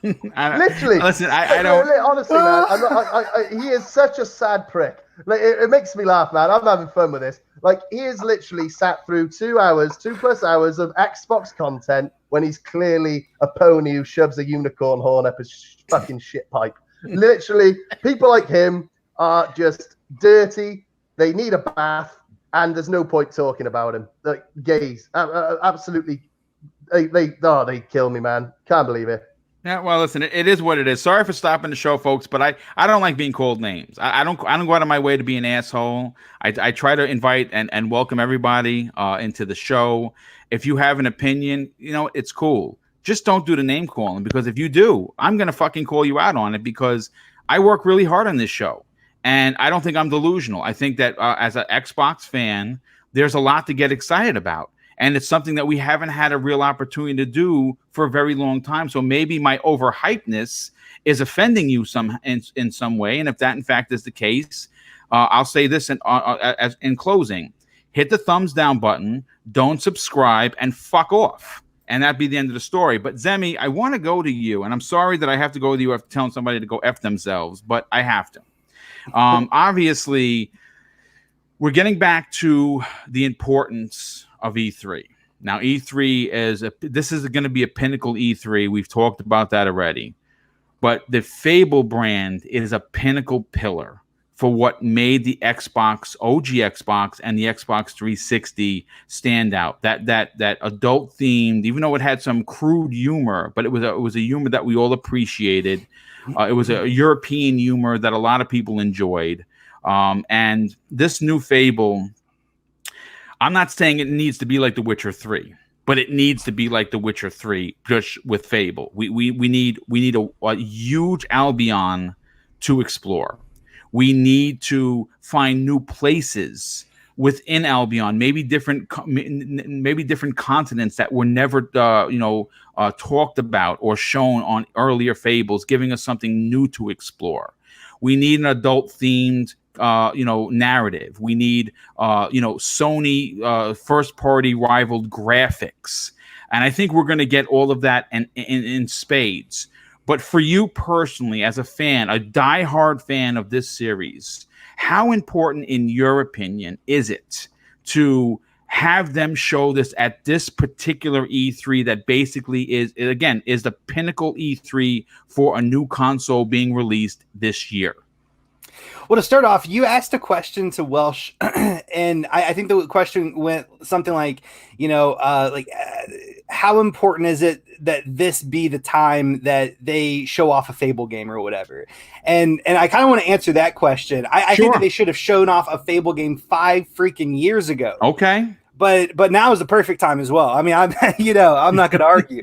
Literally. Listen, I don't. Honestly, man, he is such a sad prick. Like it makes me laugh, man. I'm having fun with this. Like he is literally sat through 2 hours, 2+ hours of Xbox content when he's clearly a pony who shoves a unicorn horn up his fucking shit pipe. Literally, people like him are just dirty. They need a bath, and there's no point talking about him. Like gays, absolutely. They kill me, man. Can't believe it. Yeah, well, listen, it is what it is. Sorry for stopping the show, folks, but I don't like being called names. I don't go out of my way to be an asshole. I try to invite and welcome everybody into the show. If you have an opinion, it's cool. Just don't do the name calling, because if you do, I'm going to fucking call you out on it, because I work really hard on this show, and I don't think I'm delusional. I think that as an Xbox fan, there's a lot to get excited about, and it's something that we haven't had a real opportunity to do for a very long time. So maybe my overhypeness is offending you in some way, and if that in fact is the case, I'll say this in closing: hit the thumbs down button, don't subscribe, and fuck off. And that'd be the end of the story. But Zemi, I want to go to you, and I'm sorry that I have to go with you after telling somebody to go F themselves, but I have to. Obviously, we're getting back to the importance of E3. Now, E3 this is going to be a pinnacle E3. We've talked about that already. But the Fable brand is a pinnacle pillar for what made the Xbox, OG Xbox, and the Xbox 360 stand out. That adult themed, even though it had some crude humor, but it was a humor that we all appreciated. It was a European humor that a lot of people enjoyed. And this new Fable, I'm not saying it needs to be like The Witcher 3, but it needs to be like The Witcher 3 just with Fable. We need a huge Albion to explore. We need to find new places within Albion, maybe different continents that were never, talked about or shown on earlier Fables, giving us something new to explore. We need an adult-themed, narrative. We need, Sony first-party rivaled graphics, and I think we're going to get all of that in spades. But for you personally, as a fan, a diehard fan of this series, how important, in your opinion, is it to have them show this at this particular E3 that basically is the pinnacle E3 for a new console being released this year? Well, to start off, you asked a question to Welsh, and I think the question went something like, how important is it that this be the time that they show off a Fable game or whatever? And I kind of want to answer that question. I think that they should have shown off a Fable game 5 freaking years ago. Okay. but now is the perfect time as well. I mean, I'm I'm not going to argue.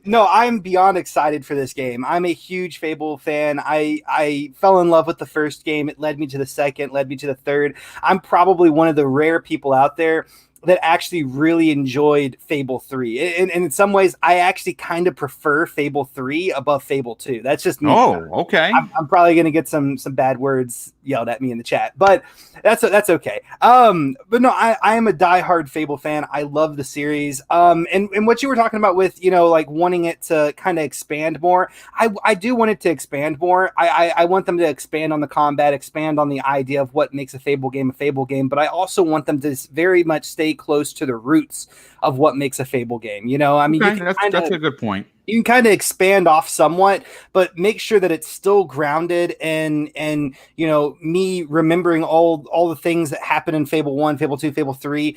No, I'm beyond excited for this game. I'm a huge Fable fan. I fell in love with the first game. It led me to the second, led me to the third. I'm probably one of the rare people out there that actually really enjoyed Fable 3. And in some ways, I actually kind of prefer Fable 3 above Fable 2. That's just me. Oh, okay. I'm probably going to get some bad words yelled at me in the chat, but that's okay. But no, I am a diehard Fable fan. I love the series. And what you were talking about with, like wanting it to kind of expand more, I do want it to expand more. I want them to expand on the combat, expand on the idea of what makes a Fable game, but I also want them to very much stay close to the roots of what makes a Fable game. I mean, okay, that's a good point. You can kind of expand off somewhat, but make sure that it's still grounded and me remembering all the things that happen in Fable 1, Fable 2, Fable 3.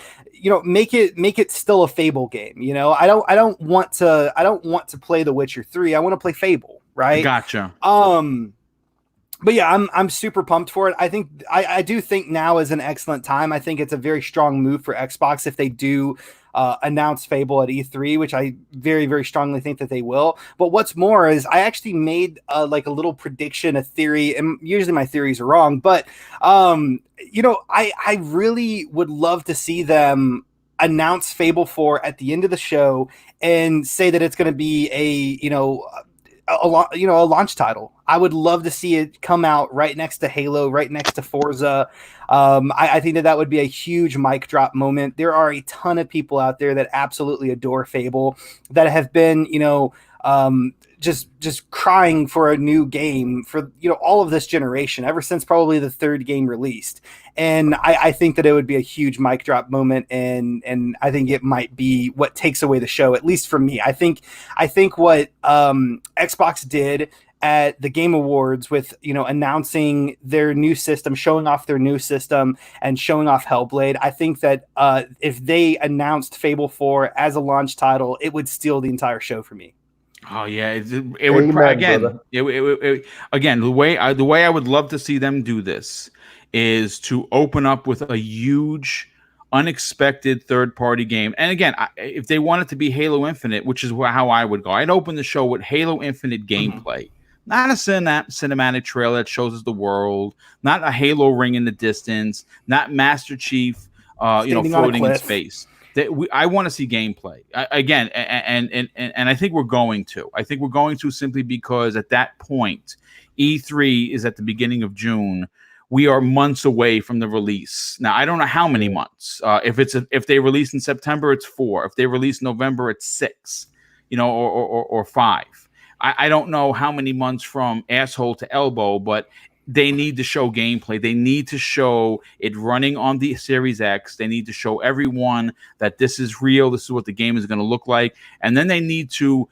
Make it still a Fable game. I don't want to play The Witcher 3. I want to play Fable, right? Gotcha. But yeah, I'm super pumped for it. I think I do think now is an excellent time. I think it's a very strong move for Xbox if they do announce Fable at E3, which I very, very strongly think that they will. But what's more is I actually made like a little prediction, a theory, and usually my theories are wrong, but I really would love to see them announce Fable 4 at the end of the show and say that it's going to be a launch title. I would love to see it come out right next to Halo, right next to Forza. I think that would be a huge mic drop moment. There are a ton of people out there that absolutely adore Fable that have been, just crying for a new game for all of this generation, ever since probably the third game released. And I think that it would be a huge mic drop moment, and I think it might be what takes away the show, at least for me. I think what Xbox did at the Game Awards with announcing their new system, showing off their new system, and showing off Hellblade. I think that if they announced Fable 4 as a launch title, it would steal the entire show for me. Oh yeah, it would again. Again, the way I would love to see them do this is to open up with a huge, unexpected third-party game. And again, if they want it to be Halo Infinite, which is how I would go, I'd open the show with Halo Infinite gameplay. Not a cinematic trailer that shows us the world, not a Halo ring in the distance, not Master Chief, floating in space. I want to see gameplay again, and I think we're going to. I think we're going to simply because at that point, E3 is at the beginning of June. We are months away from the release. Now, I don't know how many months. If they release in September, it's 4. If they release November, it's 6. Or 5. I don't know how many months from asshole to elbow, but they need to show gameplay. They need to show it running on the Series X. They need to show everyone that this is real. This is what the game is going to look like. And then they need to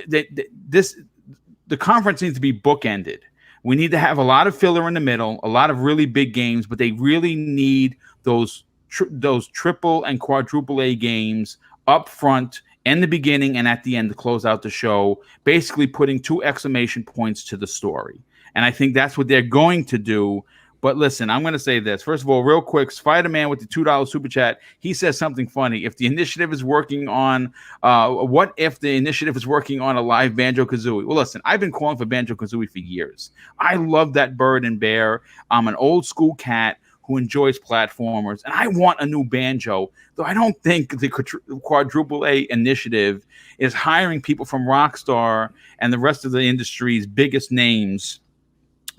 the conference needs to be bookended. We need to have a lot of filler in the middle, a lot of really big games, but they really need those triple and quadruple A games up front in the beginning and at the end to close out the show, basically putting 2 exclamation points to the story. And I think that's what they're going to do. But listen, I'm going to say this. First of all, real quick, Spider-Man with the $2 super chat, he says something funny. If the initiative is working on, what if the initiative is working on a live Banjo-Kazooie? Well, listen, I've been calling for Banjo-Kazooie for years. I love that bird and bear. I'm an old school cat who enjoys platformers, and I want a new Banjo, though I don't think the quadruple A initiative is hiring people from Rockstar and the rest of the industry's biggest names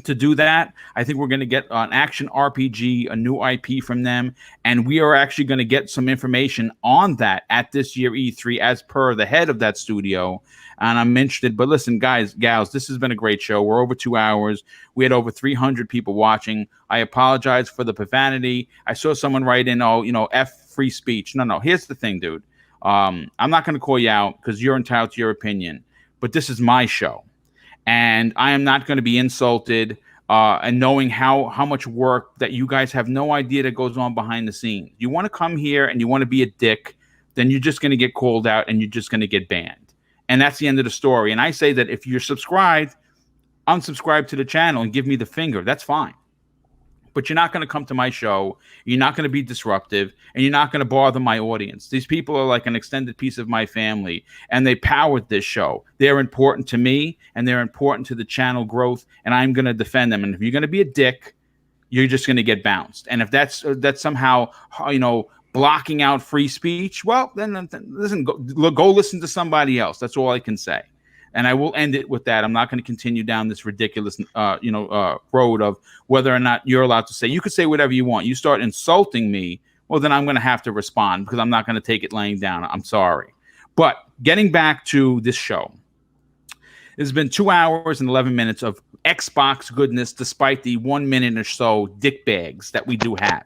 to do that. I think we're going to get an action RPG, a new IP from them, and we are actually going to get some information on that at this year E3 as per the head of that studio. And I'm interested. But listen, guys, gals, this has been a great show. We're over 2 hours. We had over 300 people watching. I apologize for the profanity. I saw someone write in, F free speech. No. Here's the thing, dude. I'm not going to call you out because you're entitled to your opinion. But this is my show. And I am not going to be insulted and knowing how much work that you guys have no idea that goes on behind the scenes. You want to come here and you want to be a dick, then you're just going to get called out and you're just going to get banned. And that's the end of the story. And I say that if you're subscribed, unsubscribe to the channel and give me the finger. That's fine. but you're not going to come to my show. You're not going to be disruptive, and you're not going to bother my audience. These people are like an extended piece of my family, and they powered this show. They're important to me, and they're important to the channel growth, and I'm going to defend them. And if you're going to be a dick, you're just going to get bounced. And if that's somehow, blocking out free speech, well, then listen, go listen to somebody else. That's all I can say. And I will end it with that. I'm not going to continue down this ridiculous, road of whether or not you're allowed to say. You could say whatever you want. You start insulting me, well, then I'm going to have to respond because I'm not going to take it laying down. I'm sorry. But getting back to this show, it's been 2 hours and 11 minutes of Xbox goodness, despite the 1 minute or so dick bags that we do have.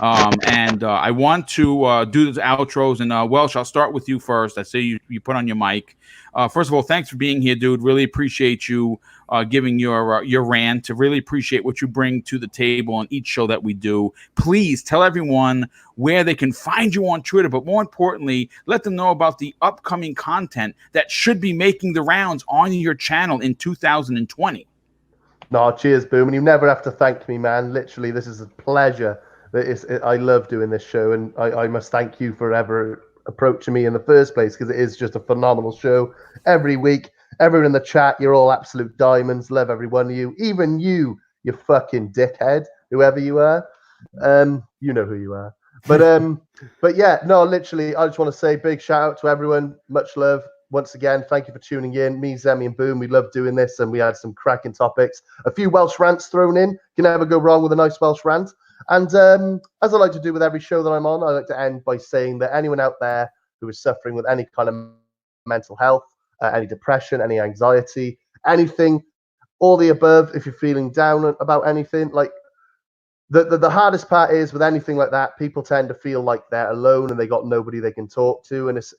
And I want to do the outros. And Welsh, I'll start with you first. I see you put on your mic. First of all, thanks for being here, dude. Really appreciate you giving your rant. To really appreciate what you bring to the table on each show that we do. Please tell everyone where they can find you on Twitter, but more importantly, let them know about the upcoming content that should be making the rounds on your channel in 2020. No, cheers, Boom. And you never have to thank me, man. Literally, this is a pleasure. I love doing this show, and I must thank you for ever approaching me in the first place, because it is just a phenomenal show every week. Everyone in the chat, you're all absolute diamonds. Love every one of you. Even you fucking dickhead, whoever you are. You know who you are. But yeah, no, literally, I just want to say big shout out to everyone. Much love. Once again, thank you for tuning in. Me, Zemi, and Boom, we love doing this, and we had some cracking topics. A few Welsh rants thrown in. Can never go wrong with a nice Welsh rant. And as I like to do with every show that I'm on, I like to end by saying that anyone out there who is suffering with any kind of mental health, any depression, any anxiety, anything, all the above, if you're feeling down about anything, like the hardest part is with anything like that, people tend to feel like they're alone and they got nobody they can talk to, and it's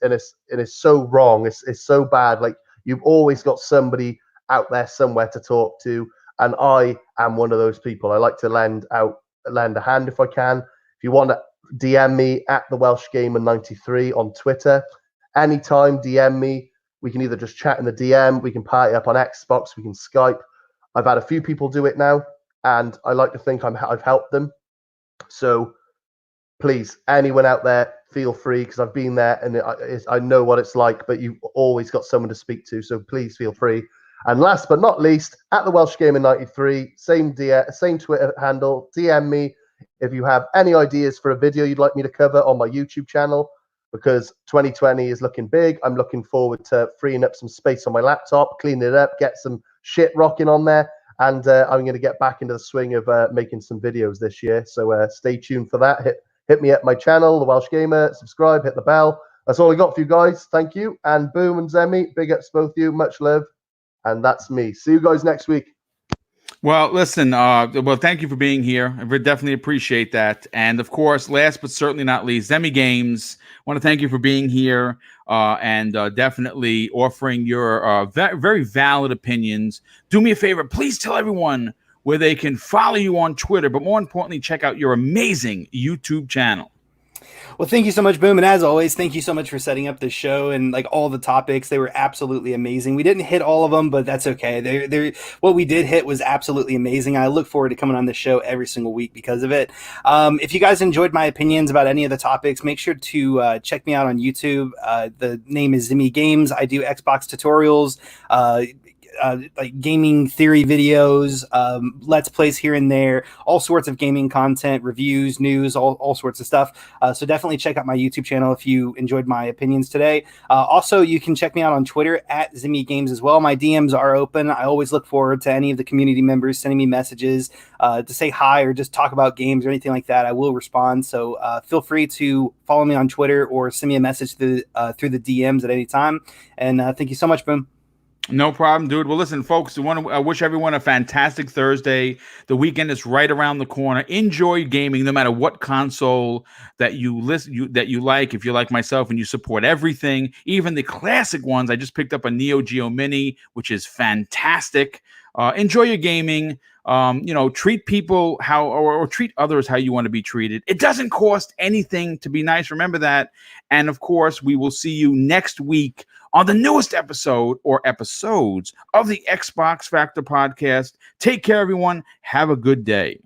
so wrong. It's so bad. Like, you've always got somebody out there somewhere to talk to, and I am one of those people. I like to lend a hand if I can. If you want to DM me at the Welsh Gamer 93 on Twitter, anytime DM me. We can either just chat in the DM, we can party up on Xbox, we can Skype. I've had a few people do it now, and I like to think I've helped them. So please, anyone out there, feel free, because I've been there and I know what it's like, but you've always got someone to speak to, so please feel free. And last but not least, at the Welsh Gamer 93, same Twitter handle, DM me if you have any ideas for a video you'd like me to cover on my YouTube channel, because 2020 is looking big. I'm looking forward to freeing up some space on my laptop, cleaning it up, get some shit rocking on there, and I'm going to get back into the swing of making some videos this year. So stay tuned for that. Hit me at my channel, The Welsh Gamer, subscribe, hit the bell. That's all I got for you guys. Thank you. And Boom and Zemi, big ups both of you. Much love. And that's me. See you guys next week. Well, listen, thank you for being here. I definitely appreciate that. And of course, last but certainly not least, Zemi Games, want to thank you for being here and definitely offering your very valid opinions. Do me a favor, please tell everyone where they can follow you on Twitter, but more importantly, check out your amazing YouTube channel. Well, thank you so much, Boom. And as always, thank you so much for setting up this show and like all the topics. They were absolutely amazing. We didn't hit all of them, but that's okay. What we did hit was absolutely amazing. I look forward to coming on the show every single week because of it. If you guys enjoyed my opinions about any of the topics, make sure to check me out on YouTube. The name is Zemi Games. I do Xbox tutorials, like gaming theory videos, let's plays here and there, all sorts of gaming content, reviews, news, all sorts of stuff. So definitely check out my YouTube channel if you enjoyed my opinions today. Also, you can check me out on Twitter at Zemi Games as well. My DMs are open. I always look forward to any of the community members sending me messages to say hi or just talk about games or anything like that. I will respond. So feel free to follow me on Twitter or send me a message through the DMs at any time. And thank you so much, Boom. No problem, dude. Well, listen, folks, I wish everyone a fantastic Thursday. The weekend is right around the corner. Enjoy gaming, no matter what console that you like. If you're like myself and you support everything, even the classic ones. I just picked up a Neo Geo Mini, which is fantastic. Enjoy your gaming. Treat people or treat others how you want to be treated. It doesn't cost anything to be nice. Remember that. And of course, we will see you next week on the newest episode or episodes of the Xbox Factor podcast. Take care, everyone. Have a good day.